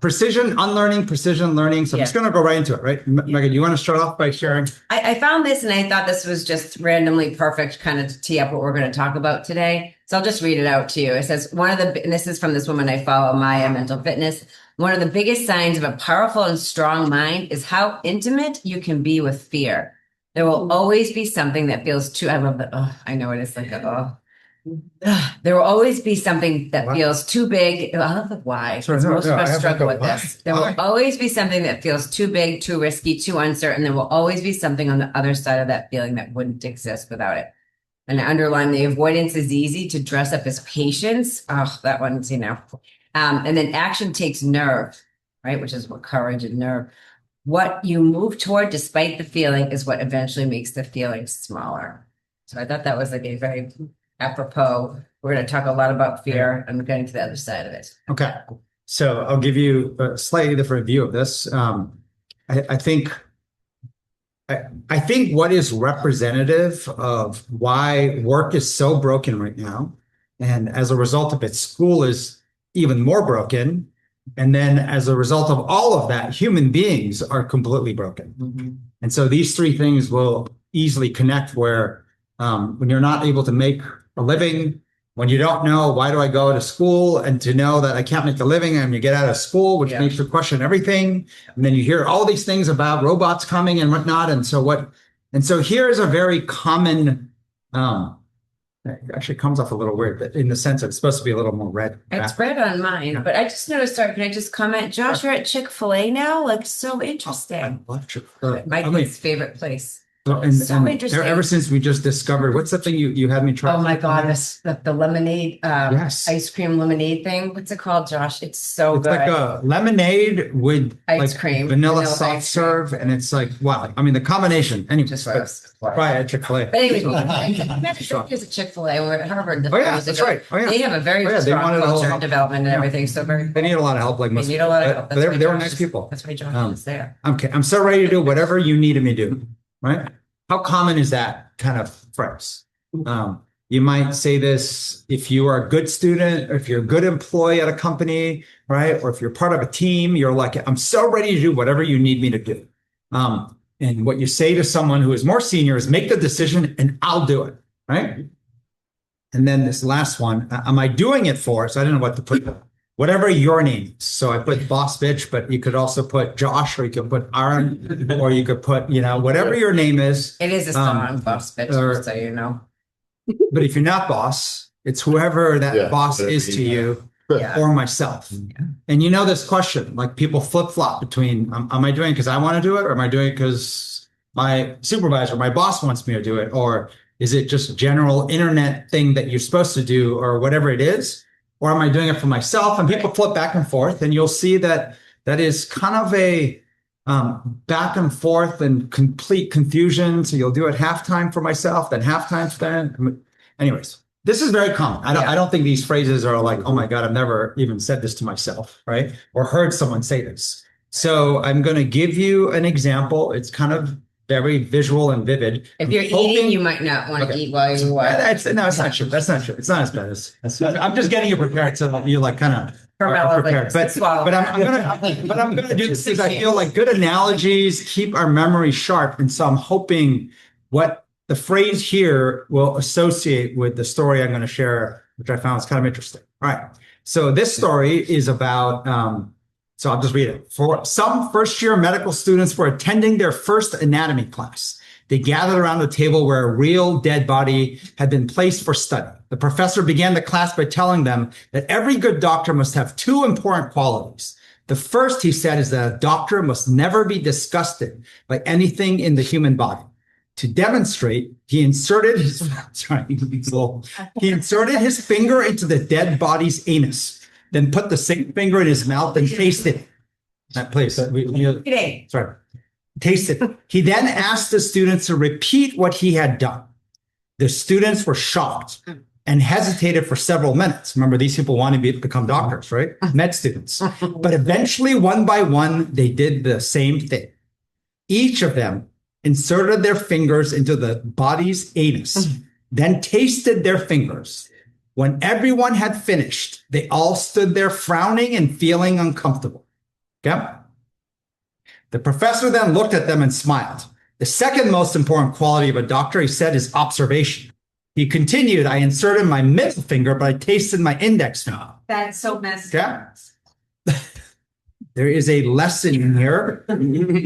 precision unlearning, precision learning. So I'm just going to go right into it, right? Megan, you want to start off by sharing? I found this and I thought this was just randomly perfect kind of to tee up what we're going to talk about today. So I'll just read it out to you. It says, and this is from this woman I follow, Maya Mental Fitness. One of the biggest signs of a powerful and strong mind is how intimate you can be with fear. There will always be something that feels too, I love that. Oh, I know it is like, there will always be something that feels too big. I love the why. Most of us struggle with this. There will always be something that feels too big, too risky, too uncertain. There will always be something on the other side of that feeling that wouldn't exist without it. And I underline the avoidance is easy to dress up as patience. Oh, that one's, and then action takes nerve, right? Which is what courage and nerve. What you move toward despite the feeling is what eventually makes the feeling smaller. So I thought that was like a very apropos. We're going to talk a lot about fear and getting to the other side of it. Okay. So I'll give you a slightly different view of this. I think what is representative of why work is so broken right now, and as a result of it, school is even more broken. And then as a result of all of that, human beings are completely broken. Mm-hmm. And so these three things will easily connect where when you're not able to make a living, when you don't know, why do I go to school? And to know that I can't make a living, and you get out of school, which makes you question everything. And then you hear all these things about robots coming and whatnot. And so here is a very common, it actually comes off a little weird, but in the sense it's supposed to be a little more red. It's red on mine, but I just noticed, sorry, can I just comment? Josh, you're at Chick-fil-A now? Like, so interesting. I love Chick-fil-A. My kid's favorite place. So interesting. Ever since we just discovered, what's the thing you had me try? Oh my God, the lemonade, ice cream lemonade thing. What's it called, Josh? It's so good. It's like a lemonade with ice cream, vanilla soft serve, and it's like, wow. I mean, the combination. Anyway, just try at Chick-fil-A. But anyway, there's a Chick-fil-A. We're at Harvard. That's right. Oh, yeah. They have a very strong culture and development and everything. So they need a lot of help. Like most, they need a lot of help. They were nice people. That's why Josh is there. Okay, I'm so ready to do whatever you needed me to do. Right? How common is that kind of phrase? You might say this if you are a good student, or if you're a good employee at a company, right? Or if you're part of a team, you're like, I'm so ready to do whatever you need me to do. And what you say to someone who is more senior is make the decision and I'll do it, right? And then this last one, am I doing it for? So I don't know what to put. Whatever your name is. So I put boss bitch, but you could also put Josh, or you could put Aaron, or you could put, whatever your name is. It is a song, boss bitch, so you know. But if you're not boss, it's whoever that boss is to you or myself. Yeah. And this question, like people flip-flop between, am I doing it because I want to do it? Or am I doing it because my supervisor, my boss wants me to do it? Or is it just a general internet thing that you're supposed to do or whatever it is? Or am I doing it for myself? And people flip back and forth, and you'll see that is kind of a back and forth and complete confusion. So you'll do it halftime for myself, then halftime for them. Anyways, this is very common. I don't think these phrases are like, oh my God, I've never even said this to myself, right? Or heard someone say this. So I'm going to give you an example. It's kind of very visual and vivid. If you're eating, you might not want to eat while you watch. No, it's not true. That's not true. It's not as bad as. I'm just getting you prepared so you like kind of are prepared. But I'm gonna do this because I feel like good analogies keep our memory sharp, and so I'm hoping what the phrase here will associate with the story I'm going to share, which I found is kind of interesting. All right. So this story is about. So I'll just read it. For some first-year medical students were attending their first anatomy class. They gathered around a table where a real dead body had been placed for study. The professor began the class by telling them that every good doctor must have two important qualities. The first, he said, is that a doctor must never be disgusted by anything in the human body. To demonstrate, he inserted his finger into the dead body's anus. Then put the same finger in his mouth and tasted it. Please. Sorry. Tasted it. He then asked the students to repeat what he had done. The students were shocked and hesitated for several minutes. Remember, these people want to become doctors, right? Med students. But eventually, one by one, they did the same thing. Each of them inserted their fingers into the body's anus, then tasted their fingers. When everyone had finished, they all stood there frowning and feeling uncomfortable. Okay. The professor then looked at them and smiled. The second most important quality of a doctor, he said, is observation. He continued, I inserted my middle finger, but I tasted my index finger. That's so messed up. There is a lesson in here.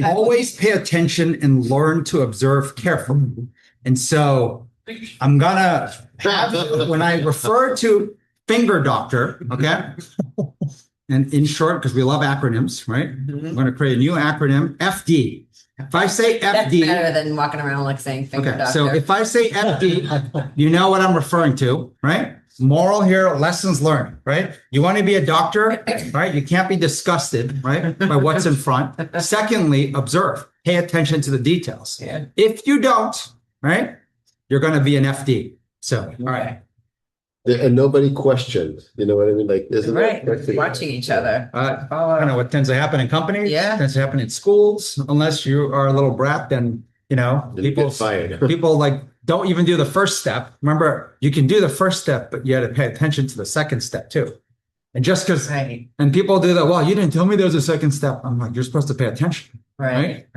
Always pay attention and learn to observe carefully. And so I'm going to have, when I refer to finger doctor, okay? And in short, because we love acronyms, right? I'm going to create a new acronym, FD. If I say FD, that's better than walking around like saying finger doctor. So if I say FD, you know what I'm referring to, right? Moral here, lessons learned, right? You want to be a doctor, right? You can't be disgusted, right, by what's in front. Secondly, observe, pay attention to the details. Yeah. If you don't, right, you're going to be an FD. So, all right. And nobody questioned, you know what I mean? Like, isn't Right. that Watching each other. I don't know what tends to happen in companies. Yeah. Tends to happen in schools. Unless you are a little brat, then, you know, people like don't even do the first step. Remember, you can do the first step, but you got to pay attention to the second step too. And just because, and people do that, well, you didn't tell me there was a second step. I'm like, you're supposed to pay attention. Right.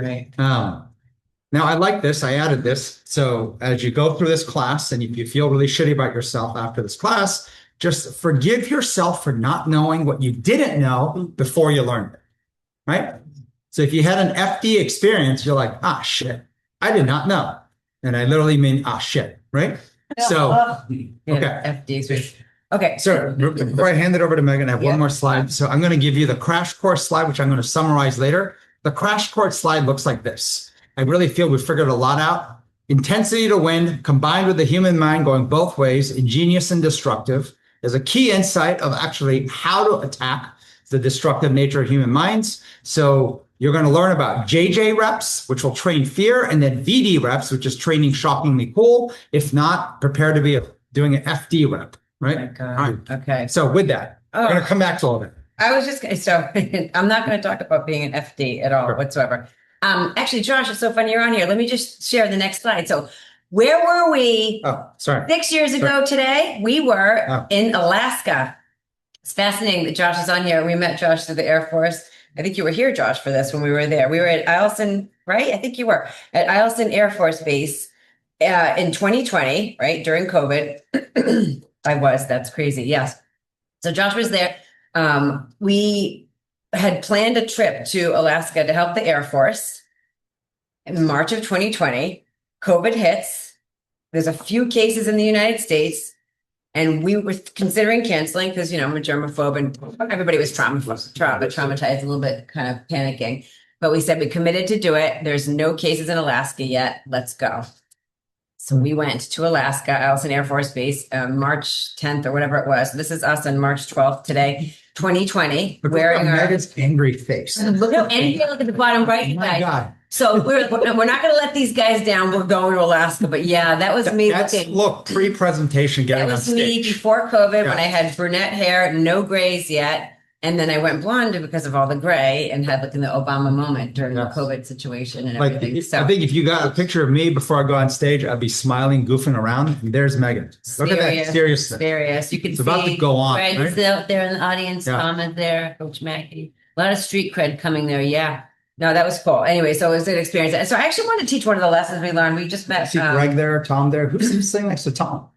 Now I like this. I added this. So as you go through this class and if you feel really shitty about yourself after this class, just forgive yourself for not knowing what you didn't know before you learned it. Right? So if you had an FD experience, you're like, ah, shit, I did not know. And I literally mean, ah, shit, right? So, okay. FD experience. Okay. So before I hand it over to Megan, I have one more slide. So I'm going to give you the crash course slide, which I'm going to summarize later. The crash course slide looks like this. I really feel we figured a lot out. Intensity to win, combined with the human mind going both ways, ingenious and destructive. There's a key insight of actually how to attack the destructive nature of human minds. So you're going to learn about JJ reps, which will train fear, and then VD reps, which is training shockingly cool. If not, prepare to be doing an FD rep, right? Oh my God. All right. Okay. So with that, we're going to come back to all of it. I was just so I'm not going to talk about being an FD at all whatsoever. Actually, Josh, it's so funny you're on here. Let me just share the next slide. So where were we 6 years ago today? We were in Alaska. It's fascinating that Josh is on here. We met Josh through the Air Force. I think you were here, Josh, for this when we were there. We were at Eielson, right? I think you were at Eielson Air Force Base in 2020, right? During COVID. That's crazy. Yes. So Josh was there. We had planned a trip to Alaska to help the Air Force in March of 2020. COVID hits. There's a few cases in the United States. And we were considering canceling because, you know, I'm a germaphobe and everybody was traumatized, a little bit kind of panicking. But we said we committed to do it. There's no cases in Alaska yet. Let's go. So we went to Alaska, Eielson Air Force Base, March 10th or whatever it was. This is us on March 12th today, 2020. Wearing our Megan's angry face. Look how angry. Look at the bottom right. Oh my God. So we're not going to let these guys down. We're going to Alaska. But yeah, that was me. Look, pre-presentation, getting on stage. That was me before COVID when I had brunette hair, no grays yet. And then I went blonde because of all the gray and had in the Obama moment during the COVID situation and everything. So I think if you got a picture of me before I go on stage, I'd be smiling, goofing around. And there's Megan. Look at that seriousness. Serious. You can see. It's about to go on. Right? He's out there in the audience, comment there, Coach Mackey. A lot of street cred coming there. Yeah. No, that was cool. Anyway, so it was an experience. And so I actually wanted to teach one of the lessons we learned. We just met. I see Greg there, Tom there. Who's sitting next to Tom?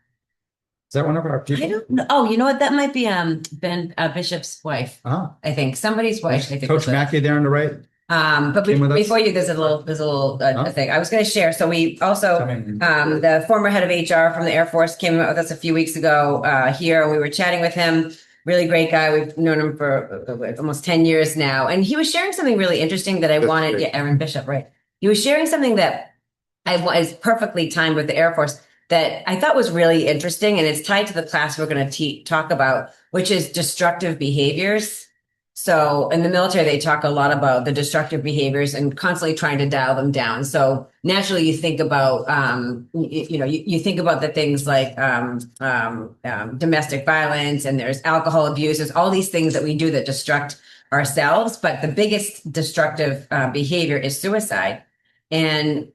Is that one of our people? I don't know. Oh, you know what? That might be Ben Bishop's wife. Oh. I think somebody's wife. I think Coach Mackey there on the right. But before you, there's a little thing I was going to share. So we also the former head of HR from the Air Force came with us a few weeks ago here, and we were chatting with him. Really great guy. We've known him for almost 10 years now, and he was sharing something really interesting that I wanted. Great. Yeah, Aaron Bishop, right? He was sharing something that is perfectly timed with the Air Force that I thought was really interesting, and it's tied to the class we're going to talk about, which is destructive behaviors. So in the military, they talk a lot about the destructive behaviors and constantly trying to dial them down. So naturally, you think about, you think about the things like domestic violence, and there's alcohol abuse. There's all these things that we do that destruct ourselves. But the biggest destructive behavior is suicide. And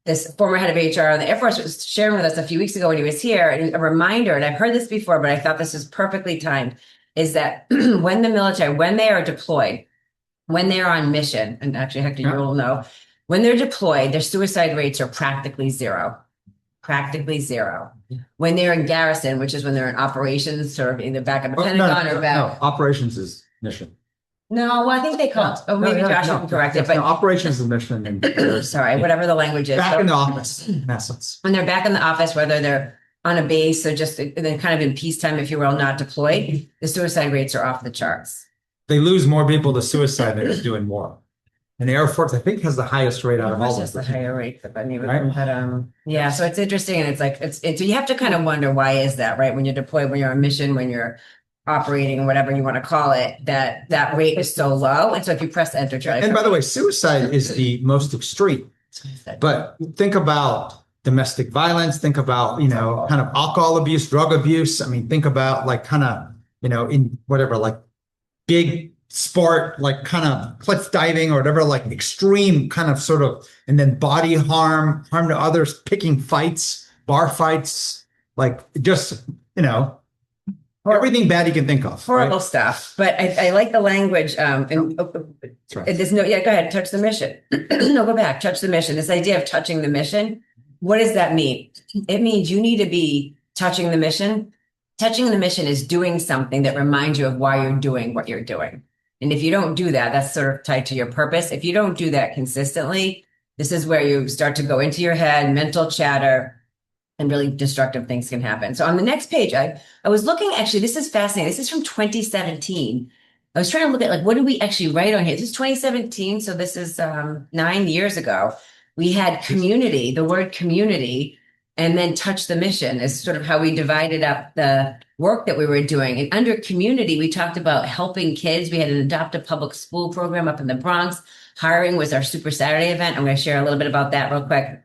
this former head of HR in the Air Force was sharing with us a few weeks ago when he was here, and a reminder, and I've heard this before, but I thought this is perfectly timed, is that when the military, when they are deployed, when they're on mission, and actually, Hector, you'll know, when they're deployed, their suicide rates are practically zero. Practically zero. When they're in garrison, which is when they're in operations, or either back at the Pentagon or back. No, operations is mission. No, well, I think they call it. Oh, maybe Josh can correct it. But operations is mission. And sorry, whatever the language is. Back in the office, in essence. When they're back in the office, whether they're on a base or just then kind of in peacetime, if you will, not deployed, the suicide rates are off the charts. They lose more people to suicide than they're doing more. And the Air Force, I think, has the highest rate out of all of Just them. the higher rate, but Right? yeah. So it's interesting, and it's like it's you have to kind of wonder why is that, right? When you're deployed, when you're on mission, when you're operating, whatever you want to call it, that rate is so low. And so if you press enter, and by the way, suicide is the most extreme. But think about domestic violence. Think about kind of alcohol abuse, drug abuse. I mean, think about like kind of in whatever like big sport, like kind of cliff diving or whatever, like extreme kind of sort of, and then body harm to others, picking fights, bar fights, like just everything bad you can think of. Horrible stuff. But I like the language. And there's no, go ahead, touch the mission. No, go back, touch the mission. This idea of touching the mission, what does that mean? It means you need to be touching the mission. Touching the mission is doing something that reminds you of why you're doing what you're doing. And if you don't do that, that's sort of tied to your purpose. If you don't do that consistently, this is where you start to go into your head, mental chatter, and really destructive things can happen. So on the next page, I was looking, actually, this is fascinating. This is from 2017. I was trying to look at what did we actually write on here? This is 2017. So this is 9 years ago. We had community, the word community, and then touch the mission is sort of how we divided up the work that we were doing. And under community, we talked about helping kids. We had an adoptive public school program up in the Bronx. Hiring was our Super Saturday event. I'm going to share a little bit about that real quick.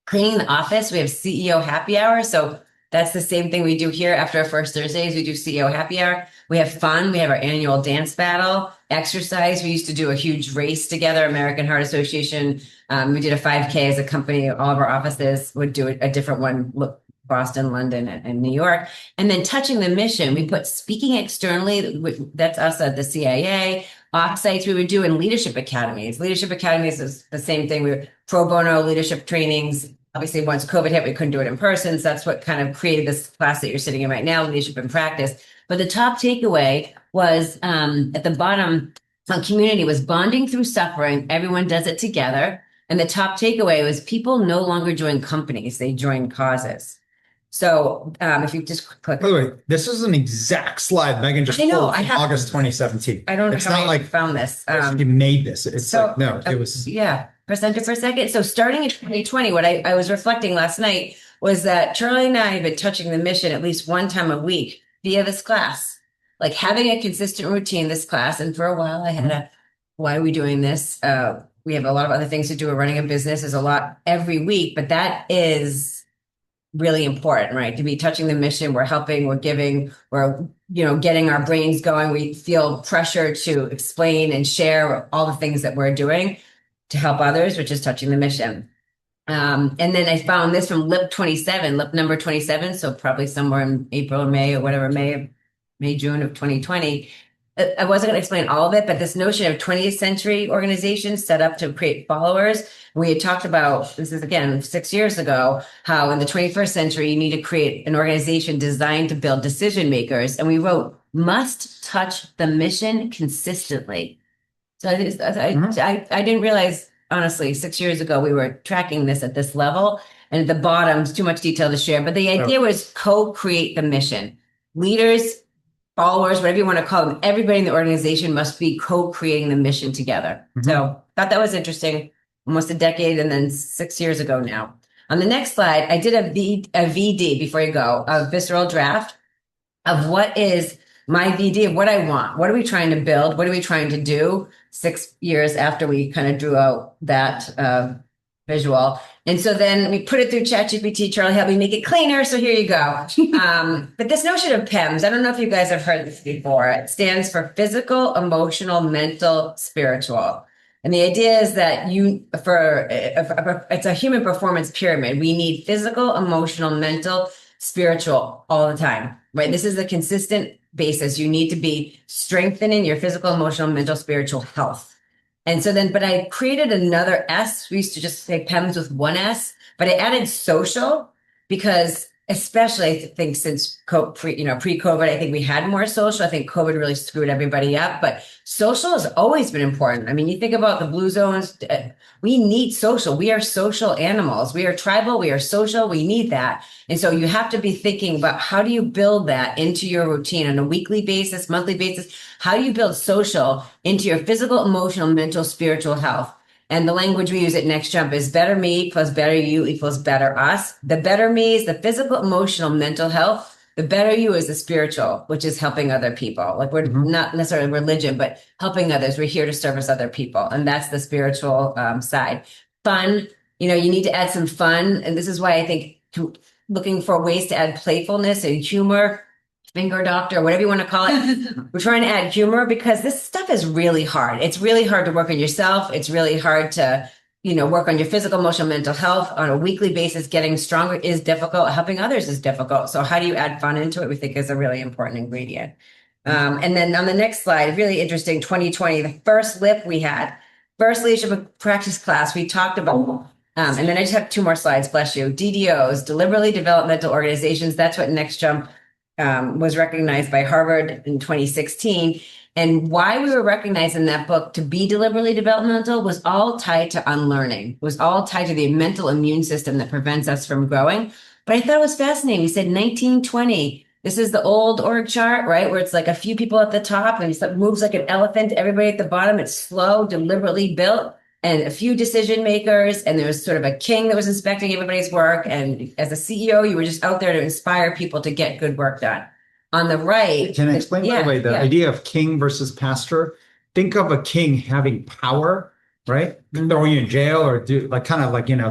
Cleaning the office, we have CEO happy hour. So that's the same thing we do here after our first Thursdays. We do CEO happy hour. We have fun. We have our annual dance battle. Exercise. We used to do a huge race together, American Heart Association. We did a 5K as a company. All of our offices would do a different one, Boston, London, and New York. And then touching the mission, we put speaking externally. That's us at the CIA. Offsites we would do in leadership academies. Leadership academies is the same thing. We were pro bono leadership trainings. Obviously, once COVID hit, we couldn't do it in person. So that's what kind of created this class that you're sitting in right now, Leadership in Practice. But the top takeaway was at the bottom on community was bonding through suffering. Everyone does it together. And the top takeaway was people no longer join companies. They join causes. So if you just click. By the way, this is an exact slide Megan just pulled from August 2017. I don't know how I found this. You made this. It's it was. Yeah. Press enter for a second. So starting in 2020, what I was reflecting last night was that Charlie and I have been touching the mission at least one time a week via this class, like having a consistent routine, this class. And for a while I had why are we doing this? We have a lot of other things to do. We're running a business. There's a lot every week, but that is really important, right? To be touching the mission. We're helping, we're giving, we're, getting our brains going. We feel pressure to explain and share all the things that we're doing to help others, which is touching the mission. And then I found this from lip number 27. So probably somewhere in April or May or whatever, May, June of 2020. I wasn't going to explain all of it, but this notion of 20th century organizations set up to create followers. We had talked about, this is again, 6 years ago, how in the 21st century, you need to create an organization designed to build decision makers. And we wrote, must touch the mission consistently. So I didn't realize, honestly, 6 years ago, we were tracking this at this level. And at the bottom, it's too much detail to share. But the idea was co-create the mission. Leaders, followers, whatever you want to call them, everybody in the organization must be co-creating the mission together. Mm-hmm. So thought that was interesting. Almost a decade and then 6 years ago now. On the next slide, I did a VD before you go, a visceral draft of what is my VD of what I want. What are we trying to build? What are we trying to do 6 years after we kind of drew out that visual? And so then we put it through ChatGPT. Charlie helped me make it cleaner. So here you go. But this notion of PEMSS, I don't know if you guys have heard this before. It stands for physical, emotional, mental, spiritual. And the idea is that it's a human performance pyramid. We need physical, emotional, mental, spiritual all the time, right? This is a consistent basis. You need to be strengthening your physical, emotional, mental, spiritual health. And so then, but I created another S. We used to just say PEMS with one S, but I added social because especially I think since pre-COVID, I think we had more social. I think COVID really screwed everybody up, but social has always been important. I mean, you think about the blue zones, we need social. We are social animals. We are tribal. We are social. We need that. And so you have to be thinking about how do you build that into your routine on a weekly basis, monthly basis? How do you build social into your physical, emotional, mental, spiritual health? And the language we use at Next Jump is better me plus better you equals better us. The better me is the physical, emotional, mental health. The better you is the spiritual, which is helping other people. Like we're not necessarily religion, but helping others. We're here to service other people. And that's the spiritual side. Fun, you need to add some fun. And this is why I think looking for ways to add playfulness and humor, finger doctor, whatever you want to call it. We're trying to add humor because this stuff is really hard. It's really hard to work on yourself. It's really hard to, work on your physical, emotional, mental health on a weekly basis. Getting stronger is difficult. Helping others is difficult. So how do you add fun into it? We think is a really important ingredient. And then on the next slide, really interesting, 2020, the first LIP we had, first leadership practice class, we talked about, and then I just have two more slides, bless you, DDOs, deliberately developmental organizations. That's what Next Jump was recognized by Harvard in 2016. And why we were recognized in that book to be deliberately developmental was all tied to unlearning, was all tied to the mental immune system that prevents us from growing. But I thought it was fascinating. We said 1920. This is the old org chart, right? Where it's like a few people at the top and it moves like an elephant, everybody at the bottom. It's slow, deliberately built. And a few decision makers, and there was sort of a king that was inspecting everybody's work. And as a CEO, you were just out there to inspire people to get good work done. On the right, can I explain by the way the idea of king versus pastor? Think of a king having power, right? Throw you in jail or do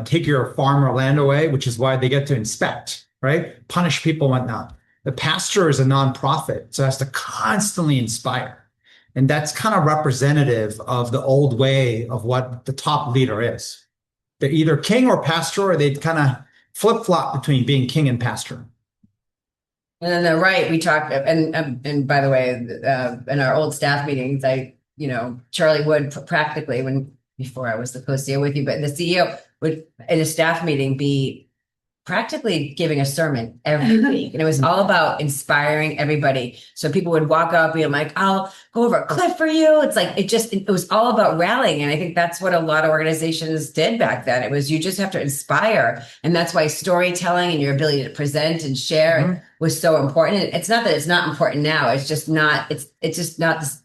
take your farm or land away, which is why they get to inspect, right? Punish people, whatnot. The pastor is a nonprofit, so has to constantly inspire. And that's kind of representative of the old way of what the top leader is. They're either king or pastor, or they kind of flip-flop between being king and pastor. And then the right, we talked, and by the way, in our old staff meetings, Charlie would practically, before I was the co-CEO with you, but the CEO would, in a staff meeting, be practically giving a sermon every week. And it was all about inspiring everybody. So people would walk up and be like, I'll go over a cliff for you. It's like, it was all about rallying. And I think that's what a lot of organizations did back then. It was, you just have to inspire. And that's why storytelling and your ability to present and share was so important. It's not that it's not important now. It's just not,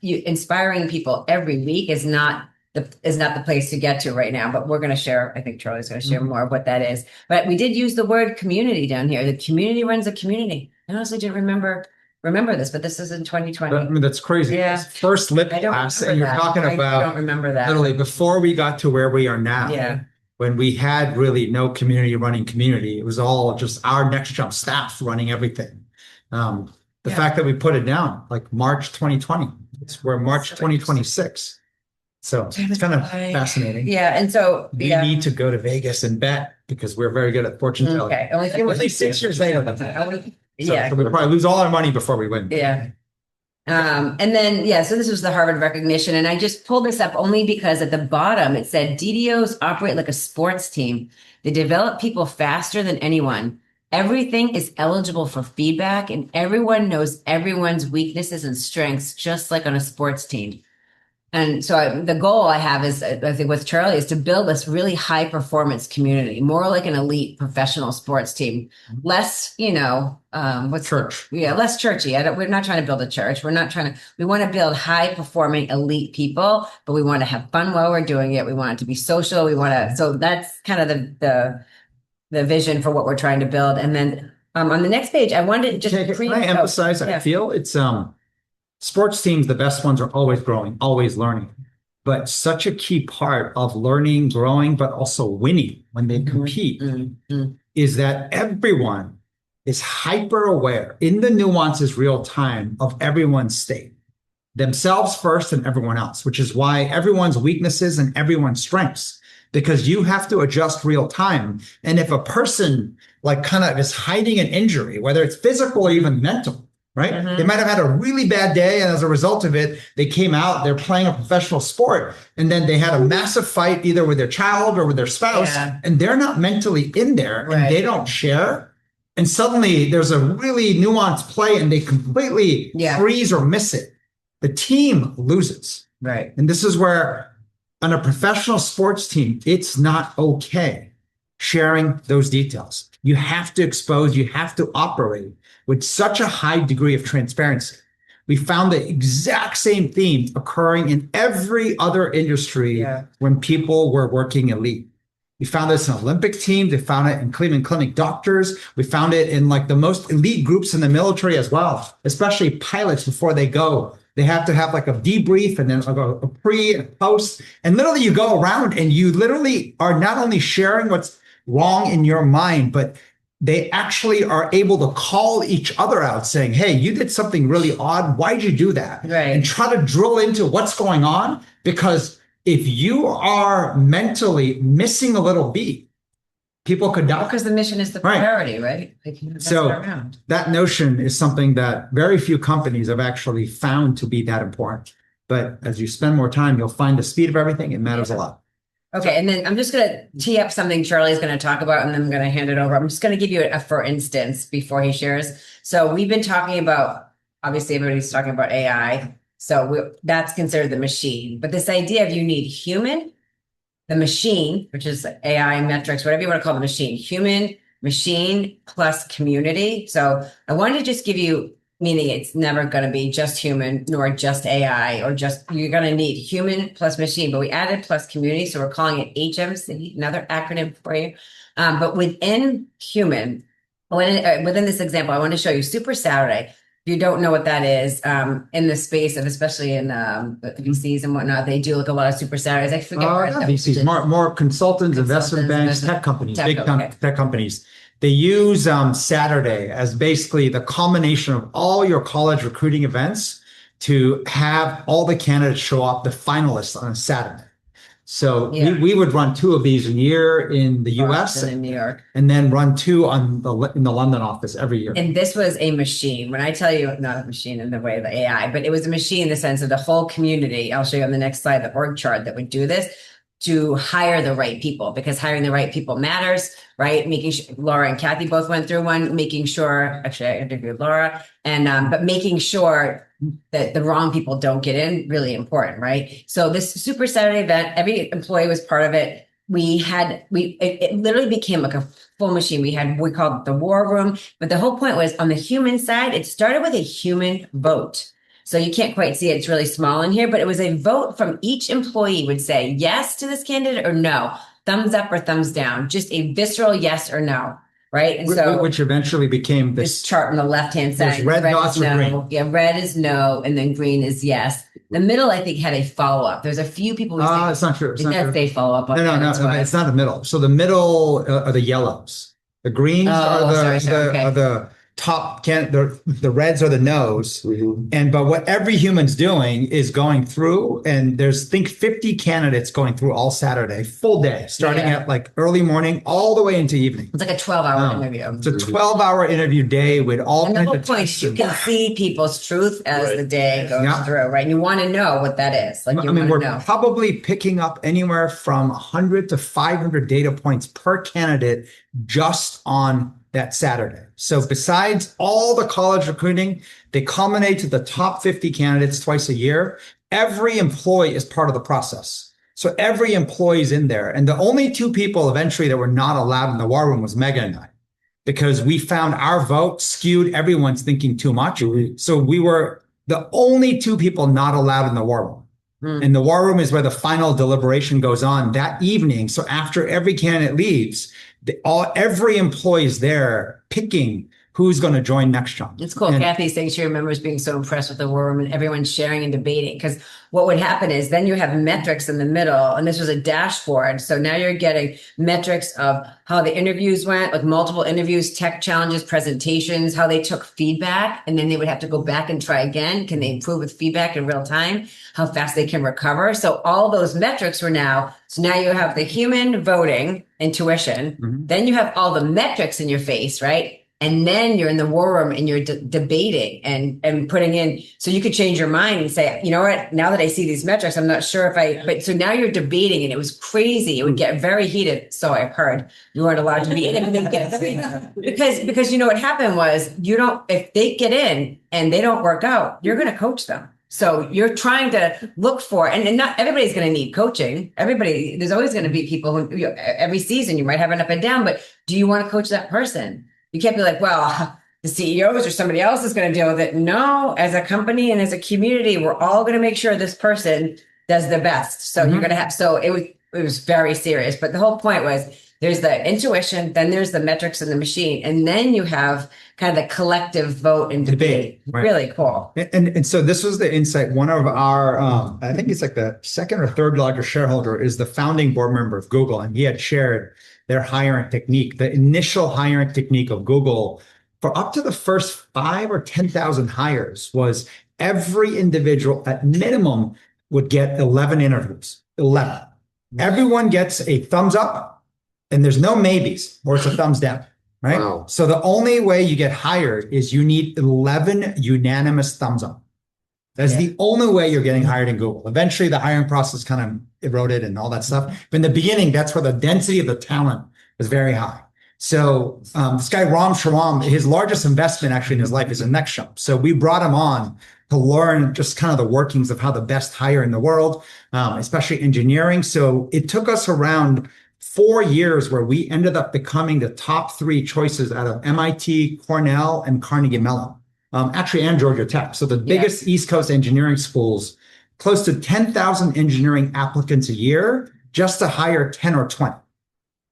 inspiring people every week is not the place to get to right now, but we're going to share. I think Charlie's going to share more of what that is. But we did use the word community down here. The community runs a community. I honestly didn't remember this, but this is in 2020. I mean, that's crazy. Yeah. First LIP class, and you're talking about. I don't remember that. Literally before we got to where we are now. Yeah. When we had really no community running community, it was all just our Next Jump staff running everything. The fact that we put it down like March 2020, we're March 2026. So it's kind of fascinating. Yeah. And so we need to go to Vegas and bet because we're very good at fortune telling. Okay. Only 6 years later. So we'll probably lose all our money before we win. Yeah. And then, so this was the Harvard recognition. And I just pulled this up only because at the bottom it said DDOs operate like a sports team. They develop people faster than anyone. Everything is eligible for feedback and everyone knows everyone's weaknesses and strengths, just like on a sports team. And so the goal I have is, I think with Charlie, is to build this really high performance community, more like an elite professional sports team, less, church. Less churchy. We're not trying to build a church. We want to build high performing elite people, but we want to have fun while we're doing it. We want it to be social. So that's kind of the vision for what we're trying to build. And then on the next page, I wanted to just can I emphasize, I feel it's, sports teams, the best ones are always growing, always learning. But such a key part of learning, growing, but also winning when they compete is that everyone is hyper aware in the nuances real time of everyone's state, themselves first and everyone else, which is why everyone's weaknesses and everyone's strengths, because you have to adjust real time. And if a person kind of is hiding an injury, whether it's physical or even mental, right? They might have had a really bad day, and as a result of it, they came out, they're playing a professional sport, and then they had a massive fight either with their child or with their spouse, and they're not mentally in there, and they don't share. And suddenly there's a really nuanced play, and they completely freeze or miss it. The team loses. Right. And this is where on a professional sports team, it's not okay sharing those details. You have to expose, you have to operate with such a high degree of transparency. We found the exact same theme occurring in every other industry when people were working elite. We found this in Olympic teams. They found it in Cleveland Clinic doctors. We found it in like the most elite groups in the military as well, especially pilots before they go. They have to have like a debrief and then a pre and post. And literally you go around and you literally are not only sharing what's wrong in your mind, but they actually are able to call each other out saying, hey, you did something really odd. Why'd you do that? Right. And try to drill into what's going on. Because if you are mentally missing a little beat, people could die. Because the mission is the priority, right? So that notion is something that very few companies have actually found to be that important. But as you spend more time, you'll find the speed of everything. It matters a lot. Okay, and then I'm just going to tee up something Charlie's going to talk about, and then I'm going to hand it over. I'm just going to give you a for instance before he shares. So we've been talking about, obviously everybody's talking about AI. So that's considered the machine. But this idea of you need human, the machine, which is AI metrics, whatever you want to call the machine, human, machine plus community. So I wanted to just give you, meaning it's never going to be just human nor just AI or just, you're going to need human plus machine, but we added plus community. So we're calling it HMC, another acronym for you. But within human, within this example, I want to show you Super Saturday. If you don't know what that is, in the space of, especially in VCs and whatnot, they do like a lot of Super Saturdays. I forget. VCs, more consultants, investment banks, tech companies, tech companies. They use Saturday as basically the culmination of all your college recruiting events to have all the candidates show up, the finalists on a Saturday. So we would run 2 of these a year in the US and in New York, and then run 2 in the London office every year. And this was a machine. When I tell you, not a machine in the way of the AI, but it was a machine in the sense of the whole community. I'll show you on the next slide, the org chart that would do this to hire the right people, because hiring the right people matters, right? Making sure Laura and Kathy both went through one, making sure, actually I interviewed Laura, and but making sure that the wrong people don't get in, really important, right? So this Super Saturday event, every employee was part of it. It literally became like a full machine. We called it the war room, but the whole point was on the human side, it started with a human vote. So you can't quite see it. It's really small in here, but it was a vote from each employee would say yes to this candidate or no, thumbs up or thumbs down, just a visceral yes or no, right? And so which eventually became this chart on the left-hand side. Red dots are green. Yeah, red is no, and then green is yes. The middle, I think, had a follow-up. There's a few people who say it's not true. It does say follow-up. No, it's not the middle. So the middle are the yellows. The greens are the top the reds are the no's. But what every human's doing is going through, and think 50 candidates going through all Saturday, full day, starting at like early morning all the way into evening. It's like a 12-hour interview. It's a 12-hour interview day with all and kinds the of whole point is you can see people's truth as the day goes through, right? And you want to know what that is. We're probably picking up anywhere from 100 to 500 data points per candidate just on that Saturday. So besides all the college recruiting, they culminate to the top 50 candidates twice a year. Every employee is part of the process. So every employee is in there. And the only 2 people eventually that were not allowed in the war room was Megan and I, because we found our vote skewed everyone's thinking too much. So we were the only 2 people not allowed in the war room. And the war room is where the final deliberation goes on that evening. So after every candidate leaves, every employee is there picking who's going to join next job. It's cool. Kathy's saying she remembers being so impressed with the war room and everyone sharing and debating, because what would happen is then you have metrics in the middle, and this was a dashboard. So now you're getting metrics of how the interviews went, like multiple interviews, tech challenges, presentations, how they took feedback, and then they would have to go back and try again. Can they improve with feedback in real time? How fast they can recover. So all those metrics were now, so now you have the human voting, intuition, then you have all the metrics in your face, right? And then you're in the war room and you're debating and putting in, so you could change your mind and say, you know what, now that I see these metrics, I'm not sure but so now you're debating and it was crazy. It would get very heated. So I've heard you weren't allowed to be in it because you know what happened was if they get in and they don't work out, you're going to coach them. So you're trying to look for, and not everybody's going to need coaching. There's always going to be people who, every season you might have an up and down, but do you want to coach that person? You can't be like, well, the CEOs or somebody else is going to deal with it. No, as a company and as a community, we're all going to make sure this person does the best. So you're going to have, so it was very serious. But the whole point was there's the intuition, then there's the metrics in the machine, and then you have kind of the collective vote and debate. Right. Really cool. And so this was the insight. One of our, I think he's like the second or third largest shareholder, is the founding board member of Google. And he had shared their hiring technique, the initial hiring technique of Google for up to the first 5 or 10,000 hires was every individual at minimum would get 11 interviews, 11. Everyone gets a thumbs up and there's no maybes or it's a thumbs down, right? Wow. So the only way you get hired is you need 11 unanimous thumbs up. That's the only way you're getting hired in Google. Eventually, the hiring process kind of eroded and all that stuff. But in the beginning, that's where the density of the talent was very high. So this guy, Ram Shriram, his largest investment actually in his life is a Next Jump. So we brought him on to learn just kind of the workings of how the best hire in the world, especially engineering. So it took us around 4 years where we ended up becoming the top 3 choices out of MIT, Cornell, and Carnegie Mellon. Actually, and Georgia Tech. So the biggest East Coast engineering schools, close to 10,000 engineering applicants a year just to hire 10 or 20.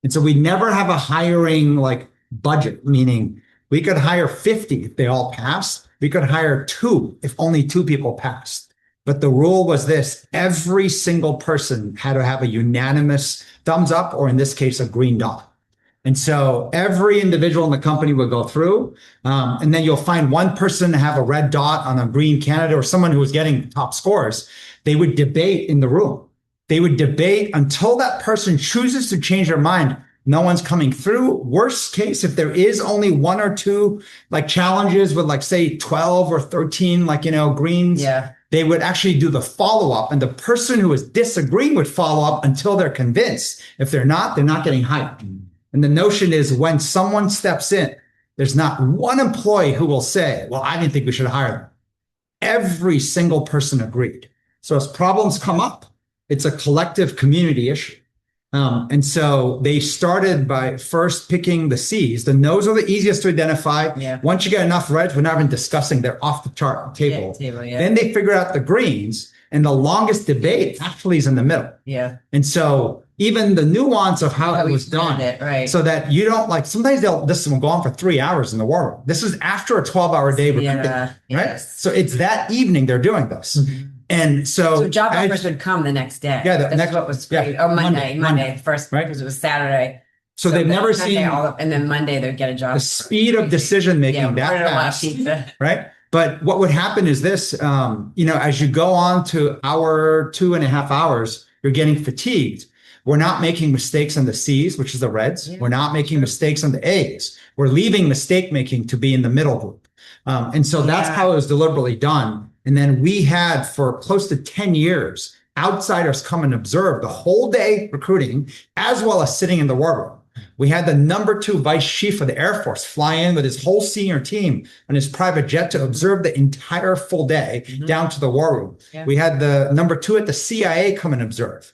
And so we never have a hiring like budget, meaning we could hire 50 if they all passed. We could hire 2 if only 2 people passed. But the rule was this: every single person had to have a unanimous thumbs up, or in this case, a green dot. And so every individual in the company would go through, and then you'll find one person have a red dot on a green candidate or someone who was getting top scores. They would debate in the room. They would debate until that person chooses to change their mind. No one's coming through. Worst case, if there is only 1 or 2 like challenges with like say 12 or 13, like, greens, they would actually do the follow-up, and the person who is disagreeing would follow up until they're convinced. If they're not getting hired. And the notion is when someone steps in, there's not one employee who will say, well, I didn't think we should hire them. Every single person agreed. So as problems come up, it's a collective community issue. And so they started by first picking the C's. The no's are the easiest to identify. Yeah. Once you get enough reds, we're not even discussing, they're off the chart table. Then they figure out the greens, and the longest debate actually is in the middle. Yeah. And so even the nuance of how it was done, right? So that you don't like, sometimes this will go on for 3 hours in the war room. This is after a 12-hour day, right? So it's that evening they're doing this. Mm-hmm. And so job offers would come the next day. Yeah, that's what was great. Or Monday first, right? Because it was Saturday. So they've never seen, and then Monday they'd get a job. The speed of decision making that fast, right? But what would happen is this: as you go on to hour, 2.5 hours, you're getting fatigued. We're not making mistakes on the C's, which is the reds. Yeah. We're not making mistakes on the A's. We're leaving mistake making to be in the middle group. And so that's how it was deliberately done. And then we had for close to 10 years, outsiders come and observe the whole day recruiting, as well as sitting in the war room. We had the number 2 vice chief of the Air Force fly in with his whole senior team on his private jet to observe the entire full day down to the war room. Yeah. We had the number 2 at the CIA come and observe.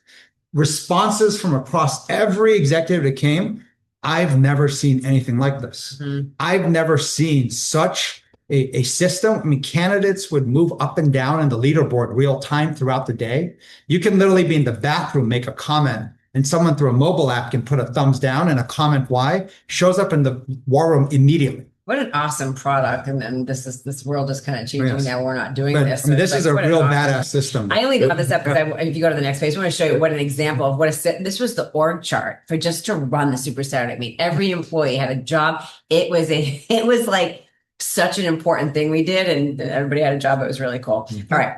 Responses from across every executive that came, I've never seen anything like this. Mm-hmm. I've never seen such a system. I mean, candidates would move up and down in the leaderboard real time throughout the day. You can literally be in the bathroom, make a comment, and someone through a mobile app can put a thumbs down, and a comment why shows up in the war room immediately. What an awesome product. And this world is kind of changing now. We're not doing this. I mean, this is a real badass system. I only got this up because if you go to the next page, I want to show you what an example of this was the org chart for just to run the Super Saturday. I mean, every employee had a job. It was like such an important thing we did, and everybody had a job. It was really cool. Mm-hmm. All right.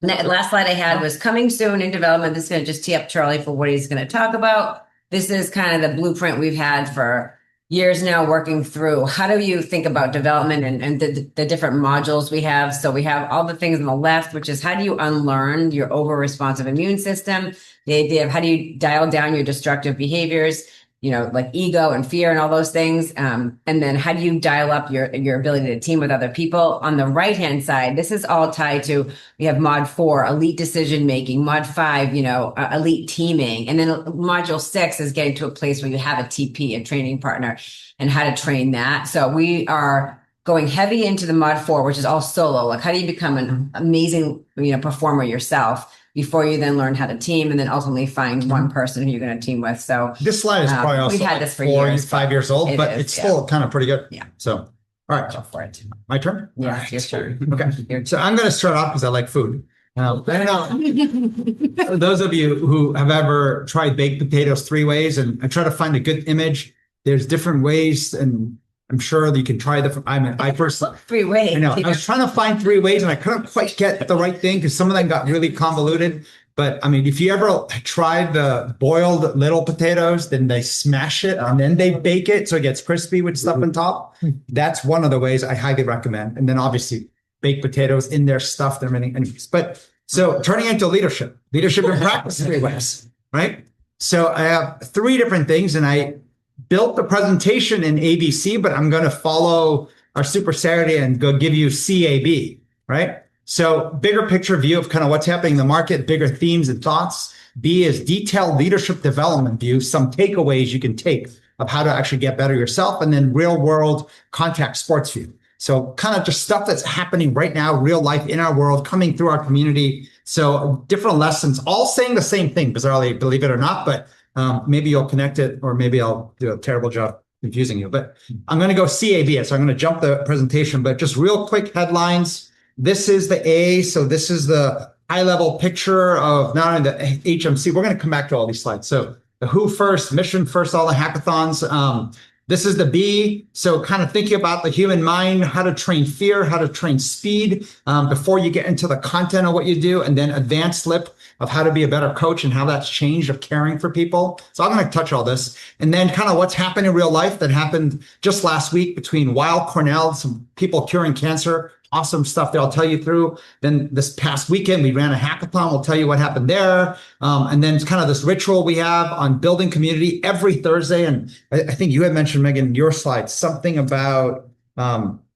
Last slide I had was coming soon in development. This is going to just tee up Charlie for what he's going to talk about. This is kind of the blueprint we've had for years now working through how do you think about development and the different modules we have. So we have all the things on the left, which is how do you unlearn your over responsive immune system, the idea of how do you dial down your destructive behaviors, like ego and fear and all those things. And then how do you dial up your ability to team with other people? On the right-hand side, this is all tied to, we have mod 4, elite decision making, mod 5, elite teaming. And then module 6 is getting to a place where you have a TP, a training partner, and how to train that. So we are going heavy into the mod 4, which is all solo. Like how do you become an amazing, performer yourself before you then learn how to team and then ultimately find one person who you're going to team with. So this slide is probably also we've had this for years, 5 years old, but it's still kind of pretty good. Yeah. So, all right. Go for it. My turn? Yeah, Right. your turn. Okay. So I'm going to start off because I like food. I don't know. Those of you who have ever tried baked potatoes 3 ways, and I try to find a good image. There's different ways, and I'm sure that you can try the. I personally 3 ways. I know. I was trying to find 3 ways, and I couldn't quite get the right thing because some of them got really convoluted. But I mean, if you ever tried the boiled little potatoes, then they smash it and then they bake it so it gets crispy with stuff on top. That's one of the ways I highly recommend. And then obviously baked potatoes in their stuff. They're many anyways. But so turning into leadership in practice 3 ways, right? So I have 3 different things, and I built the presentation in ABC, but I'm going to follow our Super Saturday and go give you CAB, right? So bigger picture view of kind of what's happening in the market, bigger themes and thoughts. B is detailed leadership development view, some takeaways you can take of how to actually get better yourself. And then real world contact sports view. So kind of just stuff that's happening right now, real life in our world, coming through our community. So different lessons, all saying the same thing, bizarrely, believe it or not, but maybe you'll connect it, or maybe I'll do a terrible job confusing you. But I'm going to go CAB. So I'm going to jump the presentation, but just real quick headlines. This is the A. So this is the high level picture of not only the HMC. We're going to come back to all these slides. So the who first, mission first, all the hackathons. This is the B. So kind of thinking about the human mind, how to train fear, how to train speed before you get into the content of what you do, and then advanced lip of how to be a better coach and how that's changed of caring for people. So I'm going to touch all this. And then kind of what's happened in real life that happened just last week between Weill Cornell, some people curing cancer. Awesome stuff that I'll tell you through. Then this past weekend, we ran a hackathon. We'll tell you what happened there. And then it's kind of this ritual we have on building community every Thursday. And I think you had mentioned, Megan, in your slide, something about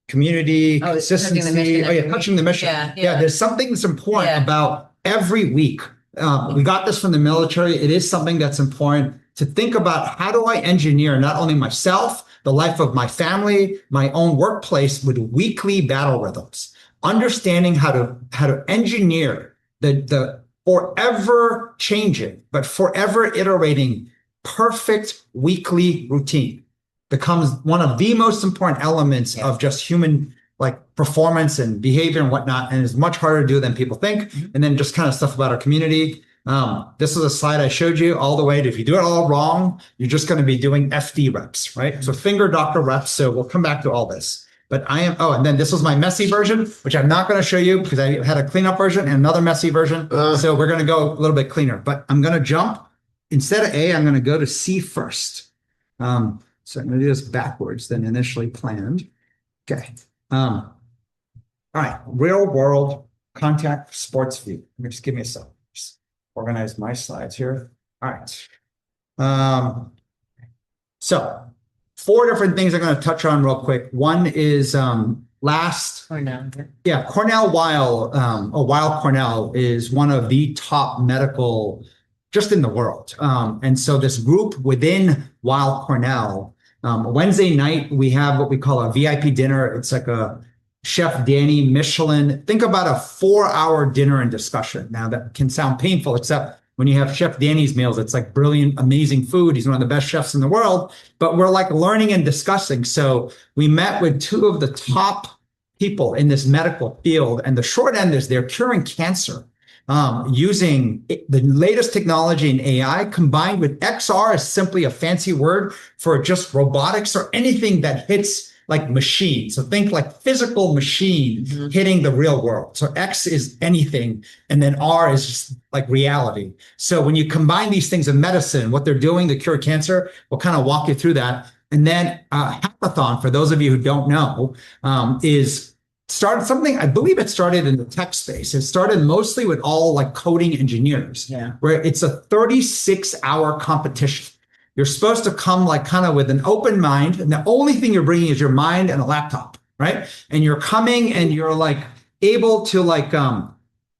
community consistency. Touching the mission. Yeah, there's something that's important about every week. We got this from the military. It is something that's important to think about. How do I engineer not only myself, the life of my family, my own workplace with weekly battle rhythms, understanding how to engineer the forever changing, but forever iterating perfect weekly routine becomes one of the most important elements of just human performance and behavior and whatnot, and is much harder to do than people think. And then just kind of stuff about our community. This is a slide I showed you all the way to, if you do it all wrong, you're just going to be doing FD reps, right? So finger doctor reps. So we'll come back to all this. But and then this was my messy version, which I'm not going to show you because I had a cleanup version and another messy version. So we're going to go a little bit cleaner, but I'm going to jump. Instead of A, I'm going to go to C first. So I'm going to do this backwards than initially planned. Okay. All right. Real world contact sports view. Just give me a second. Organize my slides here. All right. So 4 different things I'm going to touch on real quick. One is Cornell Weill Cornell is one of the top medical just in the world. And so this group within Weill Cornell, Wednesday night, we have what we call a VIP dinner. It's like a Chef Danny Michelin. Think about a 4-hour dinner and discussion. Now that can sound painful, except when you have Chef Danny's meals, it's like brilliant, amazing food. He's one of the best chefs in the world, but we're like learning and discussing. So we met with 2 of the top people in this medical field, and the short end is they're curing cancer using the latest technology in AI combined with XR is simply a fancy word for just robotics or anything that hits like machine. So think like physical machine hitting the real world. So X is anything, and then R is just like reality. So when you combine these things in medicine, what they're doing to cure cancer, we'll kind of walk you through that. And then hackathon, for those of you who don't know, is started something, I believe it started in the tech space. It started mostly with all like coding engineers, where it's a 36-hour competition. You're supposed to come like kind of with an open mind, and the only thing you're bringing is your mind and a laptop, right? And you're coming and you're like able to like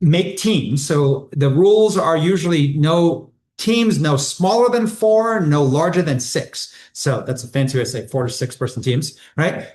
make teams. So the rules are usually no teams, no smaller than 4, no larger than 6. So that's a fancy way to say 4 to 6 person teams, right?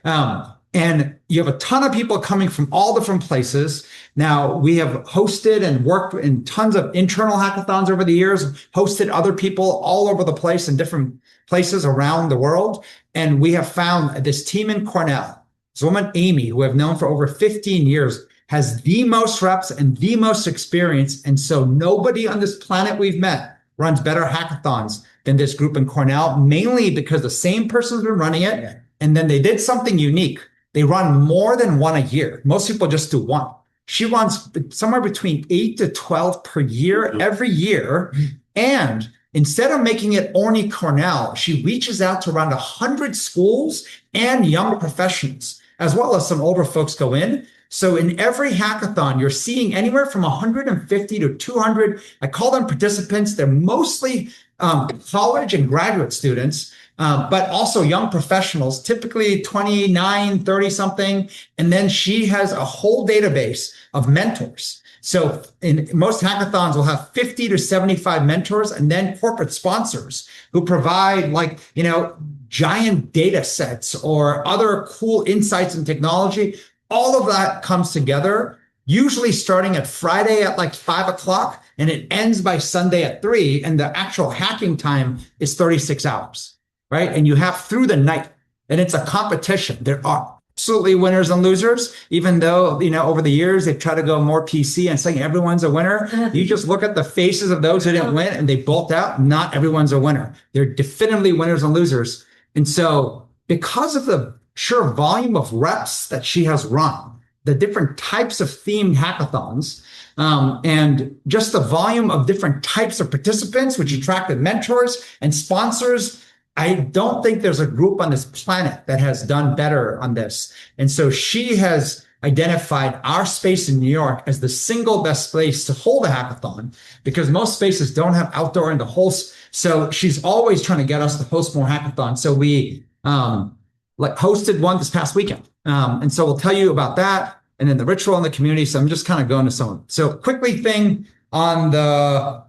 And you have a ton of people coming from all different places. Now, we have hosted and worked in tons of internal hackathons over the years, hosted other people all over the place in different places around the world. And we have found this team in Cornell, this woman, Amy, who I've known for over 15 years, has the most reps and the most experience. And so nobody on this planet we've met runs better hackathons than this group in Cornell, mainly because the same person's been running it. And then they did something unique. They run more than one a year. Most people just do one. She runs somewhere between 8 to 12 per year, every year. And instead of making it only Cornell, she reaches out to around 100 schools and young professionals, as well as some older folks go in. So in every hackathon, you're seeing anywhere from 150 to 200. I call them participants. They're mostly college and graduate students, but also young professionals, typically 29, 30 something. And then she has a whole database of mentors. So in most hackathons, we'll have 50 to 75 mentors and then corporate sponsors who provide like, giant data sets or other cool insights and technology. All of that comes together, usually starting at Friday at like 5 o'clock, and it ends by Sunday at 3. And the actual hacking time is 36 hours, right? And you have through the night, and it's a competition. There are absolutely winners and losers, even though, over the years, they've tried to go more PC and saying everyone's a winner. You just look at the faces of those who didn't win and they bolt out. Not everyone's a winner. They're definitively winners and losers. And so because of the sheer volume of reps that she has run, the different types of themed hackathons, and just the volume of different types of participants, which attracted mentors and sponsors, I don't think there's a group on this planet that has done better on this. And so she has identified our space in New York as the single best place to hold a hackathon, because most spaces don't have outdoor and the host. So she's always trying to get us to host more hackathons. So we hosted one this past weekend. And so we'll tell you about that and then the ritual in the community. So I'm just kind of going to some. So quickly thing on the.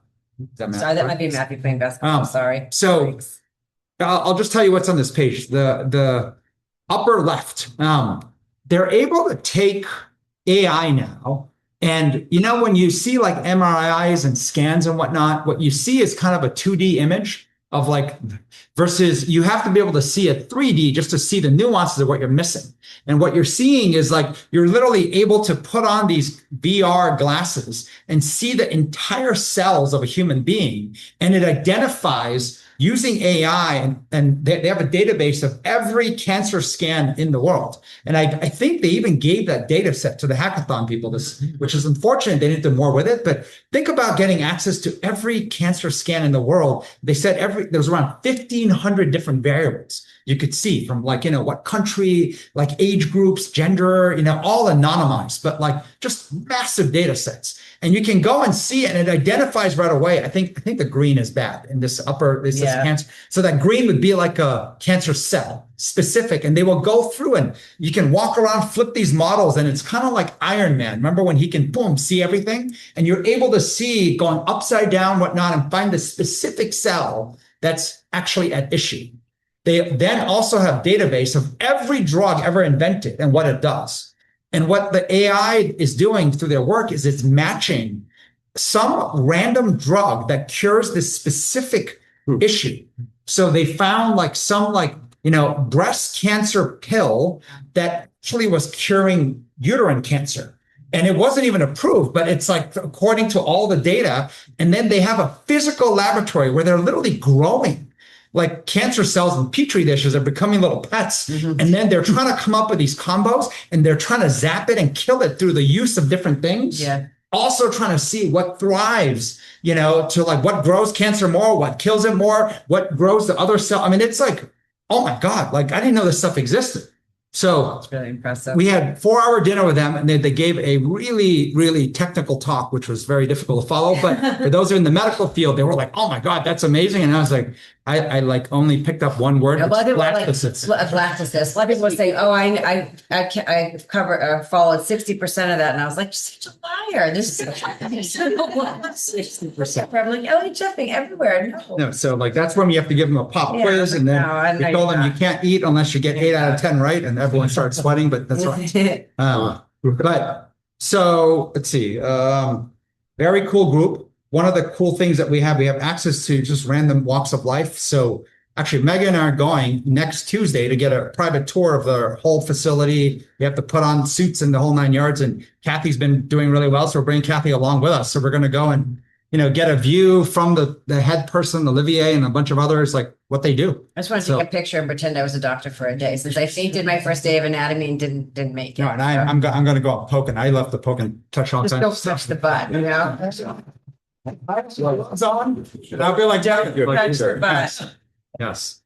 Sorry, that might be Matthew playing basketball. Sorry. So Thanks. I'll just tell you what's on this page. The upper left, they're able to take AI now. And, when you see like MRIs and scans and whatnot, what you see is kind of a 2D image of like, versus you have to be able to see a 3D just to see the nuances of what you're missing. And what you're seeing is like, you're literally able to put on these VR glasses and see the entire cells of a human being. And it identifies using AI, and they have a database of every cancer scan in the world. And I think they even gave that data set to the hackathon people, which is unfortunate. They didn't do more with it, but think about getting access to every cancer scan in the world. They said there's around 1,500 different variables you could see from like, what country, like age groups, gender, all anonymized, but like just massive data sets. And you can go and see it, and it identifies right away. I think the green is bad in this upper, this is cancer. So that green would be like a cancer cell specific, and they will go through and you can walk around, flip these models, and it's kind of like Iron Man. Remember when he can, boom, see everything? And you're able to see going upside down, whatnot, and find the specific cell that's actually at issue. They then also have database of every drug ever invented and what it does. And what the AI is doing through their work is it's matching some random drug that cures this specific issue. So they found like some breast cancer pill that actually was curing uterine cancer. And it wasn't even approved, but it's like according to all the data. And then they have a physical laboratory where they're literally growing like cancer cells in petri dishes are becoming little pets. Mm-hmm. And then they're trying to come up with these combos, and they're trying to zap it and kill it through the use of different things. Yeah. Also trying to see what thrives, to like what grows cancer more, what kills it more, what grows the other cell. I mean, it's like oh my God, like I didn't know this stuff existed. So It's really impressive. we had 4-hour dinner with them, and they gave a really, really technical talk, which was very difficult to follow. But for those who are in the medical field, they were like, "Oh my God, that's amazing!" And I was like, I like only picked up one word. A lot of people are like, lactocysts. lactocysts. A lot of people were saying, "Oh, I followed 60% of that," and I was like, "You're such a liar! This is 60%." I'm like, "Oh, you're jumping everywhere." No, so like that's when you have to give them a pop quiz, and then we told them you can't eat unless you get 8 out of 10 right, and everyone starts sweating. But that's right. But so let's see. Very cool group. One of the cool things that we have access to just random walks of life. So actually, Megan and I are going next Tuesday to get a private tour of the whole facility. You have to put on suits and the whole 9 yards. And Kathy's been doing really well, so we're bringing Kathy along with us. So we're going to go and get a view from the head person, Olivier, and a bunch of others, like what they do. I just want to take a picture and pretend I was a doctor for a day, since I fainted my first day of anatomy and didn't make it. No, and I'm going to go out poking. I love to poke and touch all Just kinds don't of push stuff. the button, It's on. And I'll be like, Don't touch the button. yes.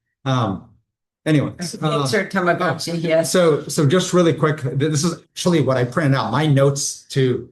Anyways, Insert Tamagotchi, yes. so just really quick, this is actually what I printed out, my notes to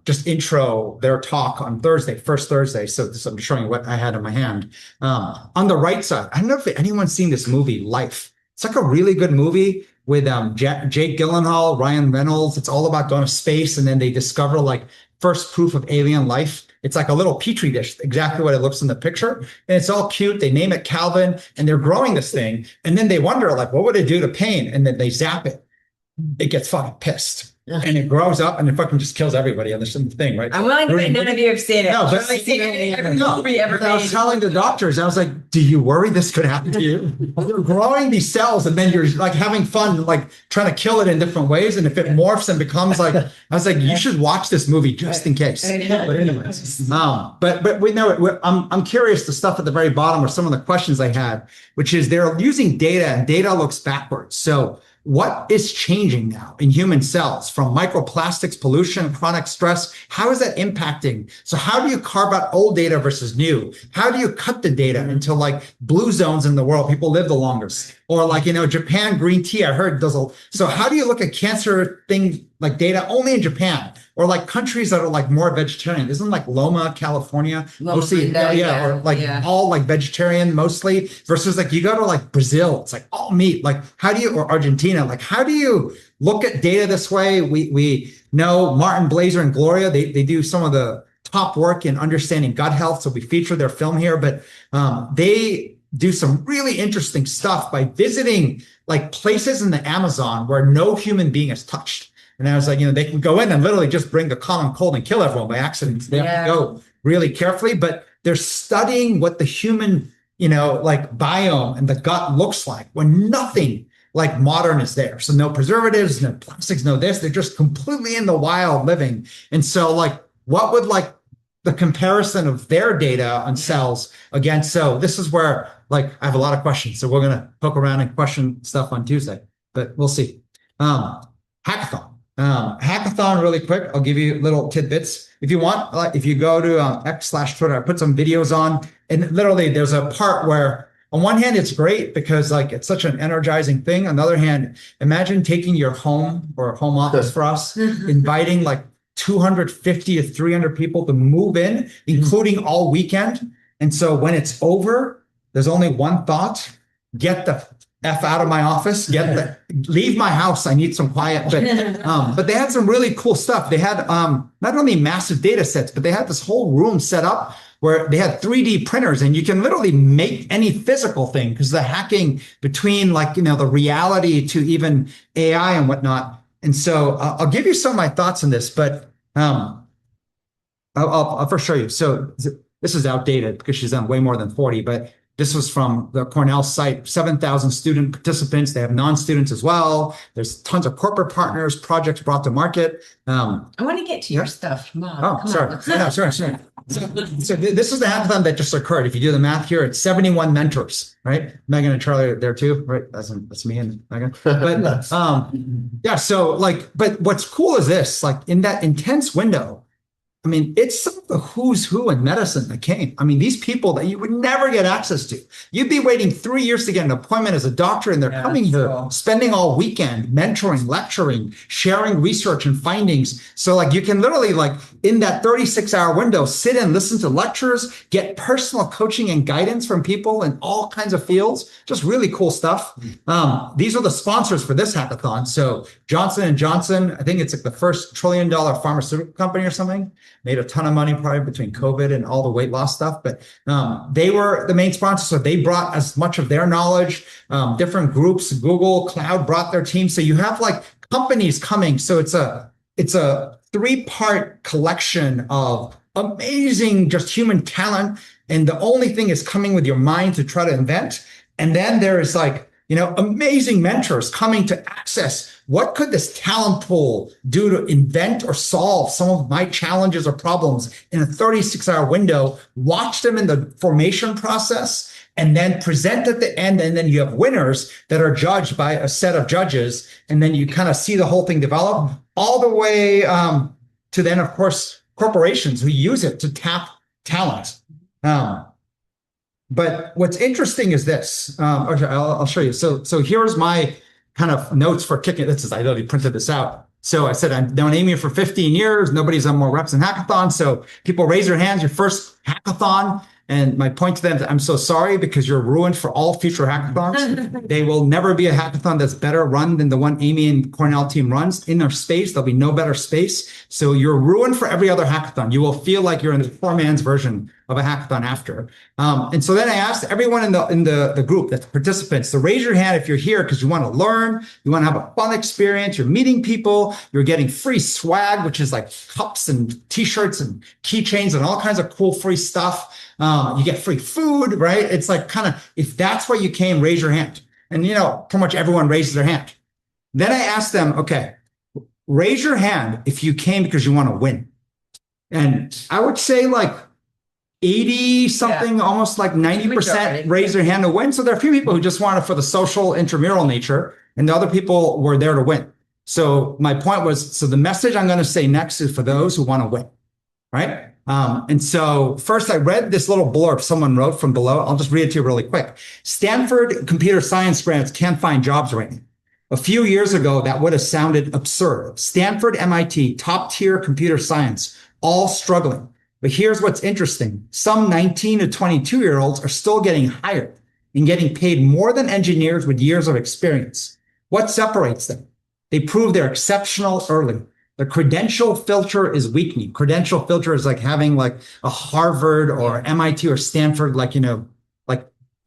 just intro their talk on Thursday, first Thursday. So I'm just showing you what I had in my hand. On the right side, I don't know if anyone's seen this movie, Life. It's like a really good movie with Jake Gyllenhaal, Ryan Reynolds. It's all about going to space, and then they discover like first proof of alien life. It's like a little petri dish, exactly what it looks in the picture. And it's all cute. They name it Calvin, and they're growing this thing. And then they wonder, like, what would it do to pain? And then they zap it. It gets fucking pissed. And it grows up and it fucking just kills everybody on this thing, right? I'm willing to bet none of you have seen it. No, but I was telling the doctors, I was like, do you worry this could happen to you? You're growing these cells, and then you're like having fun, like trying to kill it in different ways. And if it morphs and becomes like, I was like, you should watch this movie just in case. But anyways, but we know I'm curious. The stuff at the very bottom are some of the questions I had, which is they're using data, and data looks backwards. So what is changing now in human cells from microplastics, pollution, chronic stress? How is that impacting? So how do you carve out old data versus new? How do you cut the data into like blue zones in the world? People live the longest. Or like, Japan green tea, I heard does so how do you look at cancer thing like data only in Japan? Or like countries that are like more vegetarian? Isn't like Loma, California, mostly, or like all like vegetarian mostly, versus like you go to like Brazil, it's like all meat. Like how do you, or Argentina, like how do you look at data this way? We know Martin, Blazer, and Gloria, they do some of the top work in understanding gut health. So we feature their film here, but they do some really interesting stuff by visiting like places in the Amazon where no human being has touched. And I was like, they can go in and literally just bring the common cold and kill everyone by accident. They have to go really carefully, but they're studying what the human, like biome and the gut looks like when nothing like modern is there. So no preservatives, no plastics, no this. They're just completely in the wild living. And so like, what would like the comparison of their data on cells against? So this is where like I have a lot of questions. So we're going to poke around and question stuff on Tuesday, but we'll see. Hackathon. Hackathon really quick. I'll give you little tidbits. If you want, like if you go to X/Twitter, I put some videos on, and literally there's a part where on one hand, it's great because like it's such an energizing thing. On the other hand, imagine taking your home or home office for us, inviting like 250 to 300 people to move in, including all weekend. And so when it's over, there's only one thought: get the F out of my office, leave my house. I need some quiet. But they had some really cool stuff. They had not only massive data sets, but they had this whole room set up where they had 3D printers, and you can literally make any physical thing because the hacking between like, the reality to even AI and whatnot. And so I'll give you some of my thoughts on this, but I'll first show you. So this is outdated because she's done way more than 40, but this was from the Cornell site, 7,000 student participants. They have non-students as well. There's tons of corporate partners, projects brought to market. I want to get to your stuff. Mom, sorry. No, sorry. So this is the hackathon that just occurred. If you do the math here, it's 71 mentors, right? Megan and Charlie are there too, right? That's me and Megan. But so like, but what's cool is this, like in that intense window, I mean, it's some of the who's who in medicine that came. I mean, these people that you would never get access to. You'd be waiting 3 years to get an appointment as a doctor, and they're coming here, cool, spending all weekend mentoring, lecturing, sharing research and findings. So like you can literally like in that 36-hour window, sit and listen to lectures, get personal coaching and guidance from people in all kinds of fields. Just really cool stuff. These are the sponsors for this hackathon. So Johnson & Johnson, I think it's like the first $1 trillion pharmaceutical company or something. Made a ton of money probably between COVID and all the weight loss stuff, but they were the main sponsor. So they brought as much of their knowledge, different groups, Google Cloud brought their team. So you have like companies coming. So it's a 3-part collection of amazing just human talent. And the only thing is coming with your mind to try to invent. And then there is like, amazing mentors coming to access what could this talent pool do to invent or solve some of my challenges or problems in a 36-hour window, watch them in the formation process, and then present at the end. And then you have winners that are judged by a set of judges. And then you kind of see the whole thing develop all the way to then, of course, corporations who use it to tap talent. But what's interesting is this. Okay, I'll show you. So here's my kind of notes for kicking. I literally printed this out. So I said, I've known Amy for 15 years. Nobody's done more reps in hackathons. So people raise their hands, your first hackathon. And my point to them is I'm so sorry because you're ruined for all future hackathons. They will never be a hackathon that's better run than the one Amy and Cornell team runs. In their space, there'll be no better space. So you're ruined for every other hackathon. You will feel like you're in the poor man's version of a hackathon after. And so then I asked everyone in the group, that's participants, to raise your hand if you're here because you want to learn, you want to have a fun experience, you're meeting people, you're getting free swag, which is like cups and t-shirts and keychains and all kinds of cool free stuff. You get free food, right? It's like kind of, if that's why you came, raise your hand. And, pretty much everyone raises their hand. Then I asked them, okay, raise your hand if you came because you want to win. And I would say like 80 something, almost like 90% raise their hand to win. So there are a few people who just want it for the social intramural nature, and the other people were there to win. So my point was, so the message I'm going to say next is for those who want to win, right? And so first I read this little blurb someone wrote from below. I'll just read it to you really quick. Stanford computer science grads can't find jobs right now. A few years ago, that would have sounded absurd. Stanford, MIT, top tier computer science, all struggling. But here's what's interesting. Some 19 to 22-year-olds are still getting hired and getting paid more than engineers with years of experience. What separates them? They prove they're exceptional early. The credential filter is weakening. Credential filter is like having like a Harvard or MIT or Stanford, like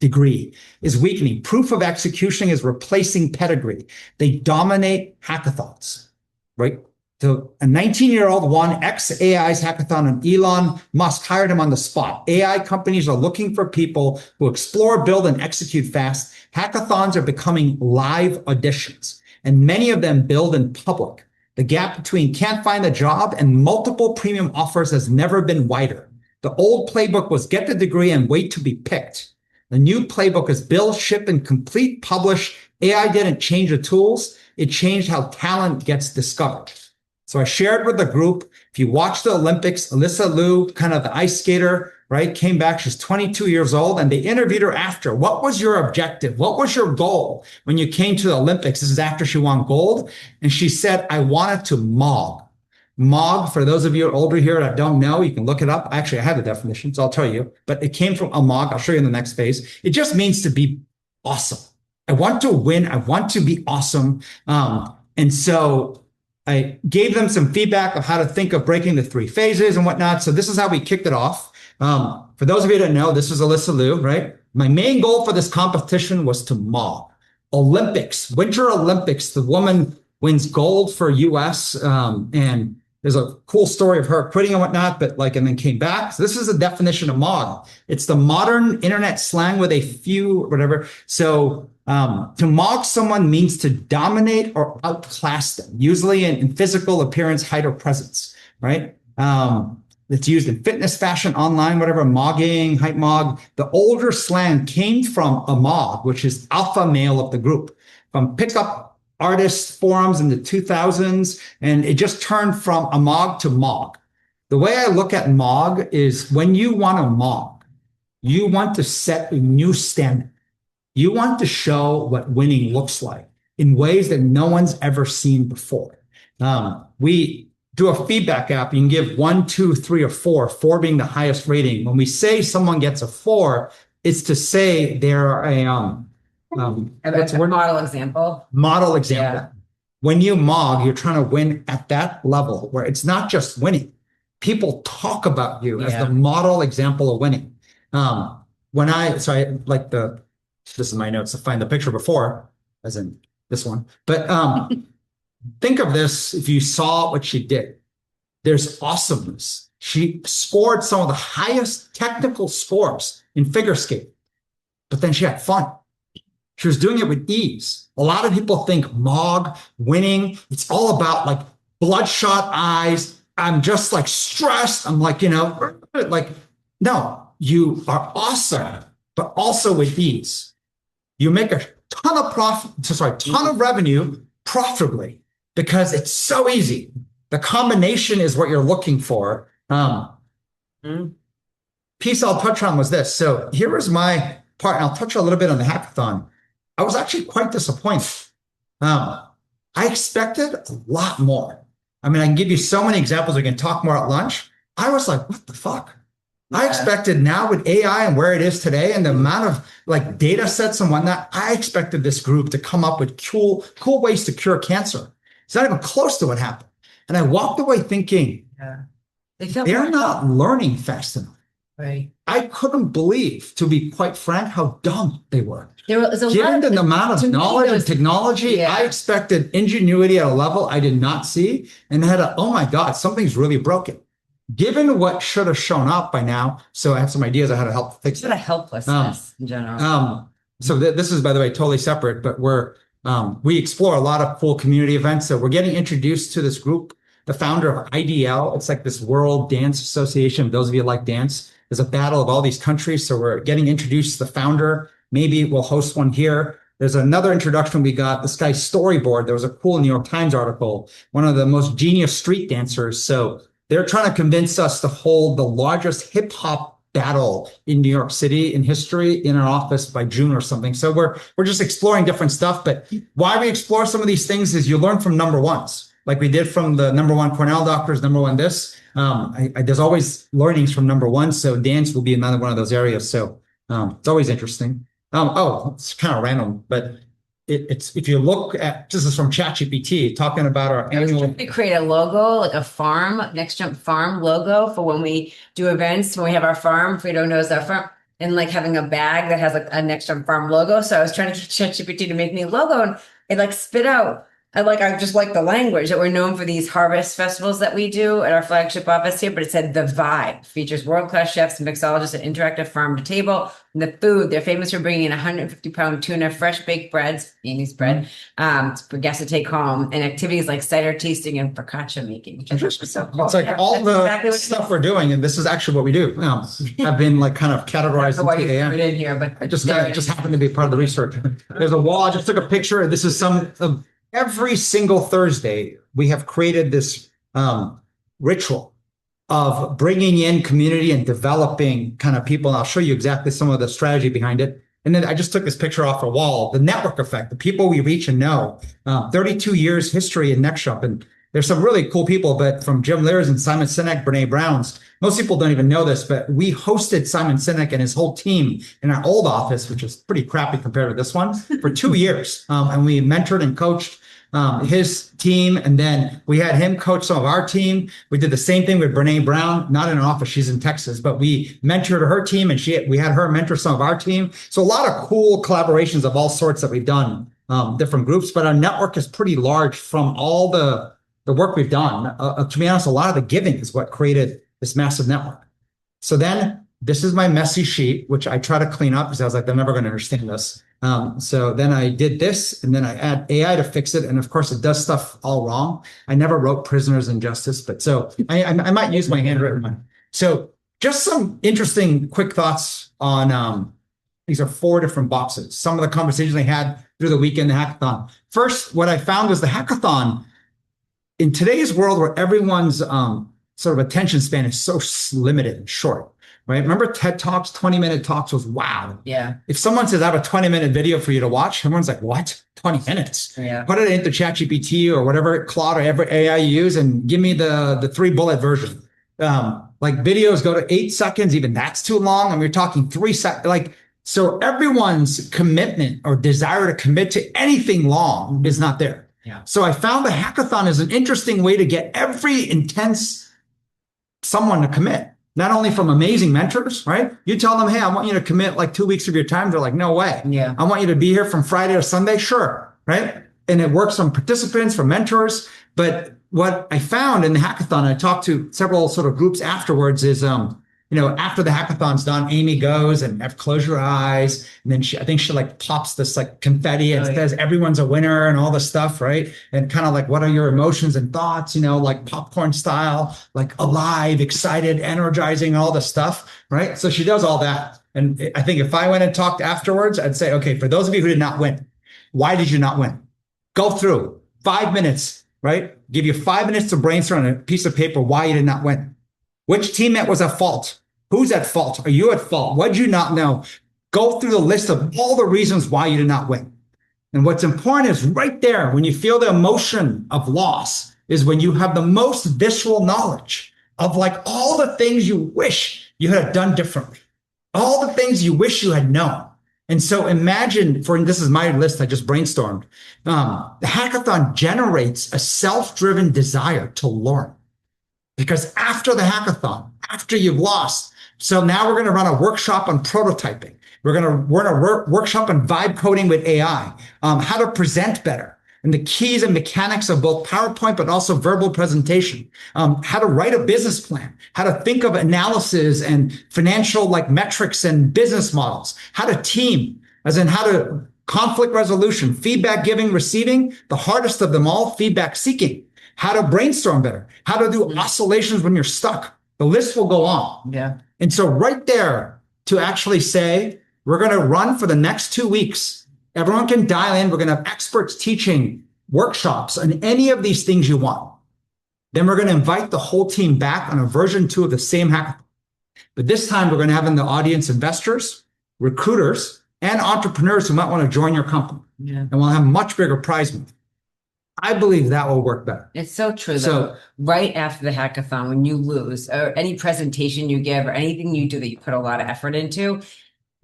degree is weakening. Proof of execution is replacing pedigree. They dominate hackathons, right? So a 19-year-old won XAI's hackathon and Elon Musk hired him on the spot. AI companies are looking for people who explore, build, and execute fast. Hackathons are becoming live auditions, and many of them build in public. The gap between can't find a job and multiple premium offers has never been wider. The old playbook was get the degree and wait to be picked. The new playbook is build, ship, and complete, publish. AI didn't change the tools. It changed how talent gets discovered. So I shared with the group, if you watch the Olympics, Alyssa Liu, kind of the ice skater, right, came back. She's 22 years old, and they interviewed her after. What was your objective? What was your goal when you came to the Olympics? This is after she won gold. And she said, I wanted to mog. Mog, for those of you older here that don't know, you can look it up. Actually, I have the definition, so I'll tell you. But it came from a mog. I'll show you in the next phase. It just means to be awesome. I want to win. I want to be awesome. And so I gave them some feedback of how to think of breaking the 3 phases and whatnot. So this is how we kicked it off. For those of you that know, this is Alyssa Liu, right? My main goal for this competition was to mog. Olympics, Winter Olympics, the woman wins gold for US. And there's a cool story of her quitting and whatnot, but and then came back. So this is the definition of mog. It's the modern internet slang with a few, whatever. So to mog someone means to dominate or outclass them, usually in physical appearance, height, or presence, right? It's used in fitness, fashion, online, whatever, mogging, hype mog. The older slang came from a mog, which is alpha male of the group, from pickup artist forums in the 2000s, and it just turned from a mog to mog. The way I look at Mog is when you want to Mog, you want to set a new standard. You want to show what winning looks like in ways that no one's ever seen before. We do a feedback app. You can give 1, 2, 3, or 4, 4 being the highest rating. When we say someone gets a 4, it's to say they're a model example. Model example. Yeah. When you Mog, you're trying to win at that level where it's not just winning. People talk about you as the model example of winning. This is my notes to find the picture before, as in this one. But think of this, if you saw what she did, there's awesomeness. She scored some of the highest technical scores in figure skating, but then she had fun. She was doing it with ease. A lot of people think Mog, winning, it's all about like bloodshot eyes. I'm just like stressed. I'm like, no, you are awesome, but also with ease. You make a ton of revenue profitably because it's so easy. The combination is what you're looking for. Piece I'll touch on was this. So here was my part, and I'll touch a little bit on the hackathon. I was actually quite disappointed. I expected a lot more. I mean, I can give you so many examples. We can talk more at lunch. I was like, what the fuck? Yeah. I expected now with AI and where it is today and the amount of like data sets and whatnot, I expected this group to come up with cool ways to cure cancer. It's not even close to what happened. And I walked away thinking, they're not learning fast enough. Right. I couldn't believe, to be quite frank, how dumb they were. Given the amount of knowledge and technology, I expected ingenuity at a level I did not see, and had oh my God, something's really broken. Given what should have shown up by now, so I have some ideas on how to help fix it. Sort of helplessness in general. So this is, by the way, totally separate, but we explore a lot of cool community events. So we're getting introduced to this group, the founder of IDL. It's like this World Dance Association. Those of you who like dance, there's a battle of all these countries. So we're getting introduced to the founder. Maybe we'll host one here. There's another introduction we got, this guy's storyboard. There was a cool New York Times article, one of the most genius street dancers. So they're trying to convince us to hold the largest hip hop battle in New York City in history in our office by June or something. So we're just exploring different stuff. But why we explore some of these things is you learn from number ones, like we did from the number one Cornell doctors, number one this. There's always learnings from number one. So dance will be another one of those areas. So it's always interesting. It's kind of random, but it's if you look at, this is from ChatGPT talking about our annual. We create a logo, like a farm, Next Jump Farm logo for when we do events, when we have our farm, Frito knows our farm, and like having a bag that has like a Next Jump Farm logo. So I was trying to get ChatGPT to make me a logo, and it like spit out. I just like the language that we're known for these harvest festivals that we do at our flagship office here, but it said The Vibe features world-class chefs and mixologists and interactive farm to table. And the food, they're famous for bringing in 150-pound tuna, fresh baked breads, Amy's bread, for guests to take home, and activities like cider tasting and focaccia making, which I thought was so cool. It's like all the stuff we're doing, and this is actually what we do. I've been like kind of categorized into AI. Put it in here, but I just happened to be part of the research. There's a wall. I just took a picture. This is some of every single Thursday, we have created this ritual of bringing in community and developing kind of people. And I'll show you exactly some of the strategy behind it. And then I just took this picture off a wall, the network effect, the people we reach and know, 32 years history in NextJump. And there's some really cool people, but from Jim Lears and Simon Sinek, Brene Brown's, most people don't even know this, but we hosted Simon Sinek and his whole team in our old office, which is pretty crappy compared to this one, for 2 years. And we mentored and coached his team. And then we had him coach some of our team. We did the same thing with Brene Brown, not in an office. She's in Texas, but we mentored her team, and we had her mentor some of our team. So a lot of cool collaborations of all sorts that we've done, different groups, but our network is pretty large from all the work we've done. To be honest, a lot of the giving is what created this massive network. So then this is my messy sheet, which I try to clean up because I was like, they're never going to understand this. So then I did this, and then I add AI to fix it. And of course, it does stuff all wrong. I never wrote prisoners in justice, but so I might use my handwritten one. So just some interesting quick thoughts on these are 4 different boxes. Some of the conversations I had through the weekend, the hackathon. First, what I found was the hackathon in today's world where everyone's sort of attention span is so limited and short, right? Remember TED Talks, 20-minute talks was wow. Yeah. If someone says, I have a 20-minute video for you to watch, everyone's like, what? 20 minutes? Yeah. Put it into ChatGPT or whatever, Claude or every AI you use, and give me the 3-bullet version. Like videos go to 8 seconds, even that's too long. And we're talking 3 seconds. Like, so everyone's commitment or desire to commit to anything long is not there. Yeah. So I found the hackathon is an interesting way to get every intense someone to commit, not only from amazing mentors, right? You tell them, hey, I want you to commit like 2 weeks of your time. They're like, no way. Yeah. I want you to be here from Friday to Sunday. Sure. Right. And it works from participants, from mentors. But what I found in the hackathon, I talked to several sort of groups afterwards is, after the hackathon's done, Amy goes and close your eyes. And then I think she like pops this like confetti and says, everyone's a winner and all this stuff. Right. And kind of like, what are your emotions and thoughts, like popcorn style, like alive, excited, energizing, all this stuff. Right. So she does all that. And I think if I went and talked afterwards, I'd say, okay, for those of you who did not win, why did you not win? Go through 5 minutes, right? Give you 5 minutes to brainstorm on a piece of paper why you did not win. Which teammate was at fault? Who's at fault? Are you at fault? What did you not know? Go through the list of all the reasons why you did not win. And what's important is right there, when you feel the emotion of loss, is when you have the most visceral knowledge of like all the things you wish you had done differently, all the things you wish you had known. And so imagine, this is my list I just brainstormed. The hackathon generates a self-driven desire to learn. Because after the hackathon, after you've lost, so now we're going to run a workshop on prototyping. We're going to run a workshop on vibe coding with AI, how to present better, and the keys and mechanics of both PowerPoint, but also verbal presentation, how to write a business plan, how to think of analysis and financial like metrics and business models, how to team, as in how to conflict resolution, feedback giving, receiving, the hardest of them all, feedback seeking, how to brainstorm better, how to do oscillations when you're stuck. The list will go on. Yeah. And so right there to actually say, we're going to run for the next 2 weeks. Everyone can dial in. We're going to have experts teaching workshops on any of these things you want. Then we're going to invite the whole team back on a version 2 of the same hackathon. But this time we're going to have in the audience investors, recruiters, and entrepreneurs who might want to join your company. Yeah. And we'll have much bigger prize money. I believe that will work better. It's so true. Though, right after the hackathon, when you lose, or any presentation you give, or anything you do that you put a lot of effort into,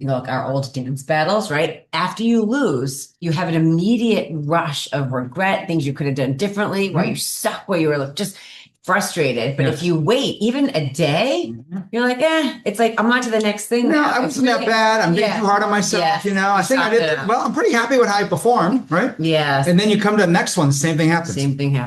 like our old dance battles, right? After you lose, you have an immediate rush of regret, things you could have done differently, where you suck, where you were just frustrated. But if you wait even a day, you're like, it's like, I'm on to the next thing. No, I wasn't that bad. I'm being too hard on myself. I think I did. Well, I'm pretty happy with how I performed, right? Yeah. And then you come to the next one, the same thing happens.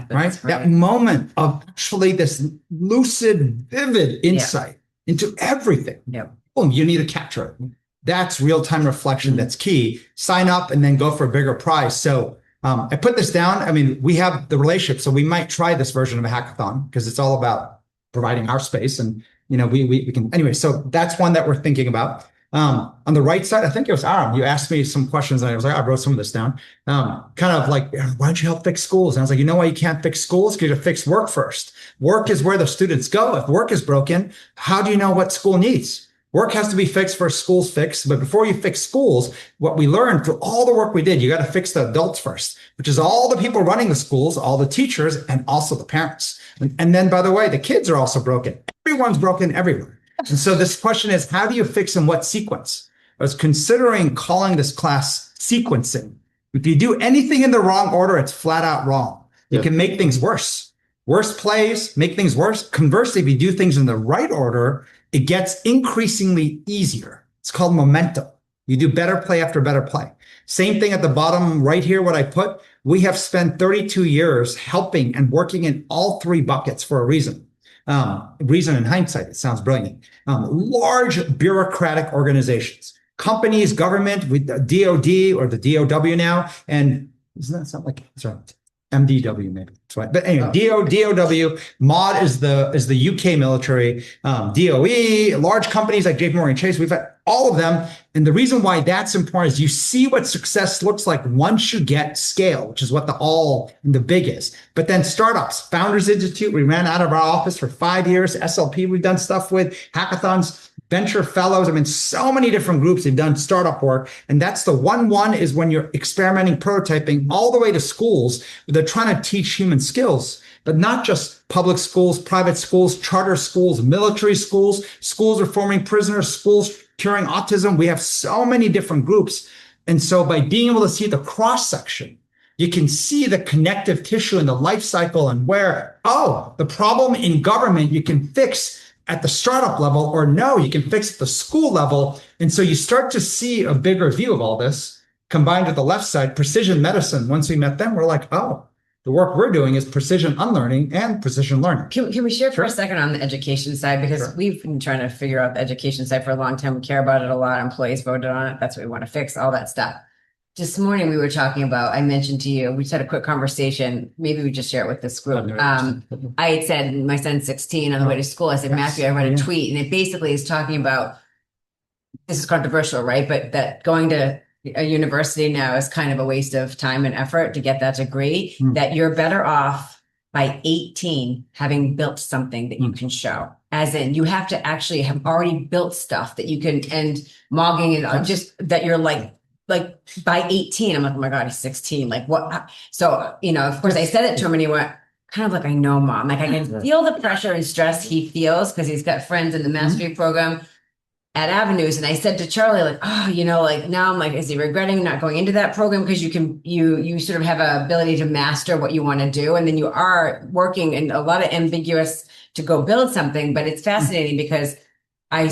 Right? That moment of actually this lucid, vivid insight into everything. Yeah. Boom, you need to capture it. That's real-time reflection. That's key. Sign up and then go for a bigger prize. So I put this down. I mean, we have the relationship, so we might try this version of a hackathon because it's all about providing our space, and we can anyway. So that's one that we're thinking about. On the right side, I think it was Aram. You asked me some questions, and I was like, I wrote some of this down. Kind of like, why don't you help fix schools? And I was like, you know why you can't fix schools? Because you fix work first. Work is where the students go. If work is broken, how do you know what school needs? Work has to be fixed first, schools fixed. But before you fix schools, what we learned through all the work we did, you got to fix the adults first, which is all the people running the schools, all the teachers, and also the parents. And then, by the way, the kids are also broken. Everyone's broken everywhere. And so this question is, how do you fix in what sequence? I was considering calling this class sequencing. If you do anything in the wrong order, it's flat out wrong. You can make things worse. Worse plays make things worse. Conversely, if you do things in the right order, it gets increasingly easier. It's called momentum. You do better play after better play. Same thing at the bottom right here, what I put, we have spent 32 years helping and working in all 3 buckets for a reason. Reason in hindsight, it sounds brilliant. Large bureaucratic organizations, companies, government, with the DOD or the DOW now, and isn't that something like, sorry, MDW maybe. That's right. But anyway, DOW, MOD is the UK military, DOE, large companies like JP Morgan Chase. We've had all of them. And the reason why that's important is you see what success looks like once you get scale, which is what the all and the big is. But then startups, Founders Institute, we ran out of our office for 5 years. SLP, we've done stuff with hackathons, venture fellows. I mean, so many different groups have done startup work. And that's the one is when you're experimenting, prototyping, all the way to schools. They're trying to teach human skills, but not just public schools, private schools, charter schools, military schools, schools reforming prisoners, schools curing autism. We have so many different groups. And so by being able to see the cross section, you can see the connective tissue in the life cycle and where, the problem in government you can fix at the startup level, or no, you can fix at the school level. And so you start to see a bigger view of all this combined with the left side, precision medicine. Once we met them, we're like, the work we're doing is precision unlearning and precision learning. Can we share for a second on the education side? Because we've been trying to figure out the education side for a long time. We care about it a lot. Employees voted on it. That's what we want to fix, all that stuff. This morning we were talking about, I mentioned to you, we just had a quick conversation. Maybe we just share it with this group. I had said, my son's 16 on the way to school. I said, Matthew, I read a tweet and it basically is talking about, this is controversial, right? But that going to a university now is kind of a waste of time and effort to get that degree, that you're better off by 18 having built something that you can show. As in, you have to actually have already built stuff that you can, and mogging and just that you're like by 18, I'm like, oh my God, he's 16. Like what? So, of course I said it to him and he went kind of like, I know, Mom. Like I can feel the pressure and stress he feels because he's got friends in the mastery program at Avenues. And I said to Charlie, like, like now I'm like, is he regretting not going into that program? Because you sort of have an ability to master what you want to do. And then you are working in a lot of ambiguous to go build something. But it's fascinating because I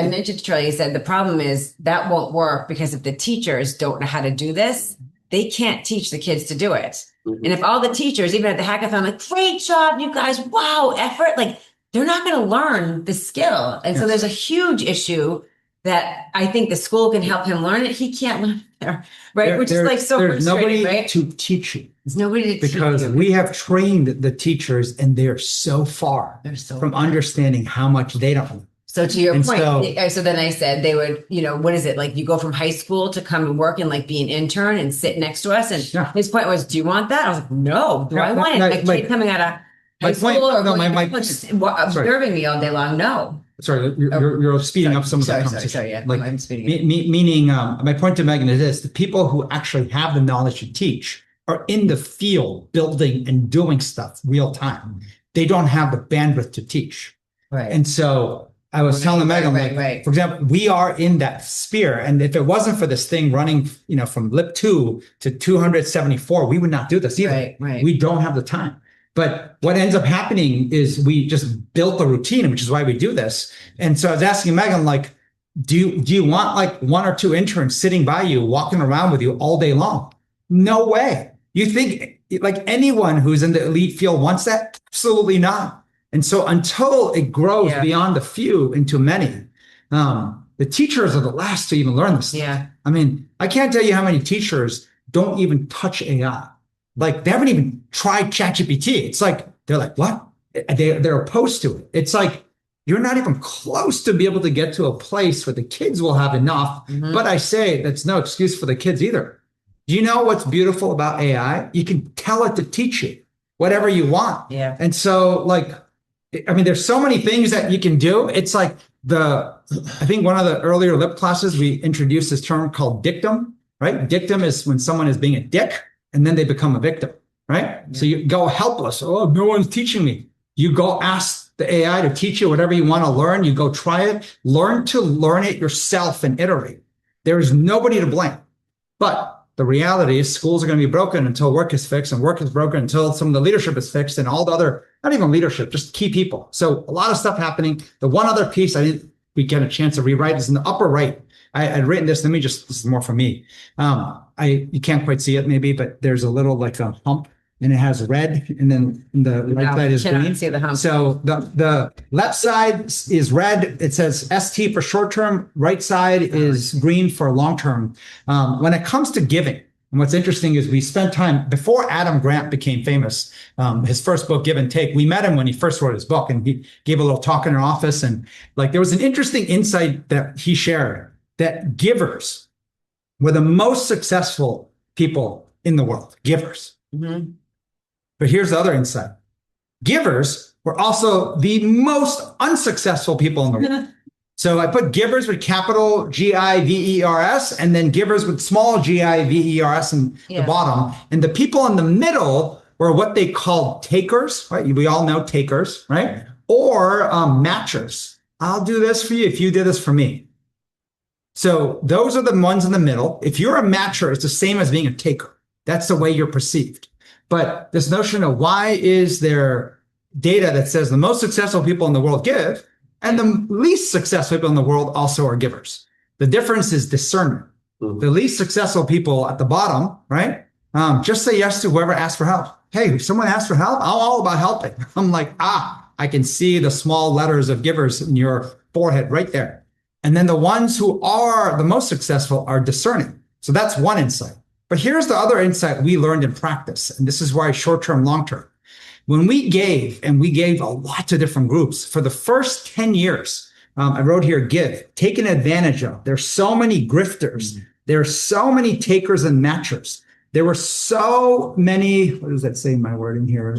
mentioned to Charlie, he said, the problem is that won't work because if the teachers don't know how to do this, they can't teach the kids to do it. And if all the teachers, even at the hackathon, like, great job, you guys, wow, effort, like they're not going to learn the skill. And so there's a huge issue that I think the school can help him learn it. He can't learn there, right? Which is like so there's frustrating, nobody right? to teach you. There's nobody to teach you. Because we have trained the teachers and they're so far from understanding how much they don't know. So to your point, so then I said they would, what is it? Like you go from high school to come and work and like be an intern and sit next to us. And his point was, do you want that? I was like, no, do I want it? Like coming out of high school or just observing me all day long? No. Sorry, you're speeding up some of the conversation. Sorry, yeah. Like, I'm speeding. Meaning, my point to Megan is this: the people who actually have the knowledge to teach are in the field building and doing stuff real time. They don't have the bandwidth to teach. Right. And so I was telling Megan, for example, we are in that sphere. And if it wasn't for this thing running, from LIP 2 to 274, we would not do this either. Right. We don't have the time. But what ends up happening is we just built the routine, which is why we do this. And so I was asking Megan, like, do you want like one or two interns sitting by you, walking around with you all day long? No way. You think like anyone who's in the elite field wants that? Absolutely not. And so until it grows beyond the few into many, the teachers are the last to even learn this stuff. Yeah. I mean, I can't tell you how many teachers don't even touch AI. Like they haven't even tried ChatGPT. It's like, they're like, what? They're opposed to it. It's like, you're not even close to be able to get to a place where the kids will have enough. But I say that's no excuse for the kids either. Do you know what's beautiful about AI? You can tell it to teach you whatever you want. Yeah. And so like, I mean, there's so many things that you can do. It's like I think one of the earlier LIP classes, we introduced this term called dictum, right? Dictum is when someone is being a dick and then they become a victim, right? Yeah. So you go helpless. Oh, no one's teaching me. You go ask the AI to teach you whatever you want to learn. You go try it, learn to learn it yourself and iterate. There is nobody to blame. But the reality is schools are going to be broken until work is fixed, and work is broken until some of the leadership is fixed and all the other, not even leadership, just key people. So a lot of stuff happening. The one other piece I didn't we get a chance to rewrite is in the upper right. I'd written this. This is more for me. You can't quite see it maybe, but there's a little like a hump and it has red, and then the right side is green. See the hump. So the left side is red. It says ST for short term. Right side is green for long term. When it comes to giving, and what's interesting is we spent time before Adam Grant became famous. His first book, Give and Take. We met him when he first wrote his book, and he gave a little talk in our office. And like there was an interesting insight that he shared. that givers were the most successful people in the world, givers. Mm-hmm. But here's the other insight. Givers were also the most unsuccessful people in the world. So I put givers with capital Givers and then givers with small Givers in the bottom. And the people in the middle were what they called takers, right? We all know takers, right? Or matchers. I'll do this for you if you did this for me. So those are the ones in the middle. If you're a matcher, it's the same as being a taker. That's the way you're perceived. But this notion of why is there data that says the most successful people in the world give and the least successful people in the world also are givers. The difference is discernment. Mm-hmm. The least successful people at the bottom, right? Just say yes to whoever asks for help. Hey, if someone asks for help, I'm all about helping. I'm like, I can see the small letters of givers in your forehead right there. And then the ones who are the most successful are discerning. So that's one insight. But here's the other insight we learned in practice. And this is why short-term, long-term. When we gave a lot to different groups for the first 10 years, I wrote here, give, taken advantage of. There's so many grifters. Mm-hmm. There are so many takers and matchers. There were so many, what does that say in my wording here?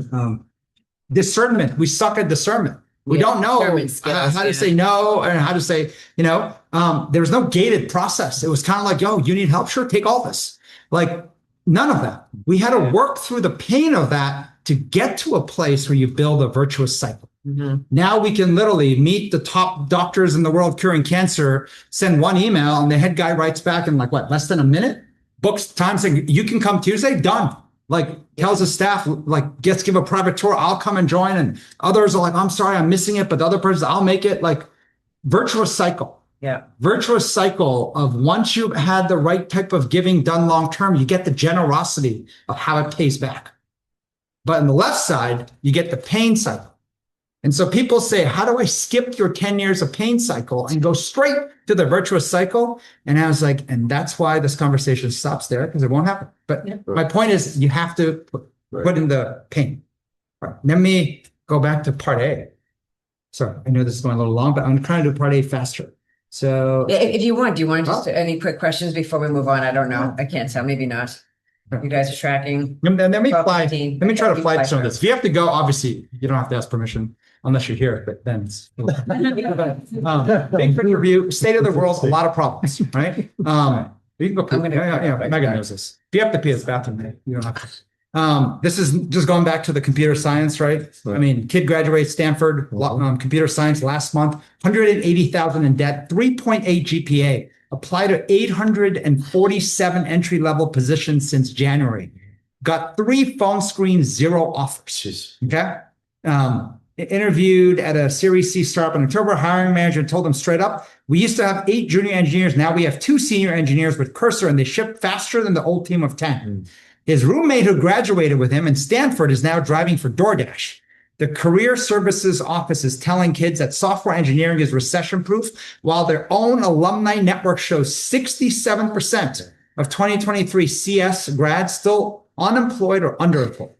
Discernment. We suck at discernment. We don't know how to say no and how to say, there was no gated process. It was kind of like, yo, you need help? Sure, take all this. Like none of that. We had to work through the pain of that to get to a place where you build a virtuous cycle. Mm-hmm. Now we can literally meet the top doctors in the world curing cancer, send one email, and the head guy writes back in less than a minute, books time saying, you can come Tuesday, done. Tells the staff, let's give a private tour. I'll come and join. And others are like, I'm sorry, I'm missing it. But the other person, I'll make it. Virtuous cycle. Yeah. Virtuous cycle of once you've had the right type of giving done long-term, you get the generosity of how it pays back. But on the left side, you get the pain cycle. And so people say, how do I skip your 10 years of pain cycle and go straight to the virtuous cycle? And I was like, and that's why this conversation stops there, because it won't happen. But my point is, you have to put in the pain. All right, let me go back to part A. Sorry, I know this is going a little long, but I'm trying to do part A faster. So if you want, do you want to just any quick questions before we move on? I don't know. I can't tell. Maybe not. You guys are tracking. Let me try to fly some of this. If you have to go, obviously, you don't have to ask permission. Unless you're here, but then it's big picture view, state of the world, a lot of problems, right? You can go poop. Megan knows this. If you have to pee, it's bathroom. You don't have to. This is just going back to the computer science, right? I mean, kid graduates Stanford, computer science last month, 180,000 in debt, 3.8 GPA, applied to 847 entry-level positions since January. Got 3 phone screens, 0 offers. Okay. Interviewed at a Series C startup in October, hiring manager told them straight up, we used to have 8 junior engineers. Now we have 2 senior engineers with Cursor, and they ship faster than the old team of 10. His roommate who graduated with him in Stanford is now driving for DoorDash. The career services office is telling kids that software engineering is recession-proof, while their own alumni network shows 67% of 2023 CS grads still unemployed or underemployed.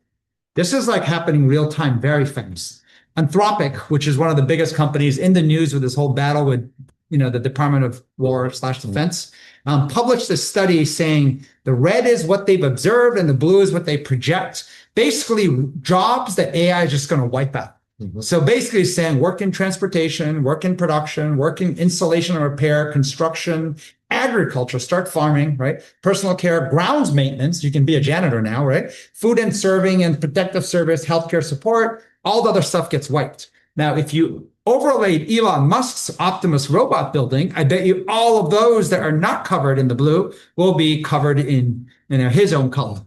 This is happening real time, very famous. Anthropic, which is one of the biggest companies in the news with this whole battle with, the Department of War / Defense, published a study saying the red is what they've observed and the blue is what they project. Basically, jobs that AI is just going to wipe out. Mm-hmm. So basically saying work in transportation, work in production, work in installation and repair, construction, agriculture, start farming, right? Personal care, grounds maintenance. You can be a janitor now, right? Food and serving and protective service, healthcare support, all the other stuff gets wiped. Now, if you overlaid Elon Musk's Optimus robot building, I bet you all of those that are not covered in the blue will be covered in his own color.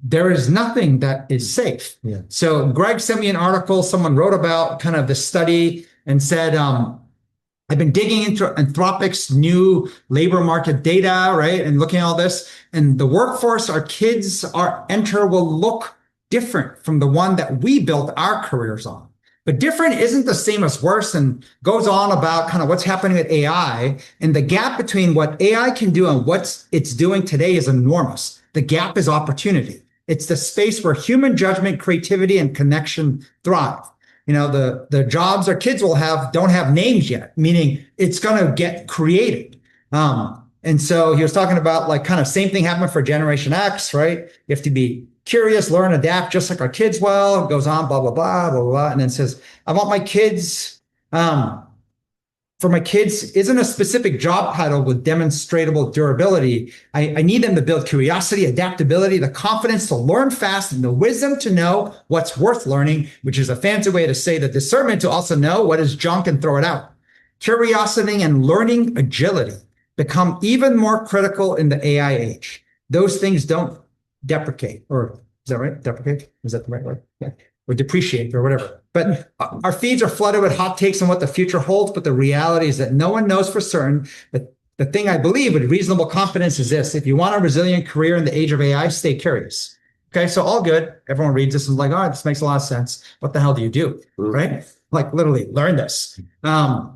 There is nothing that is safe. Yeah. So Greg sent me an article someone wrote about kind of the study and said, I've been digging into Anthropic's new labor market data, right? And looking at all this, and the workforce our kids enter will look different from the one that we built our careers on. But different isn't the same as worse, and goes on about kind of what's happening with AI. And the gap between what AI can do and what it's doing today is enormous. The gap is opportunity. It's the space where human judgment, creativity, and connection thrive. The jobs our kids will have don't have names yet, meaning it's going to get created. And so he was talking about like kind of same thing happened for Generation X, right? You have to be curious, learn, adapt, just like our kids will. It goes on, blah, blah, blah, blah, blah. And then says, I want my kids, for my kids isn't a specific job title with demonstrable durability. I need them to build curiosity, adaptability, the confidence to learn fast, and the wisdom to know what's worth learning, which is a fancy way to say the discernment to also know what is junk and throw it out. Curiosity and learning agility become even more critical in the AI age. Those things don't deprecate, or is that right? Deprecate? Is that the right word? Yeah. Or depreciate or whatever. But our feeds are flooded with hot takes on what the future holds. But the reality is that no one knows for certain. But the thing I believe with reasonable confidence is this: if you want a resilient career in the age of AI, stay curious. Okay, so all good. Everyone reads this and is like, oh, this makes a lot of sense. What the hell do you do? Right? Like literally learn this.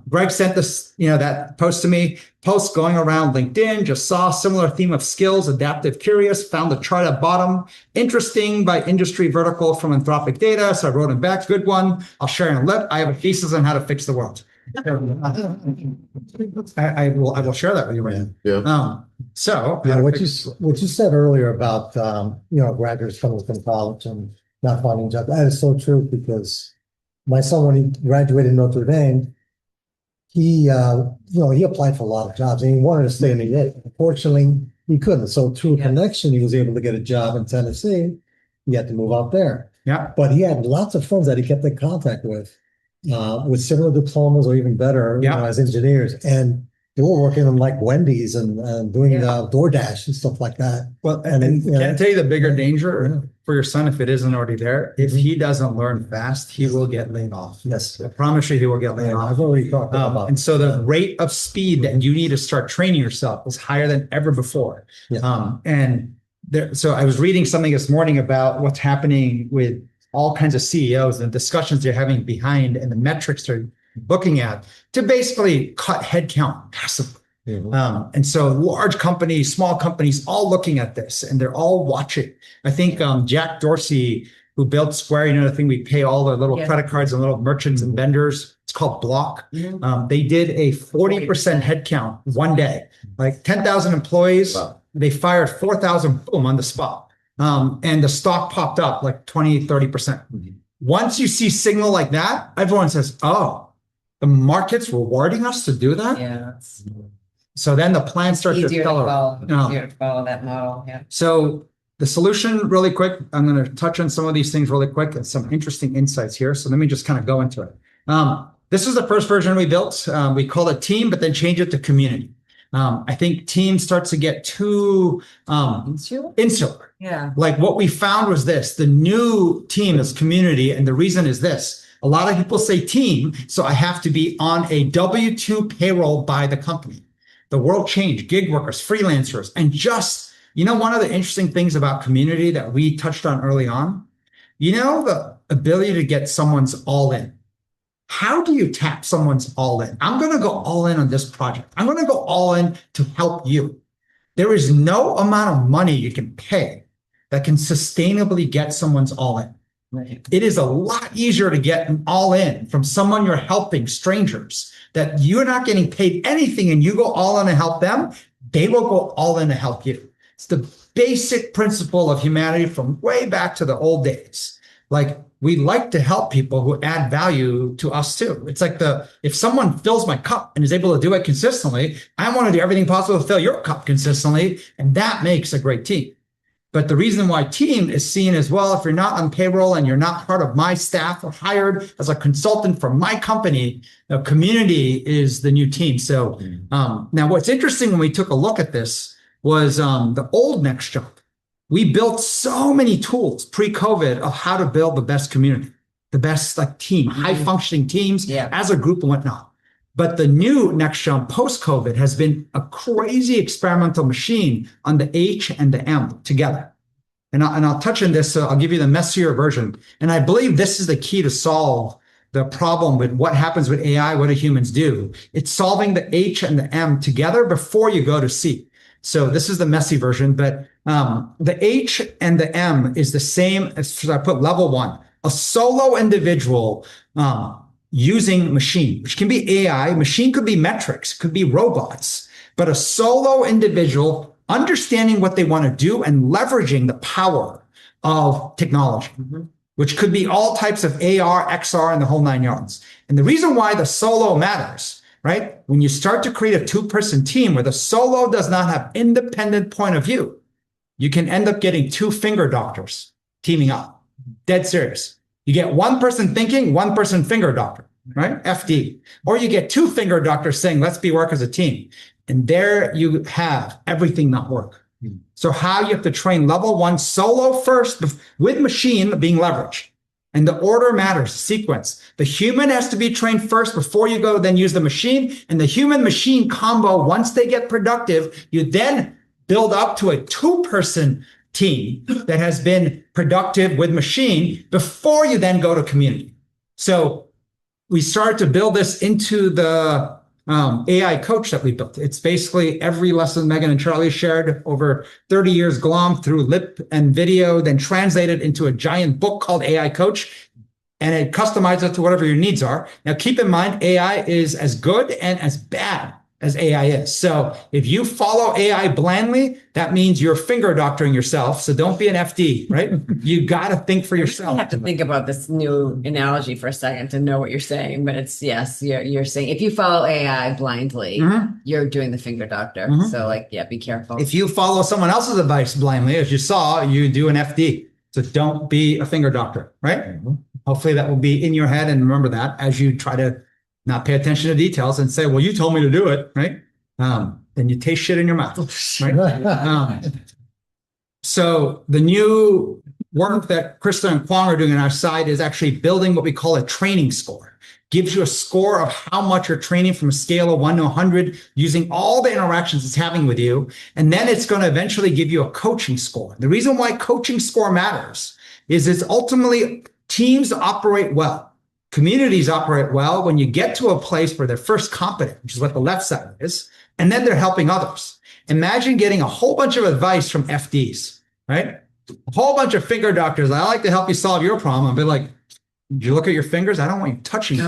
Greg sent this, that post to me. Post going around LinkedIn, just saw a similar theme of skills, adaptive, curious, found the chart at bottom. Interesting by industry vertical from Anthropic Data. So I wrote him back, good one. I'll share in a lip. I have a thesis on how to fix the world. I will share that with you right now. Yeah. What you said earlier about graduates coming from college and not finding jobs, that is so true, because my son, when he graduated Notre Dame, he applied for a lot of jobs and he wanted to stay in the United. Unfortunately, he couldn't. So through a connection, he was able to get a job in Tennessee. He had to move out there. Yeah. But he had lots of friends that he kept in contact with similar diplomas or even better, as engineers. And they were working in like Wendy's and doing DoorDash and stuff like that. Well, and can I tell you the bigger danger for your son, if it isn't already there? If he doesn't learn fast, he will get laid off. Yes. I promise you he will get laid off. I've already talked about and so the rate of speed that you need to start training yourself is higher than ever before. Yeah. So I was reading something this morning about what's happening with all kinds of CEOs and discussions they're having behind and the metrics they're looking at to basically cut headcount massively. And so large companies, small companies, all looking at this and they're all watching. I think Jack Dorsey, who built Square, the thing we pay all the little credit cards and little merchants and vendors, it's called Block. They did a 40% headcount one day, like 10,000 employees. Wow. They fired 4,000, boom, on the spot. And the stock popped up like 20, 30%. Once you see signal like that, everyone says, oh, the market's rewarding us to do that? Yeah. So then the plan starts to Easier accelerate. to follow that model. Yeah. So the solution really quick, I'm going to touch on some of these things really quick and some interesting insights here. So let me just kind of go into it. This is the first version we built. We called it team, but then changed it to community. I think team starts to get too insular. Yeah. Like what we found was this: the new team is community. And the reason is this: a lot of people say team, so I have to be on a W-2 payroll by the company. The world changed, gig workers, freelancers, and just, one of the interesting things about community that we touched on early on, the ability to get someone's all in. How do you tap someone's all in? I'm going to go all in on this project. I'm going to go all in to help you. There is no amount of money you can pay that can sustainably get someone's all in. Right. It is a lot easier to get an all in from someone you're helping, strangers, that you're not getting paid anything and you go all in to help them. They will go all in to help you. It's the basic principle of humanity from way back to the old days. Like, we like to help people who add value to us too. It's like if someone fills my cup and is able to do it consistently, I want to do everything possible to fill your cup consistently. And that makes a great team. But the reason why team is seen as, well, if you're not on payroll and you're not part of my staff or hired as a consultant for my company, the community is the new team. So now what's interesting when we took a look at this was the old Next Jump. We built so many tools pre-COVID of how to build the best community, the best team, high functioning teams as a group and whatnot. But the new Next Jump post-COVID has been a crazy experimental machine on the H and the M together. And I'll touch on this. So I'll give you the messier version. And I believe this is the key to solve the problem with what happens with AI. What do humans do? It's solving the H and the M together before you go to C. So this is the messy version, but the H and the M is the same as I put level one, a solo individual using machine, which can be AI. Machine could be metrics, could be robots. but a solo individual understanding what they want to do and leveraging the power of technology, which could be all types of AR, XR, and the whole 9 yards. And the reason why the solo matters, right? When you start to create a 2-person team where the solo does not have independent point of view, you can end up getting 2 finger doctors teaming up. Dead serious. You get 1 person thinking, 1 person finger doctor, right? FD. Or you get 2 finger doctors saying, let's work as a team. And there you have everything not work. So how you have to train level 1 solo first with machine being leveraged. And the order matters, sequence. The human has to be trained first before you go then use the machine. And the human machine combo, once they get productive, you then build up to a 2-person team that has been productive with machine before you then go to community. So we started to build this into the AI coach that we built. It's basically every lesson Megan and Charlie shared over 30 years glommed through lip and video, then translated into a giant book called AI Coach, and it customizes it to whatever your needs are. Now, keep in mind, AI is as good and as bad as AI is. So if you follow AI blindly, that means you're finger doctoring yourself. So don't be an FD, right? You got to think for yourself. I have to think about this new analogy for a second to know what you're saying. But it's, yes, you're saying if you follow AI blindly, you're doing the finger doctor. So like, yeah, be careful. If you follow someone else's advice blindly, as you saw, you do an FD. So don't be a finger doctor, right? Hopefully that will be in your head, and remember that as you try to not pay attention to details and say, well, you told me to do it, right? Then you taste shit in your mouth, right? So the new work that Krista and Kwong are doing on our side is actually building what we call a training score. Gives you a score of how much you're training from a scale of 1 to 100 using all the interactions it's having with you. And then it's going to eventually give you a coaching score. The reason why coaching score matters is it's ultimately teams operate well. Communities operate well when you get to a place where they're first competent, which is what the left side is, and then they're helping others. Imagine getting a whole bunch of advice from FDs, right? A whole bunch of finger doctors. I like to help you solve your problem. I'll be like, did you look at your fingers? I don't want you touching them.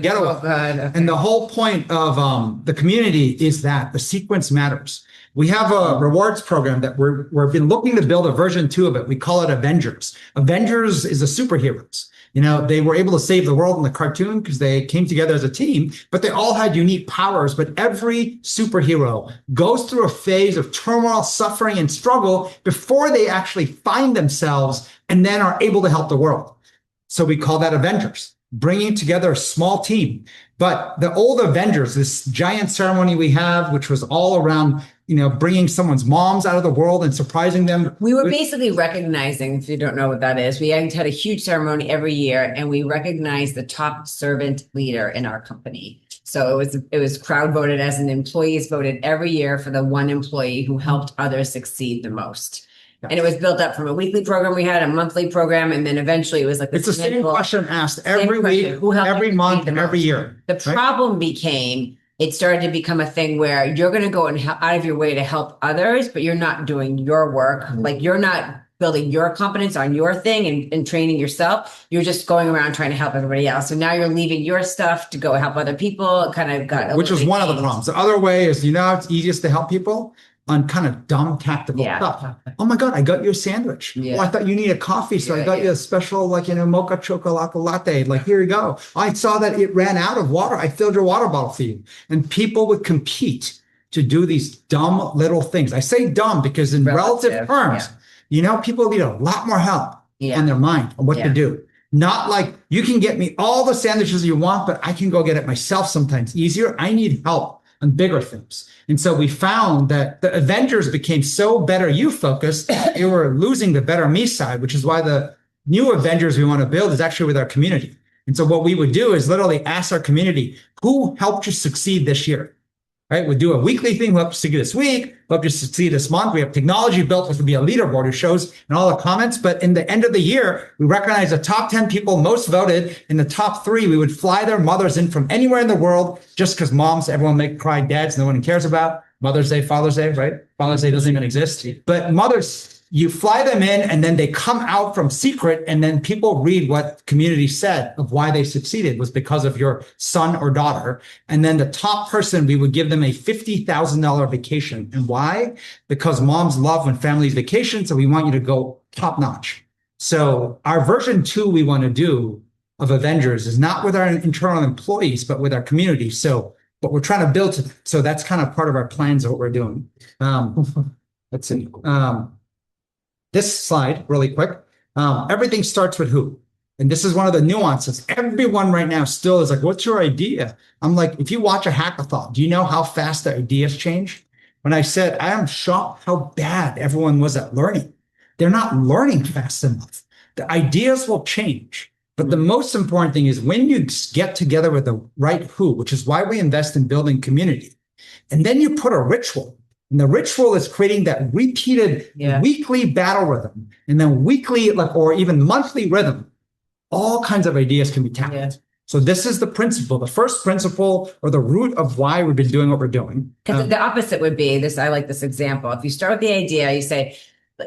Get away. Okay. And the whole point of the community is that the sequence matters. We have a rewards program that we've been looking to build a version 2 of it. We call it Avengers. Avengers is the superheroes. You know, they were able to save the world in the cartoon because they came together as a team, but they all had unique powers. But every superhero goes through a phase of turmoil, suffering, and struggle before they actually find themselves and then are able to help the world. So we call that Avengers, bringing together a small team. But the old Avengers, this giant ceremony we have, which was all around, you know, bringing someone's moms out of the world and surprising them. We were basically recognizing, if you don't know what that is, we had a huge ceremony every year, and we recognized the top servant leader in our company. So it was crowd voted, as in employees voted every year for the one employee who helped others succeed the most. And it was built up from a weekly program we had, a monthly program, and then eventually it was like it's the same question asked every week, every month, and every year. The problem became, it started to become a thing where you're going to go out of your way to help others, but you're not doing your work. Like you're not building your competence on your thing and training yourself. You're just going around trying to help everybody else. So now you're leaving your stuff to go help other people. It kind of got which was one of the problems. The other way is, you know, how it's easiest to help people on kind of dumb tactical stuff. Oh my God, I got you a sandwich. Oh, I thought you needed coffee, so I got you a special, like, you know, mocha chocolate latte. Like, here you go. I saw that it ran out of water. I filled your water bottle for you. And people would compete to do these dumb little things. I say dumb because in relative terms, you know, people need a lot more help on their mind on what to do. Not like, you can get me all the sandwiches you want, but I can go get it myself sometimes easier. I need help on bigger things. And so we found that the Avengers became so better you focused, you were losing the better me side, which is why the new Avengers we want to build is actually with our community. And so what we would do is literally ask our community, who helped you succeed this year? Right? We do a weekly thing. We'll help you succeed this week. We'll help you succeed this month. We have technology built, which would be a leaderboard who shows in all the comments. But in the end of the year, we recognize the top 10 people most voted. In the top 3, we would fly their mothers in from anywhere in the world, just because moms, everyone make cry, dads, no one cares about. Mother's Day, Father's Day, right? Father's Day doesn't even exist. But mothers You fly them in and then they come out from secret, and then people read what community said of why they succeeded was because of your son or daughter. And then the top person, we would give them a $50,000 vacation. And why? Because moms love when families vacation. So we want you to go top notch. So our version 2 we want to do of Avengers is not with our internal employees, but with our community. So what we're trying to build. So that's kind of part of our plans of what we're doing. Let's see. This slide really quick. Everything starts with who. And this is one of the nuances. Everyone right now still is like, what's your idea? I'm like, if you watch a hackathon, do you know how fast the ideas change? When I said, I am shocked how bad everyone was at learning. They're not learning fast enough. The ideas will change. But the most important thing is when you get together with the right who, which is why we invest in building community. And then you put a ritual. And the ritual is creating that repeated weekly battle rhythm, and then weekly, or even monthly rhythm. All kinds of ideas can be tapped. Yeah. So this is the principle, the first principle, or the root of why we've been doing what we're doing. Because the opposite would be this. I like this example. If you start with the idea, you say,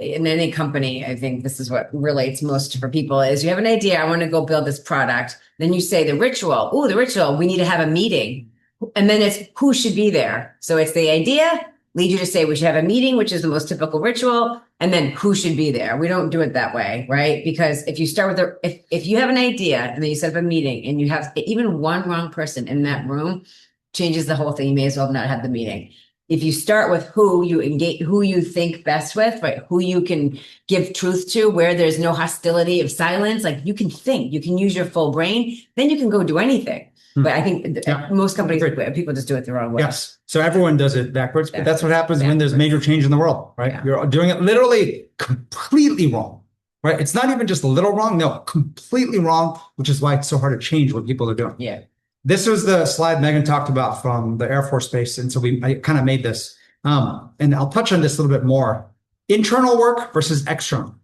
in any company, I think this is what relates most for people is you have an idea. I want to go build this product. Then you say the ritual. Oh, the ritual. We need to have a meeting. And then it's who should be there. So it's the idea. Lead you to say we should have a meeting, which is the most typical ritual, and then who should be there. We don't do it that way, right? Because if you start with if you have an idea and then you set up a meeting and you have even one wrong person in that room, changes the whole thing. You may as well not have the meeting. If you start with who you engage, who you think best with, right? Who you can give truth to, where there's no hostility of silence, like you can think, you can use your full brain, then you can go do anything. But I think most companies, people just do it the wrong way. Yes. So everyone does it backwards, but that's what happens when there's major change in the world, right? Yeah. You're doing it literally completely wrong, right? It's not even just a little wrong. No, completely wrong, which is why it's so hard to change what people are doing. Yeah. This was the slide Megan talked about from the Air Force Base. And so I kind of made this, and I'll touch on this a little bit more. Internal work versus external.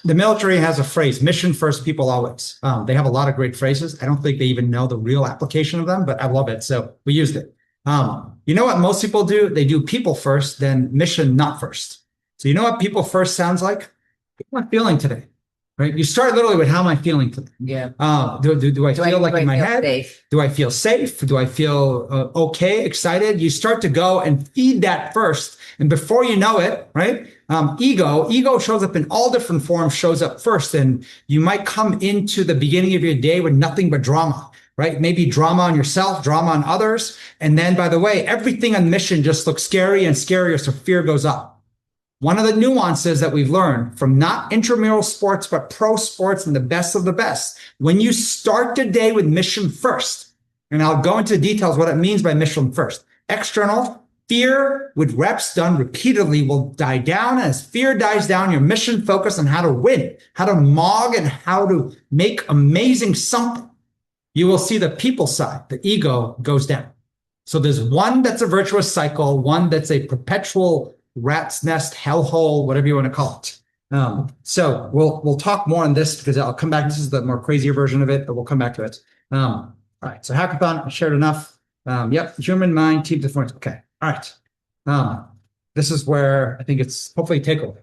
The military has a phrase, mission first, people always. They have a lot of great phrases. I don't think they even know the real application of them, but I love it. So we used it. You know what most people do? They do people first, then mission not first. So you know what people first sounds like? How am I feeling today? Right? You start literally with how am I feeling today? Yeah. Do I feel like in my head? Safe? Do I feel safe? Do I feel okay, excited? You start to go and feed that first. And before you know it, right? Ego shows up in all different forms, shows up first. And you might come into the beginning of your day with nothing but drama, right? Maybe drama on yourself, drama on others. And then, by the way, everything on mission just looks scary and scarier. So fear goes up. One of the nuances that we've learned from not intramural sports, but pro sports and the best of the best, when you start the day with mission first, and I'll go into details what it means by mission first. External, fear with reps done repeatedly will die down. As fear dies down, your mission focus on how to win, how to mog, and how to make amazing something. You will see the people side, the ego goes down. So there's one that's a virtuous cycle, one that's a perpetual rat's nest, hellhole, whatever you want to call it. So we'll talk more on this because I'll come back. This is the more crazier version of it, but we'll come back to it. All right. So hackathon, I shared enough. Yep. Human mind, team performance. Okay. All right. This is where I think it's hopefully takeaway.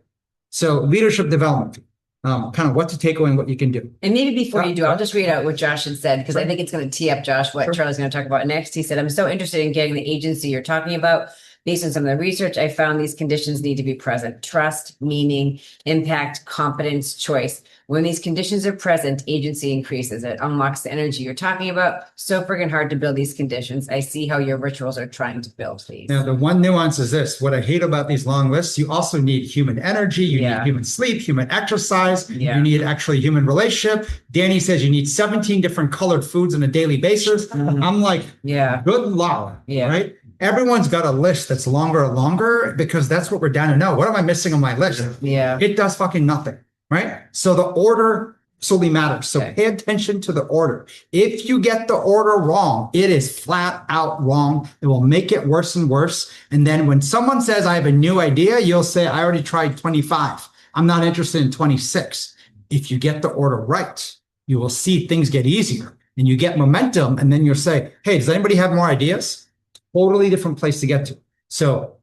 So leadership development, kind of what to take away and what you can do. And maybe before you do, I'll just read out what Josh had said, because I think it's going to tee up, Josh, what Charlie's going to talk about next. He said, I'm so interested in getting the agency you're talking about. Based on some of the research, I found these conditions need to be present: trust, meaning, impact, competence, choice. When these conditions are present, agency increases. It unlocks the energy you're talking about. So friggin' hard to build these conditions. I see how your rituals are trying to build these. Now, the one nuance is this. What I hate about these long lists, you also need human energy. You need human sleep, human exercise. You need actually human relationship. Danny says you need 17 different colored foods on a daily basis. I'm like, good luck, right? Everyone's got a list that's longer and longer because that's what we're down to know. What am I missing on my list? It does fucking nothing, right? So the order solely matters. So pay attention to the order. If you get the order wrong, it is flat out wrong. It will make it worse and worse. And then when someone says, I have a new idea, you'll say, I already tried 25. I'm not interested in 26. If you get the order right, you will see things get easier and you get momentum. And then you'll say, hey, does anybody have more ideas? Totally different place to get to. So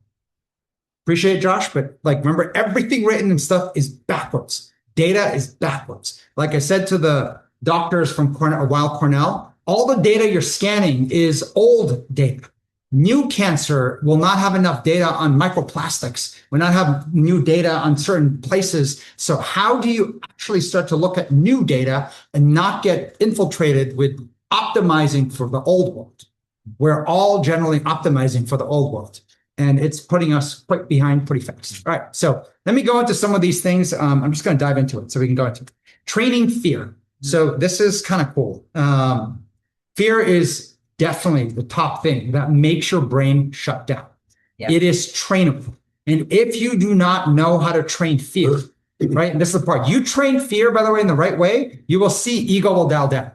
Appreciate it, Josh, but like, remember, everything written and stuff is backwards. Data is backwards. Like I said to the doctors from Cornell, all the data you're scanning is old data. New cancer will not have enough data on microplastics, will not have new data on certain places. So how do you actually start to look at new data and not get infiltrated with optimizing for the old world? We're all generally optimizing for the old world, and it's putting us quite behind pretty fast. All right, so let me go into some of these things. I'm just going to dive into it so we can go into it. Training fear. So this is kind of cool. Fear is definitely the top thing that makes your brain shut down. Yep. It is trainable. And if you do not know how to train fear, right? And this is the part. You train fear, by the way, in the right way, you will see ego will dial down.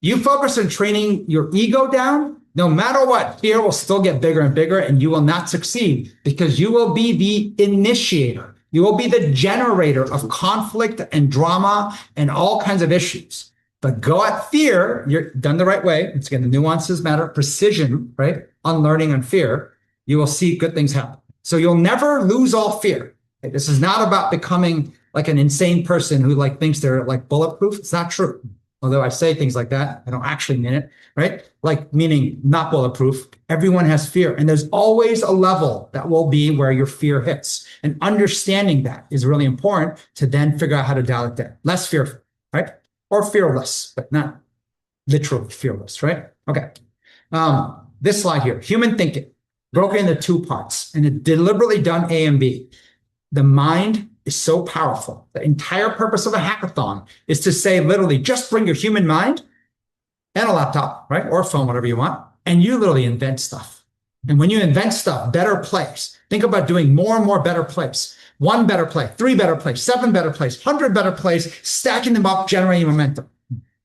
You focus on training your ego down, no matter what, fear will still get bigger and bigger, and you will not succeed because you will be the initiator. You will be the generator of conflict and drama and all kinds of issues. But go at fear, you're done the right way. It's again, the nuances matter, precision, right? Unlearning on fear, you will see good things happen. So you'll never lose all fear. This is not about becoming like an insane person who like thinks they're like bulletproof. It's not true. Although I say things like that, I don't actually mean it, right? Like meaning not bulletproof. Everyone has fear. And there's always a level that will be where your fear hits. And understanding that is really important to then figure out how to dial it down. Less fearful, right? Or fearless, but not literally fearless, right? Okay. This slide here, human thinking, broken into two parts, and it's deliberately done A and B. The mind is so powerful. The entire purpose of a hackathon is to say, literally, just bring your human mind and a laptop, right? Or a phone, whatever you want, and you literally invent stuff. And when you invent stuff, better plays. Think about doing more and more better plays. 1 better play, 3 better plays, 7 better plays, 100 better plays, stacking them up, generating momentum.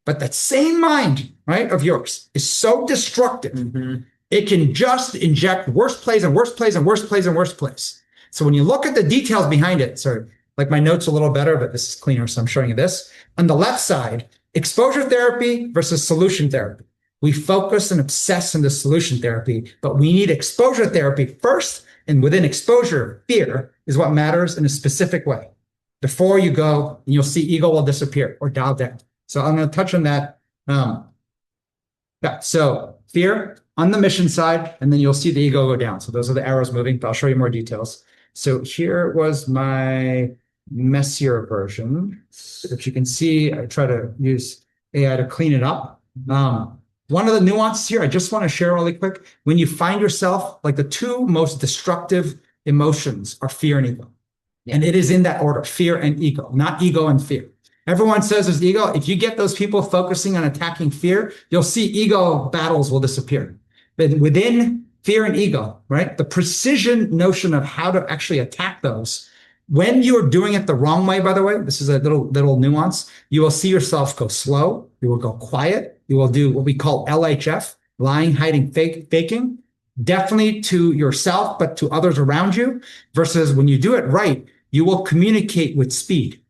But that same mind, right, of yours is so destructive. Mm-hmm. It can just inject worse plays and worse plays and worse plays and worse plays. So when you look at the details behind it, sorry, like my notes a little better, but this is cleaner, so I'm showing you this. On the left side, exposure therapy versus solution therapy. We focus and obsess on the solution therapy, but we need exposure therapy first. And within exposure, fear is what matters in a specific way. Before you go, and you'll see ego will disappear or dial down. So I'm going to touch on that. So fear on the mission side, and then you'll see the ego go down. So those are the arrows moving, but I'll show you more details. So here was my messier version, which you can see. I try to use AI to clean it up. One of the nuances here, I just want to share really quick. When you find yourself, like the two most destructive emotions are fear and ego. Yeah. And it is in that order, fear and ego, not ego and fear. Everyone says there's ego. If you get those people focusing on attacking fear, you'll see ego battles will disappear. But within fear and ego, right, the precision notion of how to actually attack those, when you're doing it the wrong way, by the way, this is a little nuance, you will see yourself go slow, you will go quiet, you will do what we call LHF, lying, hiding, faking, definitely to yourself, but to others around you, versus when you do it right, you will communicate with speed.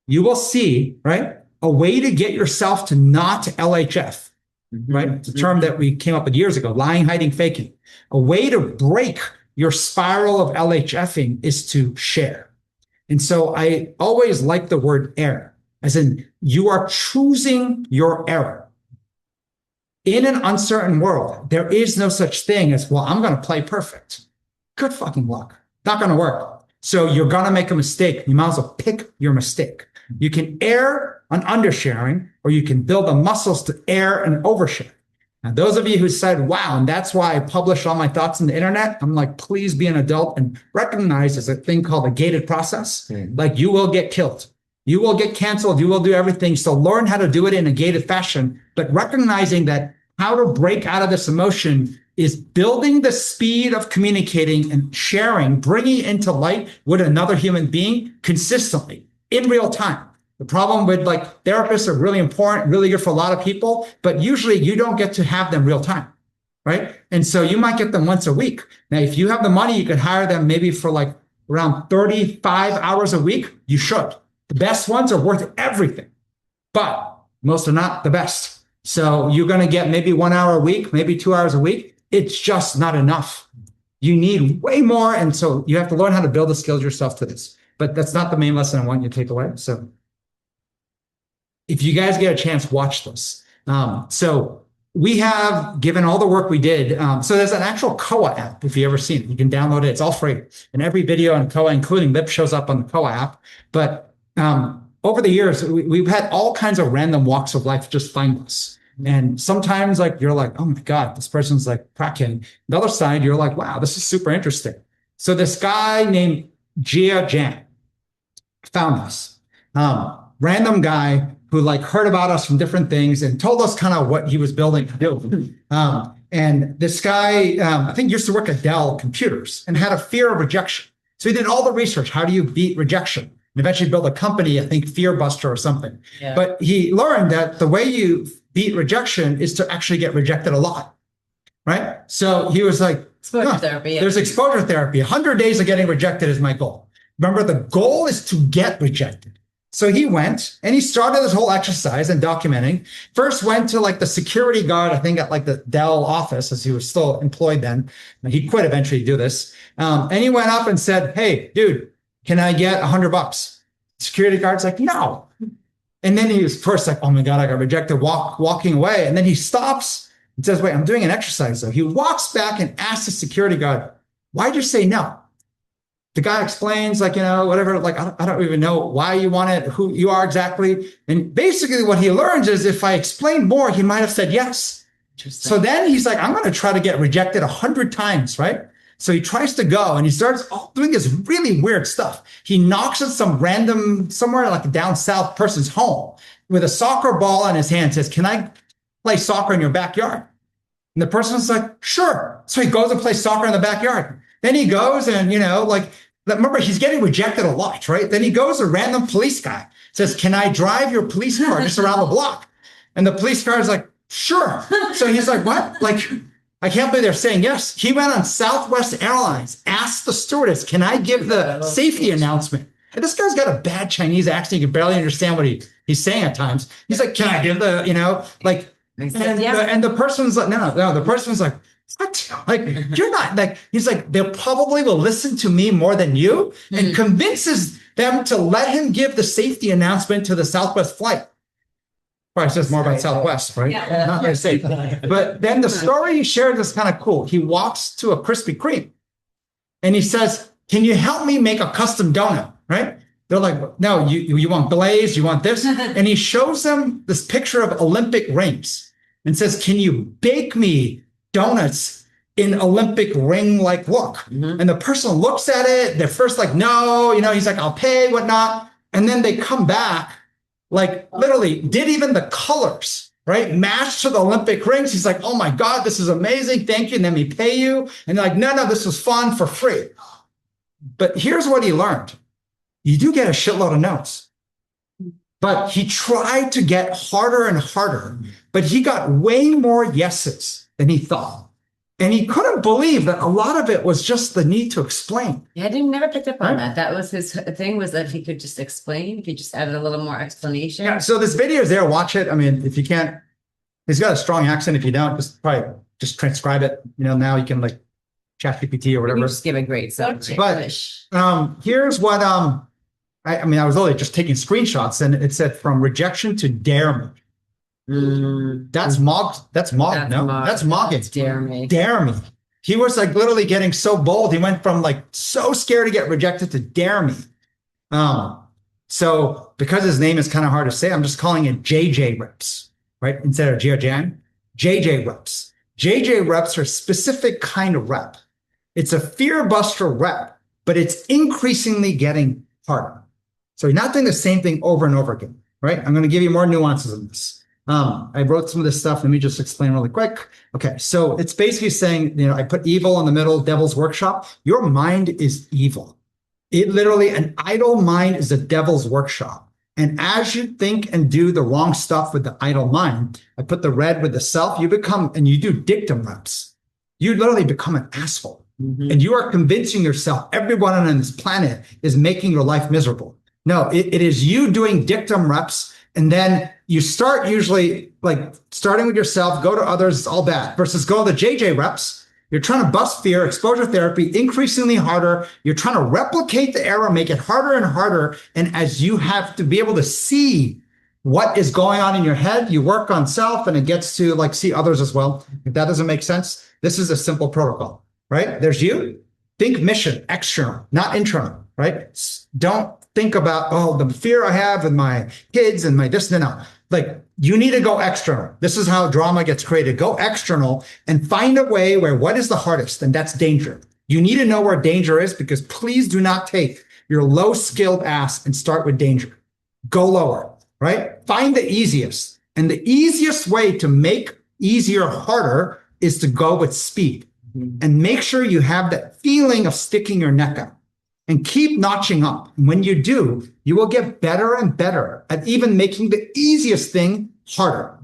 You will see, right, a way to get yourself to not LHF, right? It's a term that we came up with years ago, lying, hiding, faking. A way to break your spiral of LHFing is to share. And so I always like the word error, as in you are choosing your error. In an uncertain world, there is no such thing as, well, I'm going to play perfect. Good fucking luck. Not going to work. So you're going to make a mistake. You might as well pick your mistake. You can err on undersharing, or you can build the muscles to err and overshare. Now, those of you who said, wow, and that's why I publish all my thoughts on the internet, I'm like, please be an adult and recognize there's a thing called a gated process. Like you will get killed. You will get canceled. You will do everything. So learn how to do it in a gated fashion, but recognizing that how to break out of this emotion is building the speed of communicating and sharing, bringing it into light with another human being consistently in real time. The problem with like therapists are really important, really good for a lot of people, but usually you don't get to have them real time, right? And so you might get them once a week. Now, if you have the money, you could hire them maybe for like around 35 hours a week. You should. The best ones are worth everything, but most are not the best. So you're going to get maybe 1 hour a week, maybe 2 hours a week. It's just not enough. You need way more. And so you have to learn how to build the skills yourself to this. But that's not the main lesson I want you to take away. So if you guys get a chance, watch this. So we have, given all the work we did, so there's an actual Koa app, if you ever seen it. You can download it. It's all free. And every video on Koa, including Lip, shows up on the Koa app. But over the years, we've had all kinds of random walks of life just find us. And sometimes like you're like, oh my God, this person's like cracking. The other side, you're like, wow, this is super interesting. So this guy named Jia Jan found us. Random guy who like heard about us from different things and told us kind of what he was building to do. And this guy, I think used to work at Dell Computers and had a fear of rejection. So he did all the research. How do you beat rejection? And eventually built a company, I think Fearbuster or something. Yeah. But he learned that the way you beat rejection is to actually get rejected a lot, right? So he was like, exposure therapy. Yeah. There's exposure therapy. 100 days of getting rejected is my goal. Remember, the goal is to get rejected. So he went and he started this whole exercise and documenting. First went to like the security guard, I think at like the Dell office, as he was still employed then. And he quit eventually to do this. And he went up and said, hey, dude, can I get $100? Security guard's like, no. And then he was first like, oh my God, I got rejected, walking away. And then he stops and says, wait, I'm doing an exercise though. He walks back and asks the security guard, why'd you say no? The guy explains like, whatever, like, I don't even know why you want it, who you are exactly. And basically what he learns is if I explained more, he might've said yes. So then he's like, I'm going to try to get rejected 100 times, right? So he tries to go and he starts doing this really weird stuff. He knocks at some random, somewhere like a down south person's home with a soccer ball in his hand, says, can I play soccer in your backyard? And the person's like, sure. So he goes and plays soccer in the backyard. Then he goes and, remember, he's getting rejected a lot, right? Then he goes to a random police guy, says, can I drive your police car just around the block? And the police car is like, sure. So he's like, what? Like, I can't believe they're saying yes. He went on Southwest Airlines, asked the stewardess, can I give the safety announcement? And this guy's got a bad Chinese accent. You can barely understand what he's saying at times. He's like, can I give the, and the person's like, no, the person's like, what? Like, you're not like, he's like, they probably will listen to me more than you, and convinces them to let him give the safety announcement to the Southwest flight. Probably says more about Southwest, right? Yeah. Not very safe. But then the story he shared is kind of cool. He walks to a Krispy Kreme and he says, can you help me make a custom donut, right? They're like, no, you want glazed, you want this. And he shows them this picture of Olympic rings and says, can you bake me donuts in Olympic ring-like look? And the person looks at it. They're first like, no, he's like, I'll pay, whatnot. And then they come back, like literally did even the colors, right? Matched to the Olympic rings. He's like, oh my God, this is amazing. Thank you. And then we pay you. And they're like, no, this was fun for free. But here's what he learned. You do get a shitload of no's. But he tried to get harder and harder, but he got way more yeses than he thought. And he couldn't believe that a lot of it was just the need to explain. Yeah, I never picked up on that. That was his thing, was that he could just explain. If he just added a little more explanation. Yeah, so this video is there. Watch it. I mean, if you can't, he's got a strong accent. If you don't, just transcribe it. Now you can like ChatGPT or whatever. You just give a great subject. But here's what I was literally just taking screenshots, and it said from rejection to dare me. That's mogging. That's mogging. Dare me. He was like literally getting so bold. He went from like so scared to get rejected to dare me. So because his name is kind of hard to say, I'm just calling it JJ reps, right? Instead of Jiajian, JJ reps. JJ reps are a specific kind of rep. It's a fear buster rep, but it's increasingly getting harder. So you're not doing the same thing over and over again, right? I'm going to give you more nuances in this. I wrote some of this stuff. Let me just explain really quick. Okay, so it's basically saying, I put evil in the middle, devil's workshop. Your mind is evil. It literally, an idle mind is a devil's workshop. And as you think and do the wrong stuff with the idle mind, I put the red with the self, you become, and you do dictum reps. You literally become an asshole. And you are convincing yourself everyone on this planet is making your life miserable. No, it is you doing dictum reps. And then you start usually like starting with yourself, go to others, it's all bad, versus go to the JJ reps You're trying to bust fear, exposure therapy, increasingly harder. You're trying to replicate the error, make it harder and harder. And as you have to be able to see what is going on in your head, you work on self and it gets to like see others as well. If that doesn't make sense, this is a simple protocol, right? There's you. Think mission, external, not internal, right? Don't think about, oh, the fear I have and my kids and my this, no. Like you need to go external. This is how drama gets created. Go external and find a way where what is the hardest? And that's danger. You need to know where danger is because please do not take your low skilled ass and start with danger. Go lower, right? Find the easiest. And the easiest way to make easier harder is to go with speed. And make sure you have that feeling of sticking your neck out and keep notching up. And when you do, you will get better and better at even making the easiest thing harder.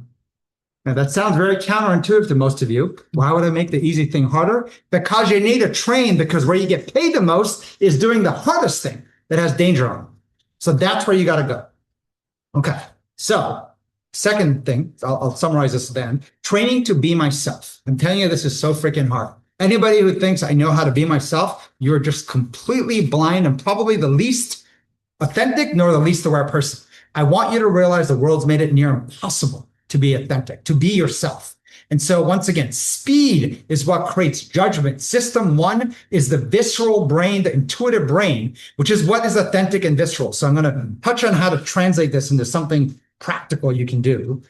Now that sounds very counterintuitive to most of you. Why would I make the easy thing harder? Because you need to train because where you get paid the most is doing the hardest thing that has danger on it. So that's where you got to go. Okay. So second thing, I'll summarize this then. Training to be myself. I'm telling you, this is so freaking hard. Anybody who thinks I know how to be myself, you're just completely blind and probably the least authentic nor the least aware person. I want you to realize the world's made it near impossible to be authentic, to be yourself. And so once again, speed is what creates judgment. System one is the visceral brain, the intuitive brain, which is what is authentic and visceral. So I'm going to touch on how to translate this into something practical you can do.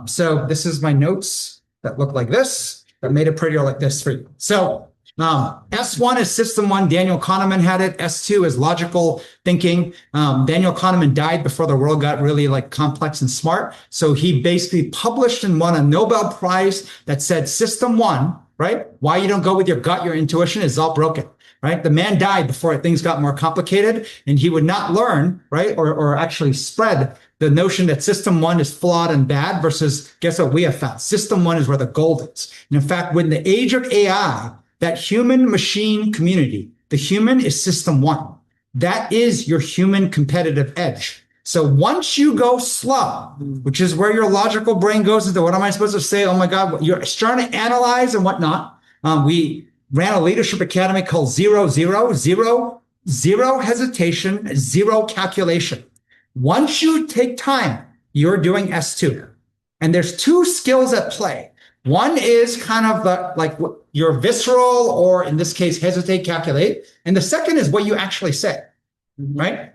So this is my notes that look like this, that made it prettier like this for you. So S1 is system one. Daniel Kahneman had it. S2 is logical thinking. Daniel Kahneman died before the world got really like complex and smart. So he basically published and won a Nobel Prize that said system one, right? Why you don't go with your gut, your intuition is all broken. Right? The man died before things got more complicated and he would not learn, right? Or actually spread the notion that system one is flawed and bad versus guess what we have found? System one is where the gold is. And in fact, when the age of AI, that human machine community, the human is system one. That is your human competitive edge. So once you go slow, which is where your logical brain goes into what am I supposed to say? Oh my God, you're starting to analyze and whatnot. We ran a leadership academy called 0, 0, 0, 0 hesitation, 0 calculation. Once you take time, you're doing S2. And there's two skills at play. One is kind of like your visceral, or in this case, hesitate, calculate. And the second is what you actually say, right?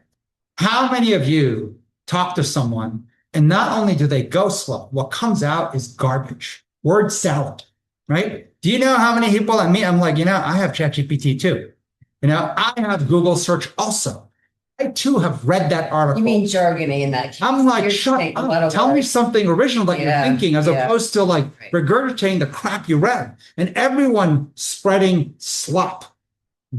How many of you talk to someone and not only do they go slow, what comes out is garbage, word salad, right? Do you know how many people I meet? I'm like, I have ChatGPT too. I have Google search also. I too have read that article. You mean jargony in that case. I'm like, shut up. Tell me something original that you're thinking as opposed to like regurgitating the crap you read. And everyone spreading slop,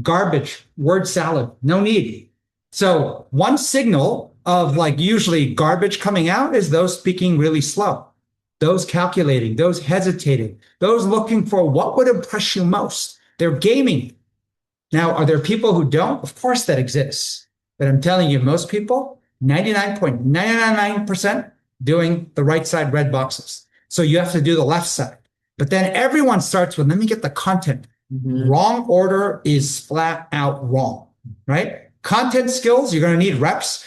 garbage, word salad, no need. So one signal of like usually garbage coming out is those speaking really slow. Those calculating, those hesitating, those looking for what would impress you most. They're gaming. Now, are there people who don't? Of course that exists. But I'm telling you, most people, 99.999% doing the right side red boxes. So you have to do the left side. But then everyone starts with, let me get the content. Wrong order is flat out wrong, right? Content skills, you're going to need reps.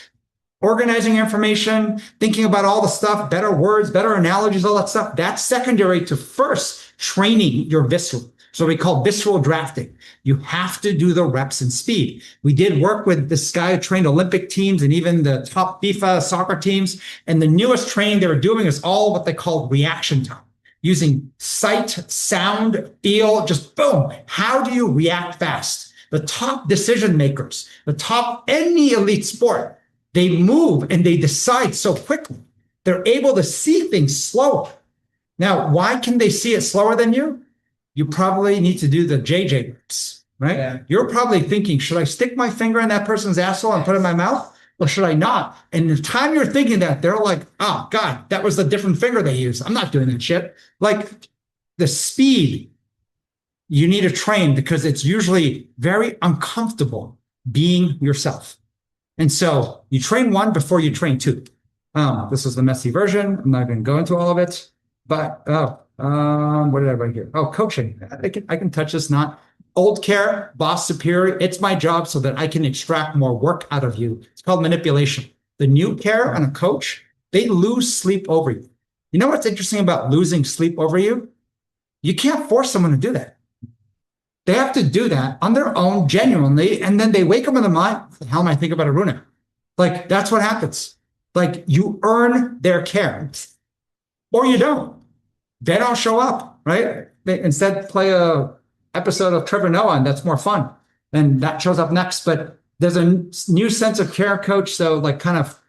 Organizing information, thinking about all the stuff, better words, better analogies, all that stuff. That's secondary to first training your visceral. So we call visceral drafting. You have to do the reps and speed. We did work with this guy who trained Olympic teams and even the top FIFA soccer teams. And the newest training they were doing is all what they call reaction time. Using sight, sound, feel, just boom. How do you react fast? The top decision makers, the top any elite sport, they move and they decide so quickly. They're able to see things slower. Now, why can they see it slower than you? You probably need to do the JJ reps, right? Yeah. You're probably thinking, should I stick my finger in that person's asshole and put it in my mouth? Or should I not? And the time you're thinking that, they're like, oh, God, that was the different finger they used. I'm not doing that shit. Like the speed you need to train because it's usually very uncomfortable being yourself. And so you train one before you train two. This is the messy version. I'm not going to go into all of it. But what did I write here? Oh, coaching. I can touch this. Not old care, boss superior. It's my job so that I can extract more work out of you. It's called manipulation. The new care on a coach, they lose sleep over you. You know what's interesting about losing sleep over you? You can't force someone to do that. They have to do that on their own, genuinely, and then they wake up in the mind, what the hell am I thinking about Aruna? Like, that's what happens. Like, you earn their care, or you don't. They don't show up, right? They instead play a episode of Trevor Noah, and that's more fun. And that shows up next. But there's a new sense of care coach. So like kind of,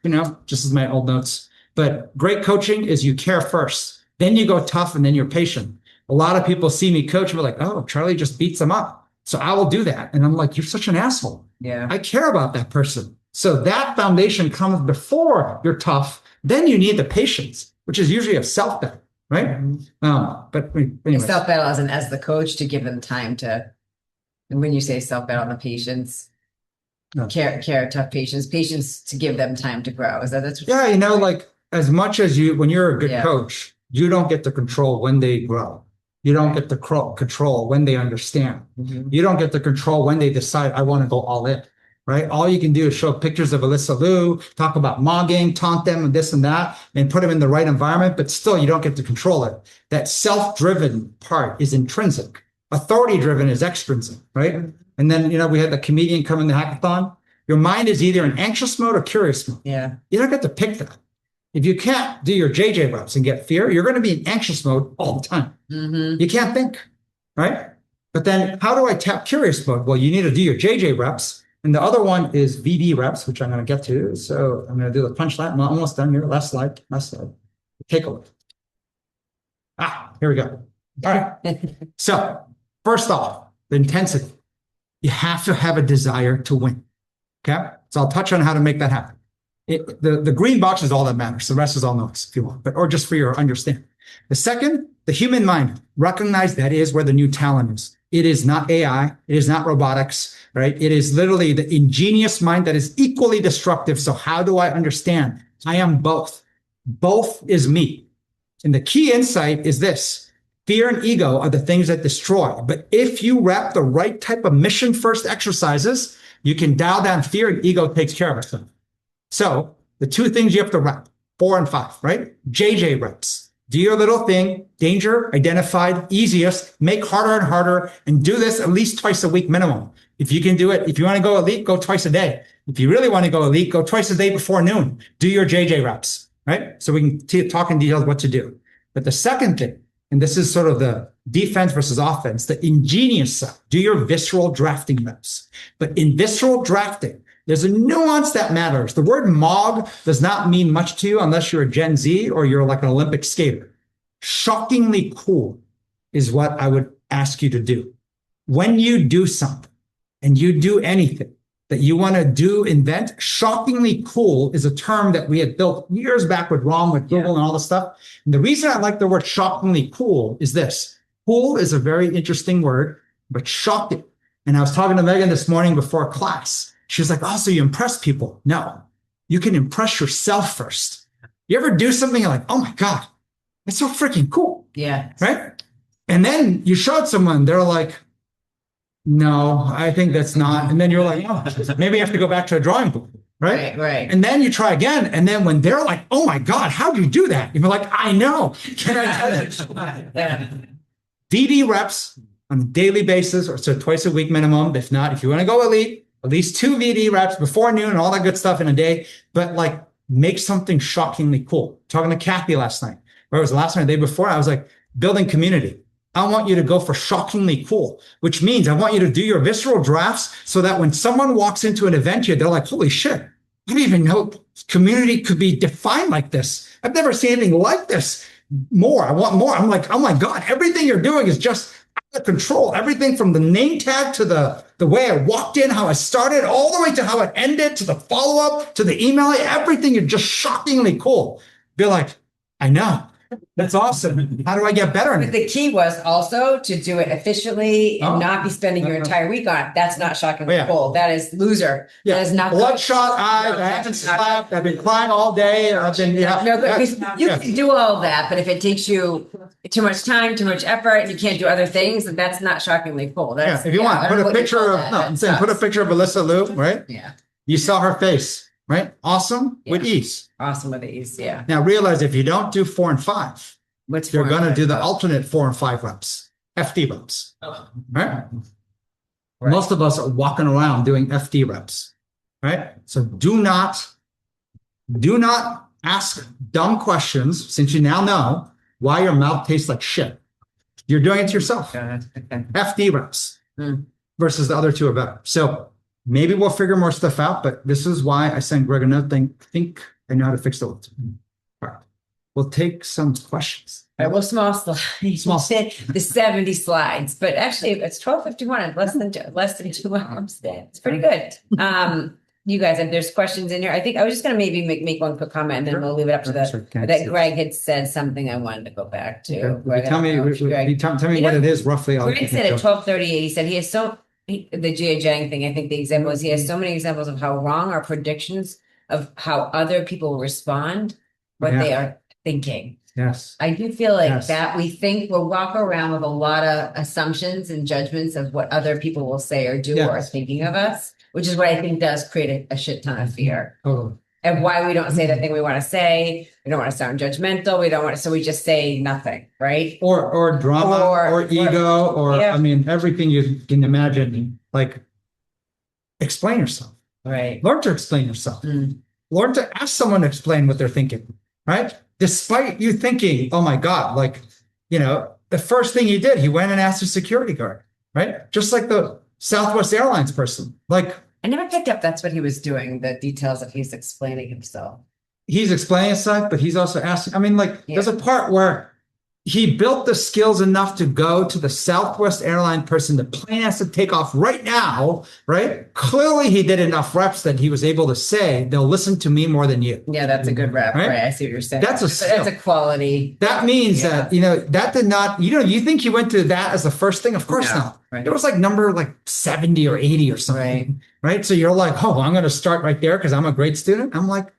just as my old notes, but great coaching is you care first, then you go tough, and then you're patient. A lot of people see me coach and be like, oh, Charlie just beats them up, so I will do that. And I'm like, you're such an asshole. Yeah. I care about that person. So that foundation comes before you're tough. Then you need the patience, which is usually a self-bet, right? But anyway. Self-bet as the coach to give them time to, and when you say self-bet on the patience, care, tough patience to give them time to grow. Is that's what yeah, like as much as when you're a good coach, you don't get to control when they grow. You don't get to control when they understand. Mm-hmm. You don't get to control when they decide, I want to go all in, right? All you can do is show pictures of Alyssa Liu, talk about mogging, taunt them and this and that, and put them in the right environment, but still you don't get to control it. That self-driven part is intrinsic. Authority-driven is extrinsic, right? And then, we had the comedian come in the hackathon. Your mind is either in anxious mode or curious mode. Yeah. You don't get to pick that. If you can't do your JJ reps and get fear, you're going to be in anxious mode all the time. Mm-hmm. You can't think, right? But then how do I tap curious mode? Well, you need to do your JJ reps. And the other one is VD reps, which I'm going to get to. So I'm going to do the punchline. I'm almost done here. Last slide. Take a look. Here we go. All right. So first off, the intensity. You have to have a desire to win. Okay. So I'll touch on how to make that happen. The green box is all that matters. The rest is all notes if you want, or just for your understanding. The second, the human mind. Recognize that is where the new talent is. It is not AI. It is not robotics, right? It is literally the ingenious mind that is equally destructive. So how do I understand? I am both. Both is me. And the key insight is this. Fear and ego are the things that destroy. But if you wrap the right type of mission first exercises, you can dial down fear and ego takes care of itself. So the two things you have to wrap, 4 and 5, right? JJ reps. Do your little thing, danger identified, easiest, make harder and harder, and do this at least twice a week minimum. If you can do it, if you want to go elite, go twice a day. If you really want to go elite, go twice a day before noon. Do your JJ reps, right? So we can talk in details what to do. But the second thing, and this is sort of the defense versus offense, the ingenious side, do your visceral drafting reps. But in visceral drafting, there's a nuance that matters. The word mog does not mean much to you unless you're a Gen Z or you're like an Olympic skater. Shockingly cool is what I would ask you to do. When you do something and you do anything that you want to do, invent, shockingly cool is a term that we had built years back with Ron, with Google and all this stuff. And the reason I like the word shockingly cool is this. Cool is a very interesting word, but shocking. And I was talking to Megan this morning before class. She was like, oh, so you impress people. No, you can impress yourself first. You ever do something you're like, oh my God, it's so freaking cool. Yeah. Right? And then you showed someone, they're like, no, I think that's not. And then you're like, oh, maybe I have to go back to a drawing board. Right? Right. And then you try again. And then when they're like, oh my God, how'd you do that? You're like, I know. Can I tell you? Yeah. DD reps on a daily basis, or so twice a week minimum. If not, if you want to go elite, at least 2 VD reps before noon and all that good stuff in a day, but like make something shockingly cool. Talking to Kathy last night, or it was the last night, the day before, I was like, building community. I want you to go for shockingly cool, which means I want you to do your visceral drafts so that when someone walks into an event here, they're like, holy shit, I didn't even know community could be defined like this. I've never seen anything like this. More. I want more. I'm like, oh my God, everything you're doing is just out of control. Everything from the name tag to the way I walked in, how I started, all the way to how it ended, to the follow-up, to the email, everything is just shockingly cool. Be like, I know. That's awesome. How do I get better? But the key was also to do it efficiently and Oh. not be spending your entire week on it. That's not shockingly Yeah. cool. That is loser. Yeah. That is not Bloodshot eyes. I haven't slept. I've been crying all day. I've been, yeah. No, but you Yeah. can do all that, but if it takes you too much time, too much effort, and you can't do other things, then that's not shockingly cool. Yeah, That's, if you want, I don't put know a what you picture call of, that. no, That I'm saying, put a sucks. picture of Alyssa Liu, right? Yeah, You saw her face, right? Awesome with Yeah. ease. awesome with ease. Yeah. Now realize if you don't do 4 and 5, What's you're for- going to do the alternate 4 and 5 reps, FD reps, Oh. right? Right. Most of us are walking around doing FD reps, right? So do not ask dumb questions since you now know why your mouth tastes like shit. You're doing it to yourself. Okay. FD reps Hmm. versus the other 2 are better. So maybe we'll figure more stuff out, but this is why I sent Greg a note. Think I know how to fix the world. All right. We'll take some questions. All right, well, small slides. Small. The 70 slides, but actually it's 12:51 and less than 2 hours. It's pretty good. You guys, if there's questions in here, I think I was just going to maybe make one quick comment and then we'll leave it up to that Greg had said something I wanted to go back to. Okay. Greg, I Tell don't me, know if Greg- tell me You what know, it is roughly. Greg said at 12:38, he said he has the Gia Jang thing, I think the example is he has so many examples of how wrong our predictions of how other people respond, what Yeah. they are thinking. Yes. I do feel like Yes. that we'll walk around with a lot of assumptions and judgments of what other people will say or do or are Yes. thinking of us, which is what I think does create a shit ton of fear. Totally. And why we don't say the thing we want to say. We don't want to sound judgmental. We don't want to, so we just say nothing, right? Or drama or ego or Yeah. I mean everything you can imagine. Like explain yourself. Right. Learn to explain yourself. Mm. Learn to ask someone to explain what they're thinking, right? Despite you thinking, oh my God, like, the first thing he did, he went and asked a security guard, right? Just like the Southwest Airlines person. Like I never picked up that's what he was doing, the details of he's explaining himself. he's explaining stuff, but he's also asking, I mean, like Yeah. there's a part where he built the skills enough to go to the Southwest airline person. The plane has to take off right now, right? Clearly he did enough reps that he was able to say, they'll listen to me more than you. Yeah, that's a good rep, Right? right? I see what you're saying. That's a skill. That's a quality. That means Yeah. that, that did not, you think he went to that as the first thing? Of course No, not. right. It was like number 70 or 80 or something. Right. So you're like, oh, I'm going to start right there because I'm a great student. I'm like,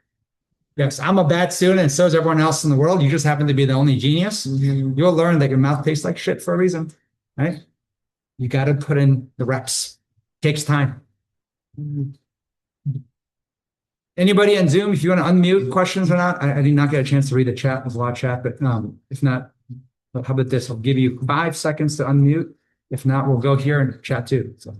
yes, I'm a bad student and so is everyone else in the world. You just happen to be the only genius. Mhm. You'll learn that your mouth tastes like shit for a reason, right? You got to put in the reps. Takes time. Mhm. Anybody on Zoom, if you want to unmute questions or not, I did not get a chance to read the chat. There's a lot of chat, but if not, how about this? I'll give you 5 seconds to unmute. If not, we'll go here and chat too. So.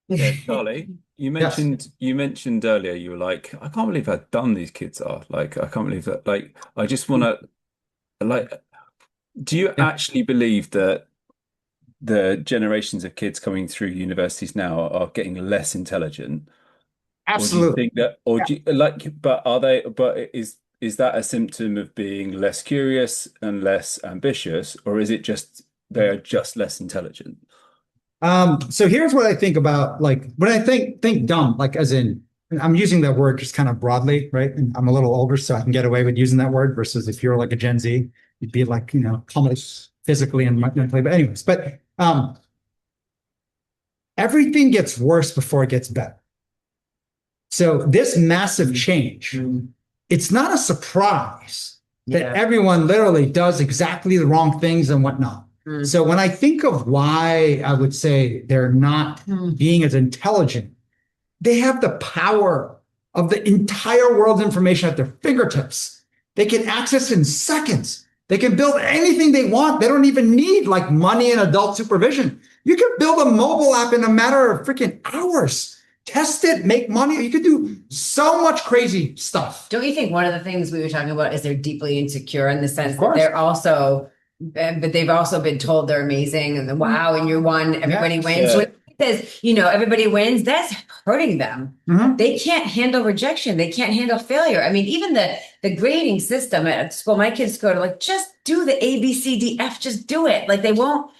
Yeah, Charlie, you mentioned earlier, you were like, I can't believe how dumb these kids are. Like, I can't believe that. Like, I just want to, do you actually believe that the generations of kids coming through universities now are getting less intelligent? Absolutely. Or do you think that, but is that a symptom of being less curious and less ambitious, or is it just they are just less intelligent? So here's what I think about, when I think dumb, as in, I'm using that word just kind of broadly, right? And I'm a little older, so I can get away with using that word versus if you're like a Gen Z, you'd be almost physically and mentally. But anyways, everything gets worse before it gets better. So this massive change, it's not a surprise that everyone literally does exactly the wrong things and whatnot. So when I think of why I would say they're not being as intelligent, they have the power of the entire world's information at their fingertips. They can access in seconds. They can build anything they want. They don't even need money and adult supervision. You can build a mobile app in a matter of freaking hours. Test it, make money. You could do so much crazy stuff. Don't you think one of the things we were talking about is they're deeply insecure in the sense Of that course. they're also, but they've also been told they're amazing and then wow, and you're one, everybody wins. Yeah. When it says, everybody wins, that's hurting them. Mhm. They can't handle rejection. They can't handle failure. I mean, even the grading system at school, my kids go to just do the A, B, C, D, F, just do it. They won't,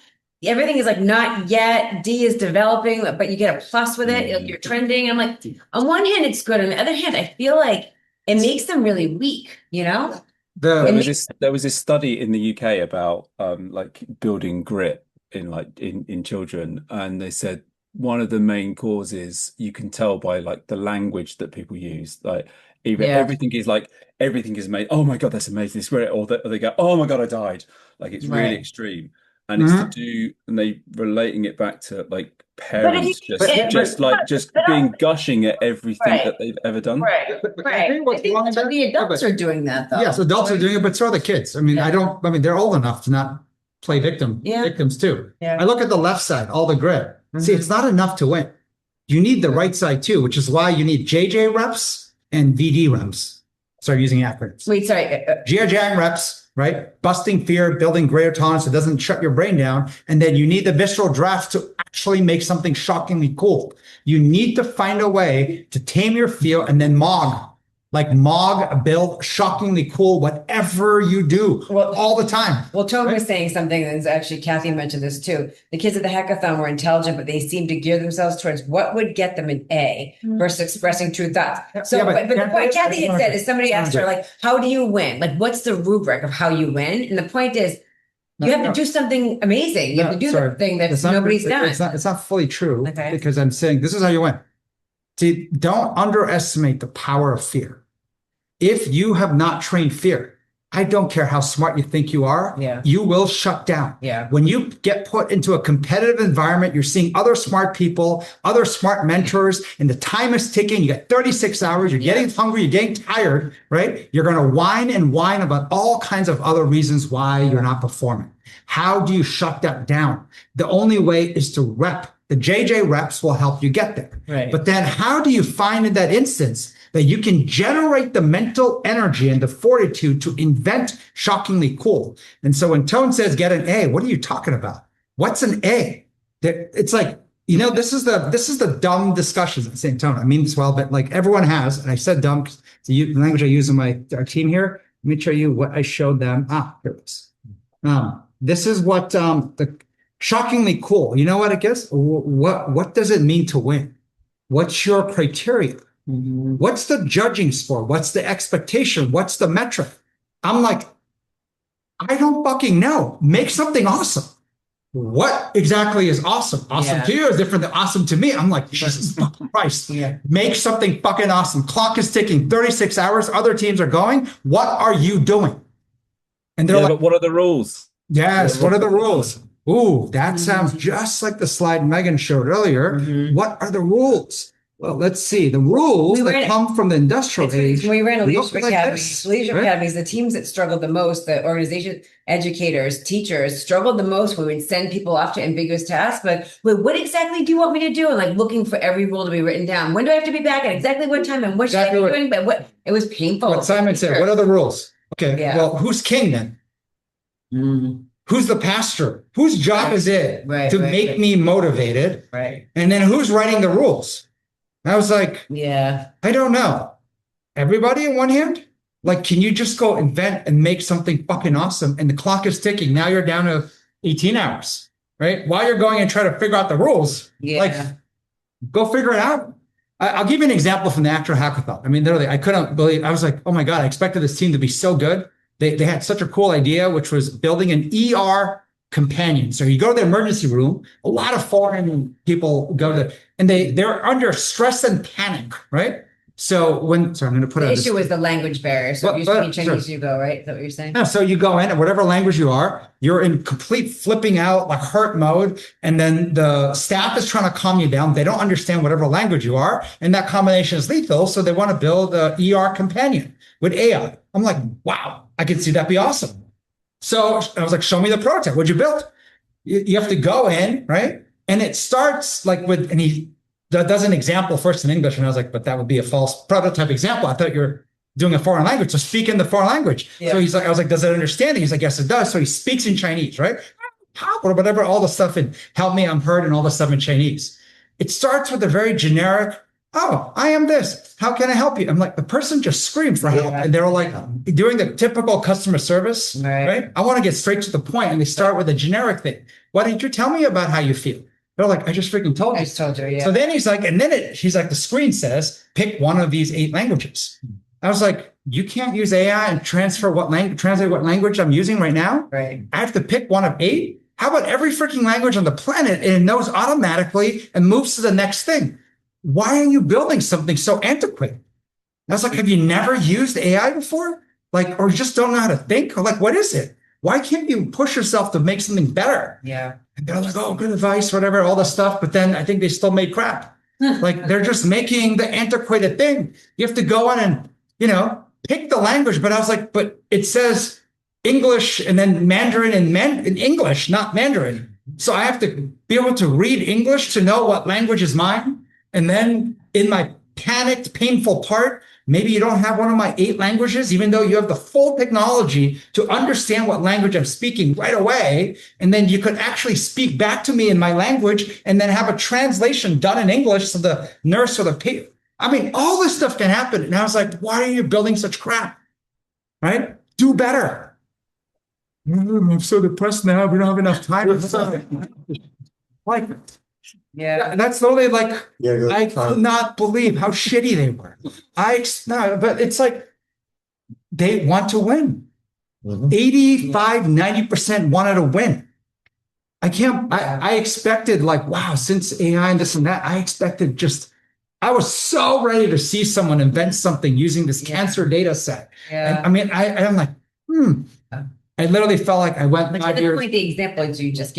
everything is not yet, D is developing, but you get a plus with it. You're trending. I'm on one hand, it's good. On the other hand, I feel like it makes them really weak, you know? There was this study in the UK about like building grit in children, and they said one of the main causes you can tell by like the language that people use. Like everything is made, oh my God, that's amazing, it's great, or they go, oh my God, I died. Like it's really extreme. And it's to do, and they relating it back to like parents just being gushing at everything that they've ever done. Right. I think the adults are doing that though. Yes, adults are doing it, but so are the kids. I mean, they're old enough to not play victims too. Yeah. I look at the left side, all the grit. See, it's not enough to win. You need the right side too, which is why you need JJ reps and VD reps. Start using acronyms. Wait, sorry. GRJAM reps, right? Busting fear, building greater tolerance. It doesn't shut your brain down. And then you need the visceral draft to actually make something shockingly cool. You need to find a way to tame your fear and then build shockingly cool, whatever you do all the time. Well, Tone was saying something that's actually, Kathy mentioned this too. The kids at the hackathon were intelligent, but they seemed to gear themselves towards what would get them an A versus expressing true thoughts. So, but the point Kathy had said is somebody asked her, like, how do you win? Like, what's the rubric of how you win? And the point is, you have to do something amazing. You have to do the thing that nobody's done. It's not fully true because I'm saying this is how you win. See, don't underestimate the power of fear. If you have not trained fear, I don't care how smart you think you are, you will shut down. Yeah. When you get put into a competitive environment, you're seeing other smart people, other smart mentors, and the time is ticking. You got 36 hours, you're getting hungry, you're getting tired, right? You're going to whine and whine about all kinds of other reasons why you're not performing. How do you shut that down? The only way is to rep. The JJ reps will help you get there. Right. But then how do you find in that instance that you can generate the mental energy and the fortitude to invent shockingly cool? And so when Tone says get an A, what are you talking about? What's an A? It's like, this is the dumb discussions at the same tone. I mean this well, but like everyone has, and I said dumb because the language I use in our team here. Let me show you what I showed them. Here it is. This is what the shockingly cool. You know what it is? What does it mean to win? What's your criteria? What's the judging score? What's the expectation? What's the metric? I'm like, I don't fucking know. Make something awesome. What exactly is awesome? Awesome to you is different than awesome to me. I'm like, Jesus fucking Christ. Make something fucking awesome. Clock is ticking, 36 hours. Other teams are going. What are you doing? And they're like, but what are the rules? Yes, what are the rules? Ooh, that sounds just like the slide Megan showed earlier. What are the rules? Well, let's see. The rules that come from the industrial age. We ran a leadership academy. Leadership academies, the teams that struggled the most, the organization educators, teachers struggled the most when we'd send people off to ambiguous tasks. But what exactly do you want me to do? And like looking for every rule to be written down. When do I have to be back at exactly what time? And what should I be doing? But it was painful. What Simon said, what are the rules? Okay, well, who's king then? Who's the pastor? Whose job is it to make me motivated? Right. And then who's writing the rules? And I was like, I don't know. Everybody in one hand? Like, can you just go invent and make something fucking awesome? And the clock is ticking. Now you're down to 18 hours, right? While you're going and try to figure out the rules, like, go figure it out. I'll give you an example from the actual hackathon. I mean, literally, I couldn't believe, I was like, oh my God, I expected this team to be so good. They had such a cool idea, which was building an ER companion. So you go to the emergency room, a lot of foreign people go to, and they're under stress and panic, right? So I'm going to put the issue was the language barrier. So if you speak Chinese, you go, right? Is that what you're saying? Yeah, so you go in, and whatever language you are, you're in complete flipping out, like hurt mode. And then the staff is trying to calm you down. They don't understand whatever language you are. And that combination is lethal. So they want to build a ER companion with AI. I'm like, wow, I could see that be awesome. So I was like, show me the prototype. What'd you build? You have to go in, right? And it starts like with, and he does an example first in English. And I was like, but that would be a false prototype example. I thought you're doing a foreign language. So speak in the foreign language. Yeah. So he's like, I was like, does it understand it? He's like, yes, it does. So he speaks in Chinese, right? Or whatever, all the stuff in help me, I'm heard, and all the stuff in Chinese. It starts with a very generic, oh, I am this. How can I help you? I'm like, the person just screamed for help. And they were like doing the typical customer service, right? I want to get straight to the point. And they start with a generic thing. Why didn't you tell me about how you feel? They're like, I just freaking told you. I just told you, yeah. So then he's like, and then he's like, the screen says, pick one of these 8 languages. I was like, you can't use AI and translate what language I'm using right now. Right. I have to pick one of 8. How about every freaking language on the planet and it knows automatically and moves to the next thing? Why are you building something so antiquated? I was like, have you never used AI before? Like, or you just don't know how to think? Or like, what is it? Why can't you push yourself to make something better? Yeah. And they're like, oh, good advice, whatever, all this stuff. But then I think they still made crap. Like they're just making the antiquated thing. You have to go on and, pick the language. But I was like, but it says English and then Mandarin and in English, not Mandarin. So I have to be able to read English to know what language is mine. And then in my panicked, painful part, maybe you don't have one of my 8 languages, even though you have the full technology to understand what language I'm speaking right away. And then you could actually speak back to me in my language and then have a translation done in English so the nurse or the patient. I mean, all this stuff can happen. And I was like, why are you building such crap? Right? Do better. I'm so depressed now. We don't have enough time. Like, Yeah. that's literally like, Yeah, I could not believe how shitty they were. No, but it's like they want to win. 85, 90% wanted to win. I expected like, wow, since AI and this and that, I was so ready to see someone invent something using this cancer data set. Yeah. And I mean, I'm like, I literally felt like I went But 5 to the years. point, the example you just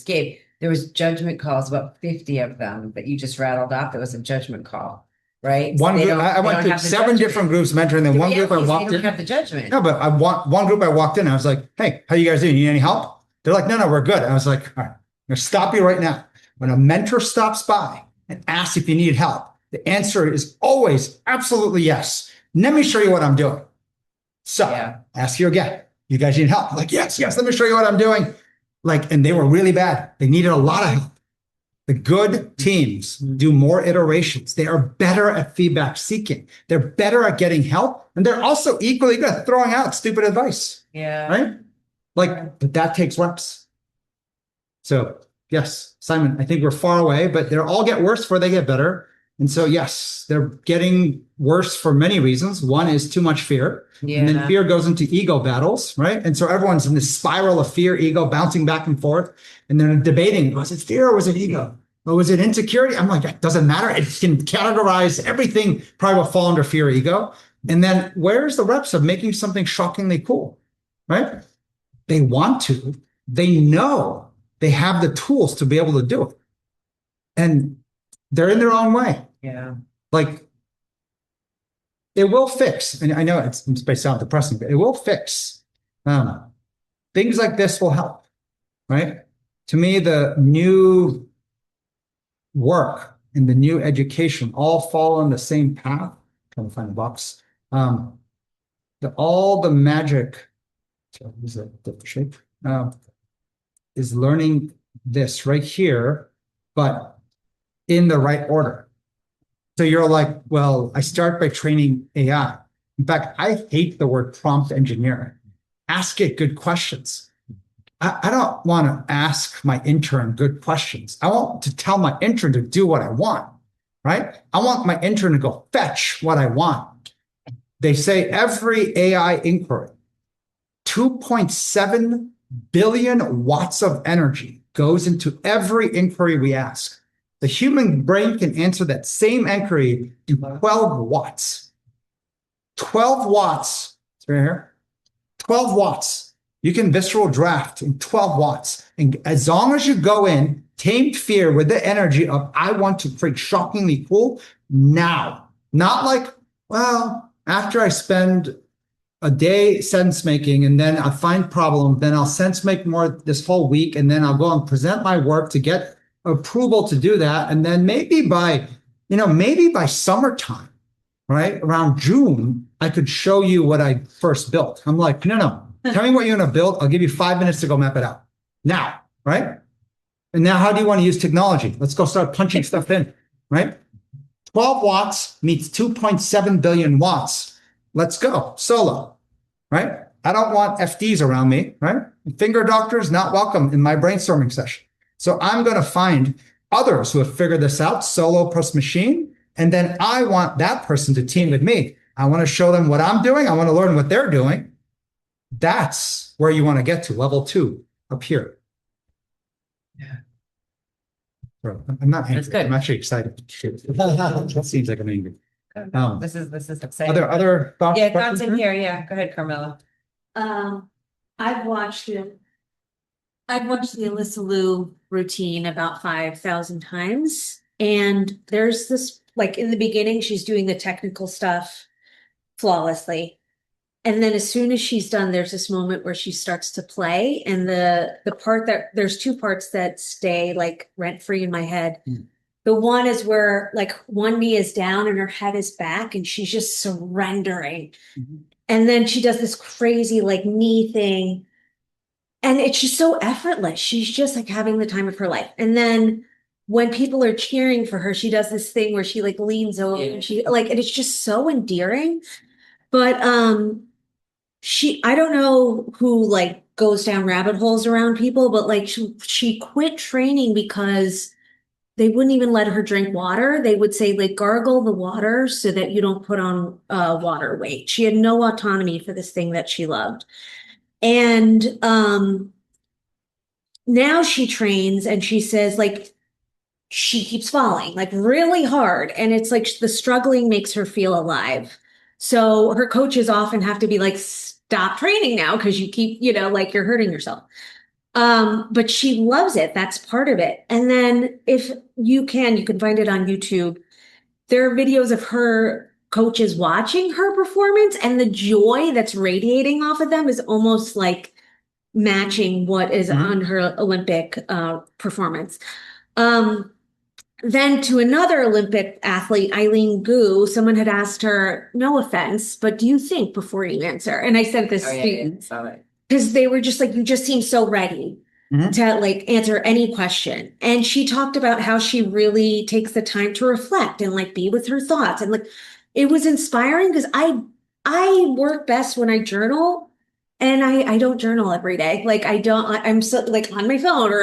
gave, there was judgment calls, about 50 of them that you just rattled off. That was a judgment call, right? One They group, don't- I they went don't to have the 7 judgment. different groups mentoring. Then one group I They walked don't in. have the judgment. No, but one group I walked in. I was like, "Hey, how you guys doing? You need any help?" They're like, "No, we're good." I was like, "All right, I'm gonna stop you right now. When a mentor stops by and asks if you need help, the answer is always absolutely yes. Let me show you what I'm doing." So, Yeah. ask you again. You guys need help? I'm like, yes. Let me show you what I'm doing. Like, and they were really bad. They needed a lot of help. The good teams do more iterations. They are better at feedback seeking. They're better at getting help. And they're also equally good at throwing out stupid advice. Yeah. Right? Like, but that takes reps. So, yes, Simon, I think we're far away, but they'll all get worse before they get better. And so, yes, they're getting worse for many reasons. One is too much fear. And then fear goes into ego battles, right? And so everyone's in this spiral of fear, ego, bouncing back and forth. And they're debating, was it fear or was it ego? Or was it insecurity? I'm like, it doesn't matter. It can categorize everything, probably will fall under fear, ego. And then where's the reps of making something shockingly cool, right? They want to. They know they have the tools to be able to do it. And they're in their own way. Yeah. Like, it will fix, and I know it may sound depressing, but it will fix. Things like this will help, right? To me, the new work and the new education all fall on the same path. Trying to find the box. All the magic, is a different shape, is learning this right here, but in the right order. So you're like, well, I start by training AI. In fact, I hate the word prompt engineering. Ask it good questions. I don't want to ask my intern good questions. I want to tell my intern to do what I want, right? I want my intern to go fetch what I want. They say every AI inquiry, 2.7 billion watts of energy goes into every inquiry we ask. The human brain can answer that same inquiry in 12 watts. 12 watts. It's right here. 12 watts. You can visceral draft in 12 watts. And as long as you go in, tamed fear with the energy of, I want to freak shockingly cool now. Not like, well, after I spend a day sense making and then I find problem, then I'll sense make more this whole week. And then I'll go and present my work to get approval to do that. And then maybe by summertime, right? Around June, I could show you what I first built. I'm like, no. Tell me what you're going to build. I'll give you 5 minutes to go map it out now, right? And now how do you want to use technology? Let's go start punching stuff in, right? 12 watts meets 2.7 billion watts. Let's go solo, right? I don't want FDs around me, right? Finger doctors not welcome in my brainstorming session. So I'm going to find others who have figured this out, solo plus machine. And then I want that person to team with me. I want to show them what I'm doing. I want to learn what they're doing. That's where you want to get to, level 2, up here. Yeah. I'm not angry. That's good. I'm actually excited. That seems like I'm angry. This is exciting. Other thoughts? Yeah, thoughts questions in here. Yeah, go ahead, Carmela. I've watched it. I've watched the Alyssa Liu routine about 5,000 times. And there's this, like in the beginning, she's doing the technical stuff flawlessly. And then as soon as she's done, there's this moment where she starts to play. And the part that there's 2 parts that stay like rent free in my head. The one is where like one knee is down and her head is back and she's just surrendering. And then she does this crazy like knee thing. And it's just so effortless. She's just like having the time of her life. And then when people are cheering for her, she does this thing where she like leans over and she like, and it's just so endearing. But I don't know who like goes down rabbit holes around people, but like she quit training because they wouldn't even let her drink water. They would say like gargle the water so that you don't put on water weight. She had no autonomy for this thing that she loved. And now she trains and she says like she keeps falling like really hard. And it's like the struggling makes her feel alive. So her coaches often have to be like, stop training now because you keep, like you're hurting yourself. But she loves it. That's part of it. And then if you can find it on YouTube. There are videos of her coaches watching her performance and the joy that's radiating off of them is almost like matching what is on her Olympic performance. Then to another Olympic athlete, Eileen Gu, someone had asked her, no offense, but do you think before you answer? And I sent this because they were just like, you just seem so ready to like answer any question. And she talked about how she really takes the time to reflect and like be with her thoughts. And like, it was inspiring because I work best when I journal and I don't journal every day. Like I'm so like on my phone or,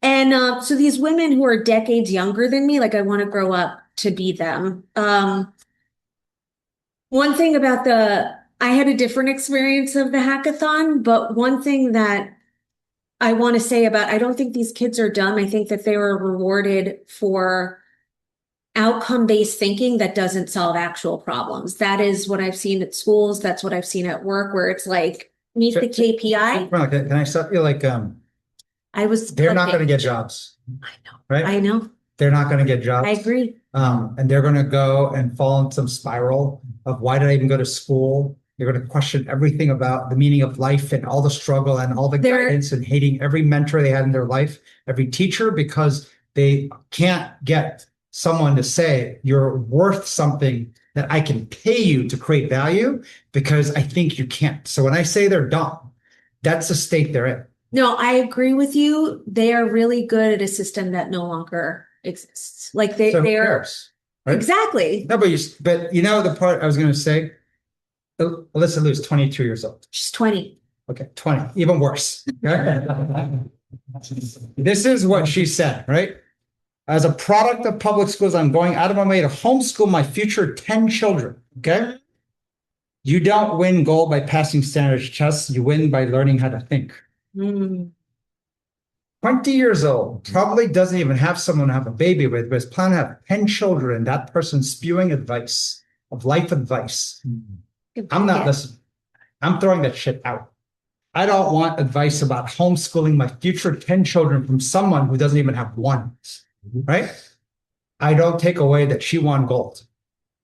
and so these women who are decades younger than me, like I want to grow up to be them. One thing about I had a different experience of the hackathon, but one thing that I want to say I don't think these kids are dumb. I think that they were rewarded for outcome-based thinking that doesn't solve actual problems. That is what I've seen at schools. That's what I've seen at work, where it's like, meet the KPI. Can I stop you? Like, they're not going to get jobs. I know. Right? I know. They're not going to get jobs. I agree. And they're going to go and fall into some spiral of why did I even go to school? They're going to question everything about the meaning of life and all the struggle and all the guidance and hating every mentor they had in their life, every teacher, because they can't get someone to say you're worth something that I can pay you to create value because I think you can't. So when I say they're dumb, that's the state they're in. No, I agree with you. They are really good at a system that no longer exists. Like they are right? Exactly. No, but the part I was going to say, Alyssa Liu is 22 years old. She's 20. Okay, 20, even worse. This is what she said, right? As a product of public schools, I'm going out of my way to homeschool my future 10 children, okay? You don't win gold by passing standard tests. You win by learning how to think. 20 years old, probably doesn't even have someone to have a baby with, but is planning to have 10 children. That person's spewing advice, of life advice. I'm not listening. I'm throwing that shit out. I don't want advice about homeschooling my future 10 children from someone who doesn't even have one, right? I don't take away that she won gold.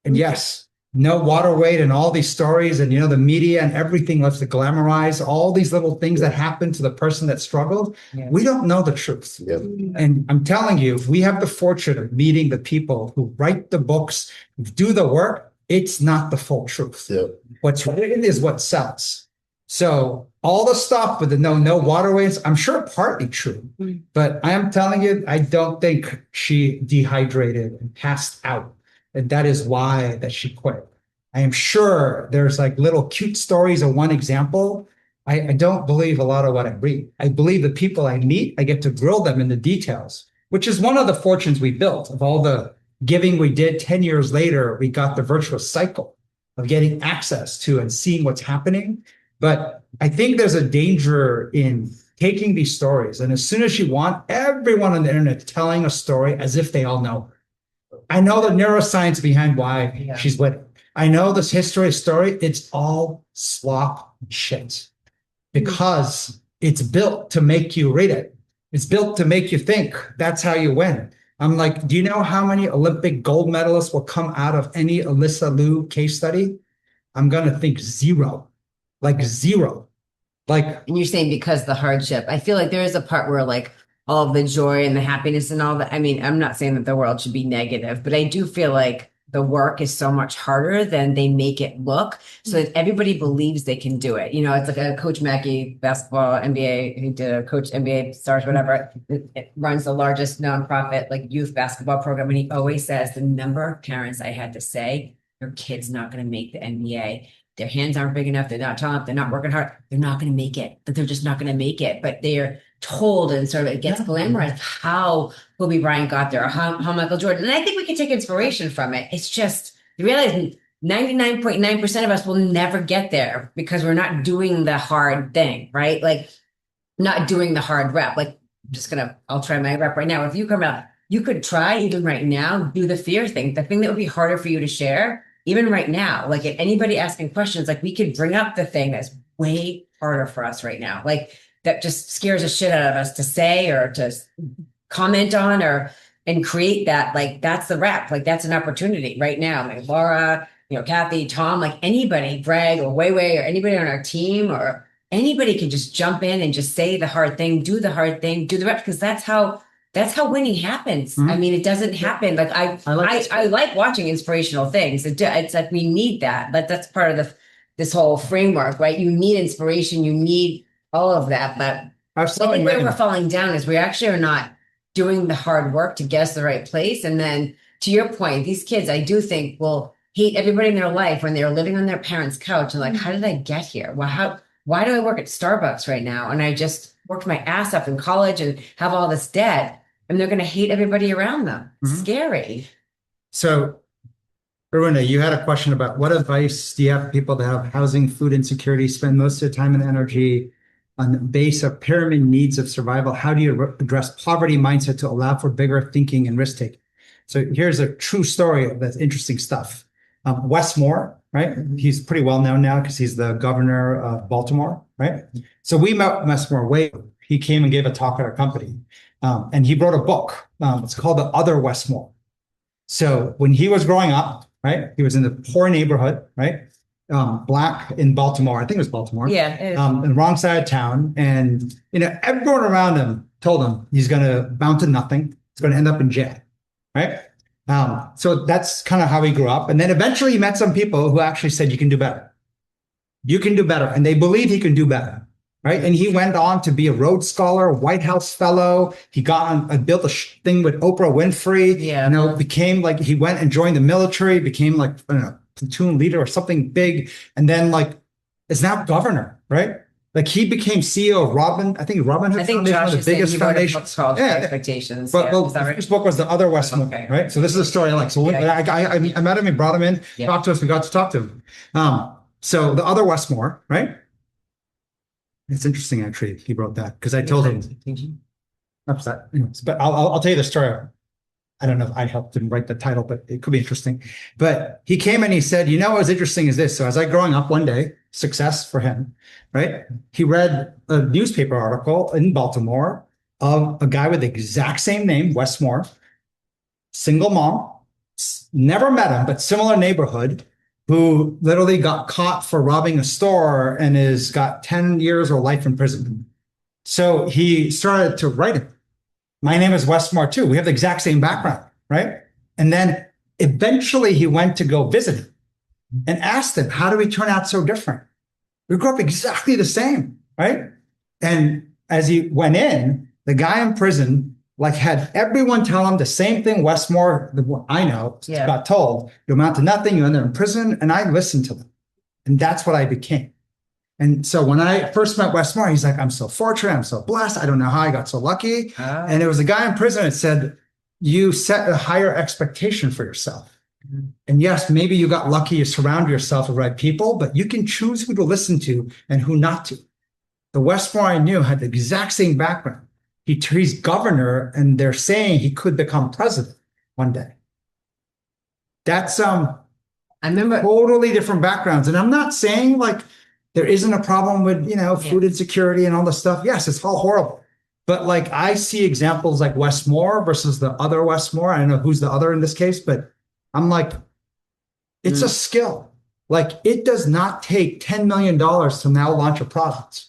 And yes, no water weight and all these stories and, the media and everything loves to glamorize all these little things that happen to the person that struggled. Yes. We don't know the truth. Yep. And I'm telling you, we have the fortune of meeting the people who write the books, who do the work. It's not the full truth. Yep. What's written is what sells. So all the stuff with the no waterways, I'm sure partly true, but I am telling you, I don't think she dehydrated and passed out. And that is why that she quit. I am sure there's like little cute stories of one example. I don't believe a lot of what I read. I believe the people I meet, I get to grill them in the details, which is one of the fortunes we built of all the giving we did. 10 years later, we got the virtuous cycle. of getting access to and seeing what's happening. But I think there's a danger in taking these stories, and as soon as you want everyone on the internet telling a story as if they all know. I know the neuroscience behind why she's with it. I know this history story. It's all slop shit because it's built to make you read it. It's built to make you think. That's how you win. I'm like, do you know how many Olympic gold medalists will come out of any Alyssa Liu case study? I'm going to think zero, like zero. Like, and you're saying because the hardship, I feel like there is a part where like all of the joy and the happiness and all that. I mean, I'm not saying that the world should be negative, but I do feel like the work is so much harder than they make it look, so that everybody believes they can do it. You know, it's like a Coach Mackey basketball NBA, who did a Coach NBA Stars, whatever, it runs the largest nonprofit like youth basketball program. And he always says the number of parents I had to say, your kid's not going to make the NBA. Their hands aren't big enough. They're not tall enough. They're not working hard. They're not going to make it. But they're just not going to make it. But they're told, and sort of it gets glamorized how Kobe Bryant got there, or how Michael Jordan. And I think we can take inspiration from it. It's just you realize 99.9% of us will never get there because we're not doing the hard thing, right? Like not doing the hard rep. Like I'll try my rep right now. If you come out, you could try even right now, do the fear thing, the thing that would be harder for you to share. Even right now, like if anybody asking questions, like we could bring up the thing that's way harder for us right now. Like that just scares the shit out of us to say or to comment on and create that. Like that's the rep. Like that's an opportunity right now. Like Laura, Kathy, Tom, like anybody, Greg or Weiwei or anybody on our team or anybody can just jump in and just say the hard thing, do the hard thing, do the reps, because that's how winning happens. Mm-hmm. I mean, it doesn't happen. Like I like watching inspirational things. It's like we need that, but that's part of this whole framework, right? You need inspiration. You need all of that. But I think where we're falling down is we actually are not doing the hard work to get us to the right place. And then to your point, these kids, I do think will hate everybody in their life when they're living on their parents' couch and like, how did I get here? Well, why do I work at Starbucks right now? And I just worked my ass up in college and have all this debt. And they're going to hate everybody around them. Mm-hmm. Scary. So, Rowena, you had a question about what advice do you have for people that have housing, food insecurity, spend most of their time and energy on the base of pyramid needs of survival? How do you address poverty mindset to allow for bigger thinking and risk taking? So here's a true story of that interesting stuff. Wes Moore, right? He's pretty well known now because he's the governor of Baltimore, right? So we met Wes Moore he came and gave a talk at our company. And he wrote a book. It's called The Other Wes Moore. So when he was growing up, right, he was in the poor neighborhood, right, Black in Baltimore. I think it was Baltimore. Yeah. On the wrong side of town. And, everyone around him told him he's going to amount to nothing. He's going to end up in jail, right? So that's kind of how he grew up. And then eventually he met some people who actually said, you can do better. You can do better. And they believe he can do better. Right. And he went on to be a Rhodes Scholar, White House Fellow. He got on, built a thing with Oprah Winfrey. Yeah. Became like, he went and joined the military, became like, I don't know, platoon leader or something big. And then is now governor. Right. Like he became CEO of Robin Hood Foundation, one of the biggest foundations. Expectations. But the first book was The Other Wes Moore. Okay. Right. So this is a story I like. So I met him and brought him in, talked to us. We got to talk to him. So The Other Wes Moore, right? It's interesting, actually, he wrote that because I told him. Upset. Anyways, but I'll tell you the story. I don't know if I helped him write the title, but it could be interesting. But he came and he said, what was interesting is this. So as I growing up one day, success for him, right? He read a newspaper article in Baltimore of a guy with the exact same name, Wes Moore, single mom, never met him, but similar neighborhood, who literally got caught for robbing a store and got 10 years or life in prison. So he started to write it. My name is Wes Moore too. We have the exact same background, right? And then eventually he went to go visit him and asked him, how do we turn out so different? We grew up exactly the same, right? And as he went in, the guy in prison had everyone tell him the same thing Wes Moore, I know, got told. You amount to nothing, you end up in prison. And I listened to them. And that's what I became. And so when I first met Wes Moore, he's like, I'm so fortunate, I'm so blessed. I don't know how I got so lucky. And it was a guy in prison that said, you set a higher expectation for yourself. Mm-hmm. And yes, maybe you got lucky, you surround yourself with the right people, but you can choose who to listen to and who not to. The Westmore I knew had the exact same background. He's governor, and they're saying he could become president one day. That's I remember totally different backgrounds. And I'm not saying like there isn't a problem with, food insecurity and all this stuff. Yes, it's all horrible. But like I see examples like Westmore versus the other Westmore. I don't know who's the other in this case, but I'm like, it's a skill. Like it does not take $10 million to now launch a product.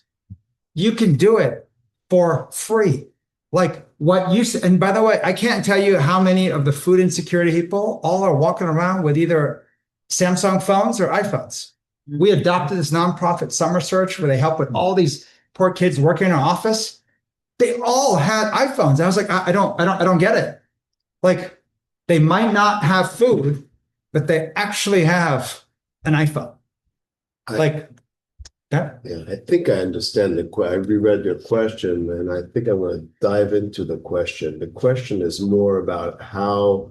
You can do it for free. Like what you said, and by the way, I can't tell you how many of the food insecurity people all are walking around with either Samsung phones or iPhones. We adopted this nonprofit Summer Search where they help with all these poor kids working in an office. They all had iPhones. I was like, I don't get it. Like they might not have food, but they actually have an iPhone. Yeah, I think I understand I reread your question, and I think I want to dive into the question. The question is more about how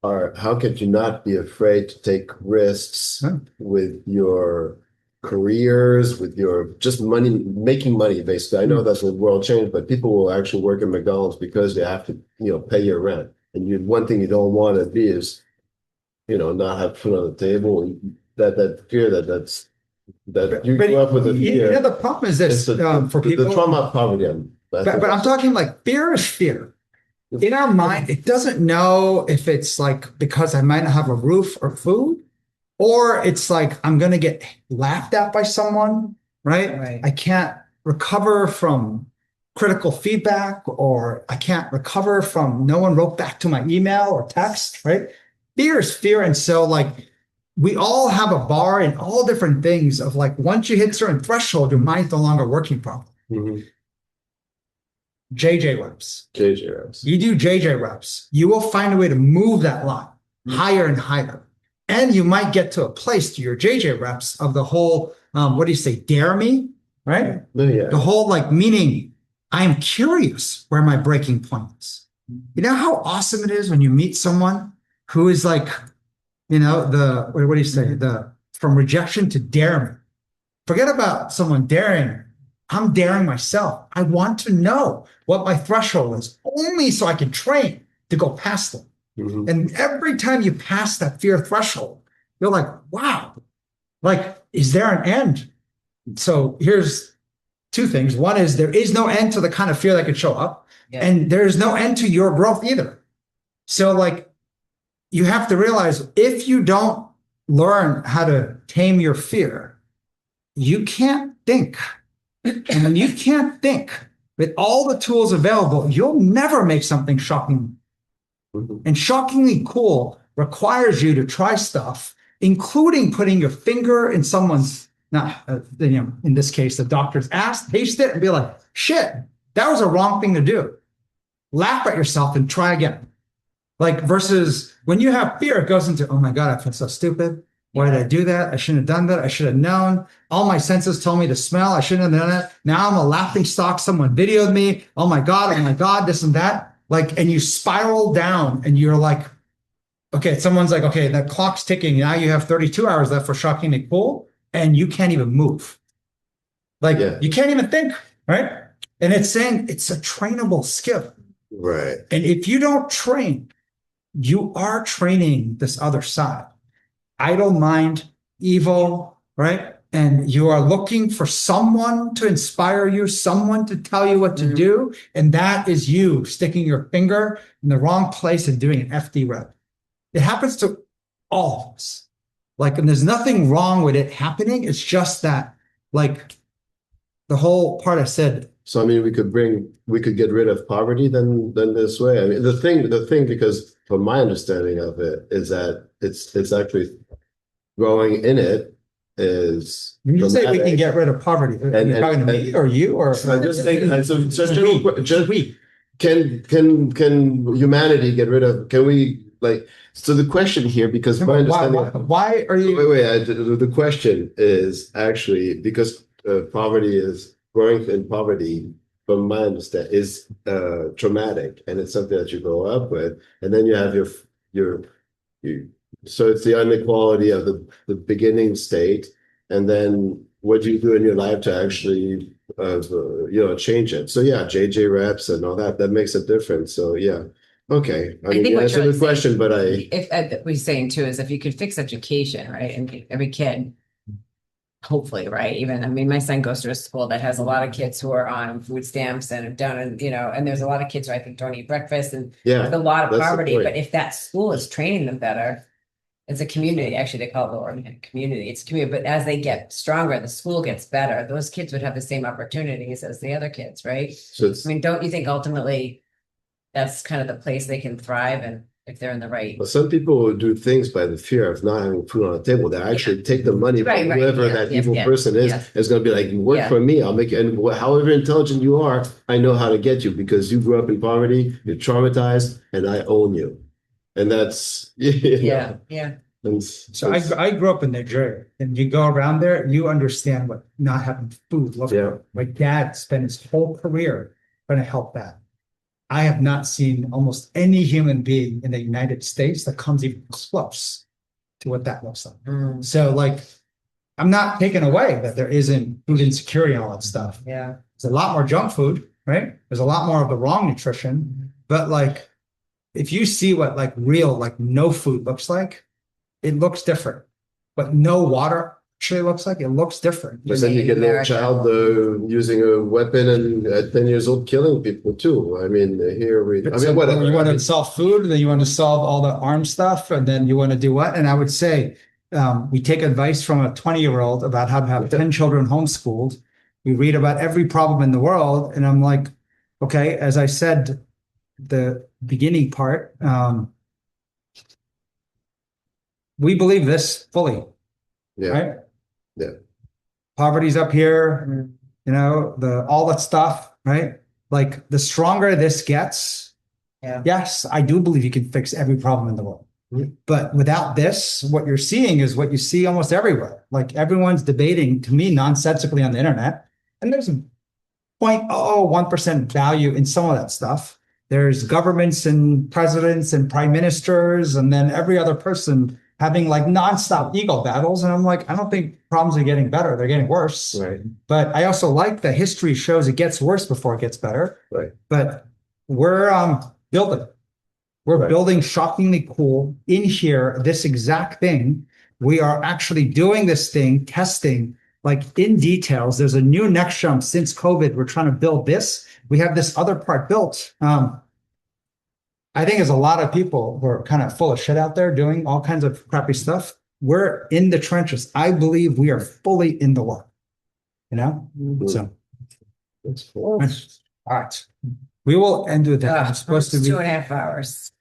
could you not be afraid to take risks with your careers, with your just money, making money, basically. I know that's the world changed, but people will actually work in McDonald's because they have to, pay your rent. And one thing you don't want to be is, not have food on the table. And that fear that you grew up with a fear. The problem is this for people. The trauma of poverty. But I'm talking like fear is fear. In our mind, it doesn't know if it's like because I might not have a roof or food, or it's like I'm going to get laughed at by someone, right? I can't recover from critical feedback, or I can't recover from no one wrote back to my email or text, right? Fear is fear. And so like we all have a bar in all different things of like, once you hit certain threshold, your mind's no longer working properly. Mm-hmm. JJ reps. JJ reps. You do JJ reps, you will find a way to move that line higher and higher. And you might get to a place to your JJ reps of the whole, what do you say, dare me, right? Yeah. The whole like meaning, I am curious where my breaking point is. You know how awesome it is when you meet someone who is like, what do you say? From rejection to dare me. Forget about someone daring. I'm daring myself. I want to know what my threshold is, only so I can train to go past them. Mm-hmm. And every time you pass that fear threshold, you're like, wow, like, is there an end? So here's two things. One is there is no end to the kind of fear that could show up. Yeah. And there's no end to your growth either. So like, you have to realize if you don't learn how to tame your fear, you can't think. And when you can't think with all the tools available, you'll never make something shocking. Mm-hmm. And shockingly cool requires you to try stuff, including putting your finger in someone's, in this case, the doctor's ass, taste it and be like, shit, that was a wrong thing to do. Laugh at yourself and try again. Like versus when you have fear, it goes into, oh my God, I feel so stupid. Why did I do that? I shouldn't have done that. I should have known. All my senses told me to smell. I shouldn't have done it. Now I'm a laughing stock. Someone videoed me. Oh my God, this and that. Like, and you spiral down and you're like, okay, someone's like, okay, that clock's ticking. Now you have 32 hours left for shockingly cool. And you can't even move. Like you can't even think, right? And it's saying it's a trainable skill. Right. And if you don't train, you are training this other side. Idle mind, evil, right? And you are looking for someone to inspire you, someone to tell you what to do. And that is you sticking your finger in the wrong place and doing an FD rep. It happens to all of us. Like, and there's nothing wrong with it happening. It's just that, like, the whole part I said. So, I mean, we could get rid of poverty then this way. I mean, the thing, because from my understanding of it is that it's actually growing in it is. When you say we can get rid of poverty, are you talking to me or you or? I just think can humanity get rid of? Can we like? So the question here, because my understanding, why are you? Wait. The question is actually because poverty is growing in poverty. From my understanding, is traumatic, and it's something that you grow up with, and then you have So it's the inequality of the beginning state, and then what you do in your life to actually, change it. So yeah, JJ reps and all that, that makes a difference. So yeah. Okay. I mean, think you what answered you're the question, but if we're saying too is if you could fix education, right, and every kid, hopefully, right, even I mean, my son goes to a school that has a lot of kids who are on food stamps and down in, and there's a lot of kids who I think don't eat breakfast and yeah, there's a lot of that's the poverty. point. But if that school is training them better, it's a community. Actually, they call it the Oregon community. It's a community, but as they get stronger, the school gets better. Those kids would have the same opportunities as the other kids, right? So it's, I mean, don't you think ultimately that's kind of the place they can thrive and if they're in the right. well, some people will do things by the fear of not having food on the table. They actually take the money Right, from right, whoever yeah, that yes, evil yes, person is. yes. It's going to be like, you work Yeah. for me, I'll make you. And however intelligent you are, I know how to get you because you grew up in poverty, you're traumatized, and I own you. And that's Yeah. So I grew up in Nigeria, and you go around there, you understand what not having food looks Yeah. like. My dad spent his whole career trying to help that. I have not seen almost any human being in the United States that comes even close to what that looks like. Mm, So like, I'm not taking away that there isn't food insecurity and all that stuff. yeah. There's a lot more junk food, right? There's a lot more of the wrong nutrition, but like, if you see what like real, like no food looks like, it looks different. But no water actually looks like, it looks different. But then you get a little child using a weapon and at 10 years old killing people too. I mean, whatever. You want to solve food, then you want to solve all the arm stuff, and then you want to do what? And I would say we take advice from a 20-year-old about how to have 10 children homeschooled. We read about every problem in the world, and I'm like, okay, as I said, the beginning part, we believe this fully, Yeah. right? Yeah. Poverty's up here, all that stuff, right? Like the stronger this gets, yes, I do believe you can fix every problem in the world. But without this, what you're seeing is what you see almost everywhere. Like everyone's debating, to me, nonsensically on the internet. And there's a 0.01% value in some of that stuff. There's governments and presidents and prime ministers, and then every other person having like nonstop ego battles. And I'm like, I don't think problems are getting better. They're getting worse. Right. But I also like that history shows it gets worse before it gets better. Right. But we're building. We're building shockingly cool in here, this exact thing. We are actually doing this thing, testing like in details. There's a new next jump since COVID. We're trying to build this. We have this other part built. I think there's a lot of people who are kind of full of shit out there doing all kinds of crappy stuff. We're in the trenches. I believe we are fully in the work, So, That's cool. all right. We will end with that. I'm supposed to It's be 2.5 hours.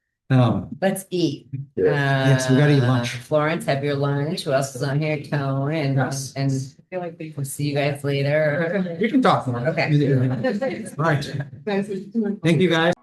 Let's eat. Yes, we gotta eat lunch. Florence, have your lunch. Who else is on here? Tone and Yes. and I feel like we will see you guys later. You can talk more. Okay. All right. Thank you, guys.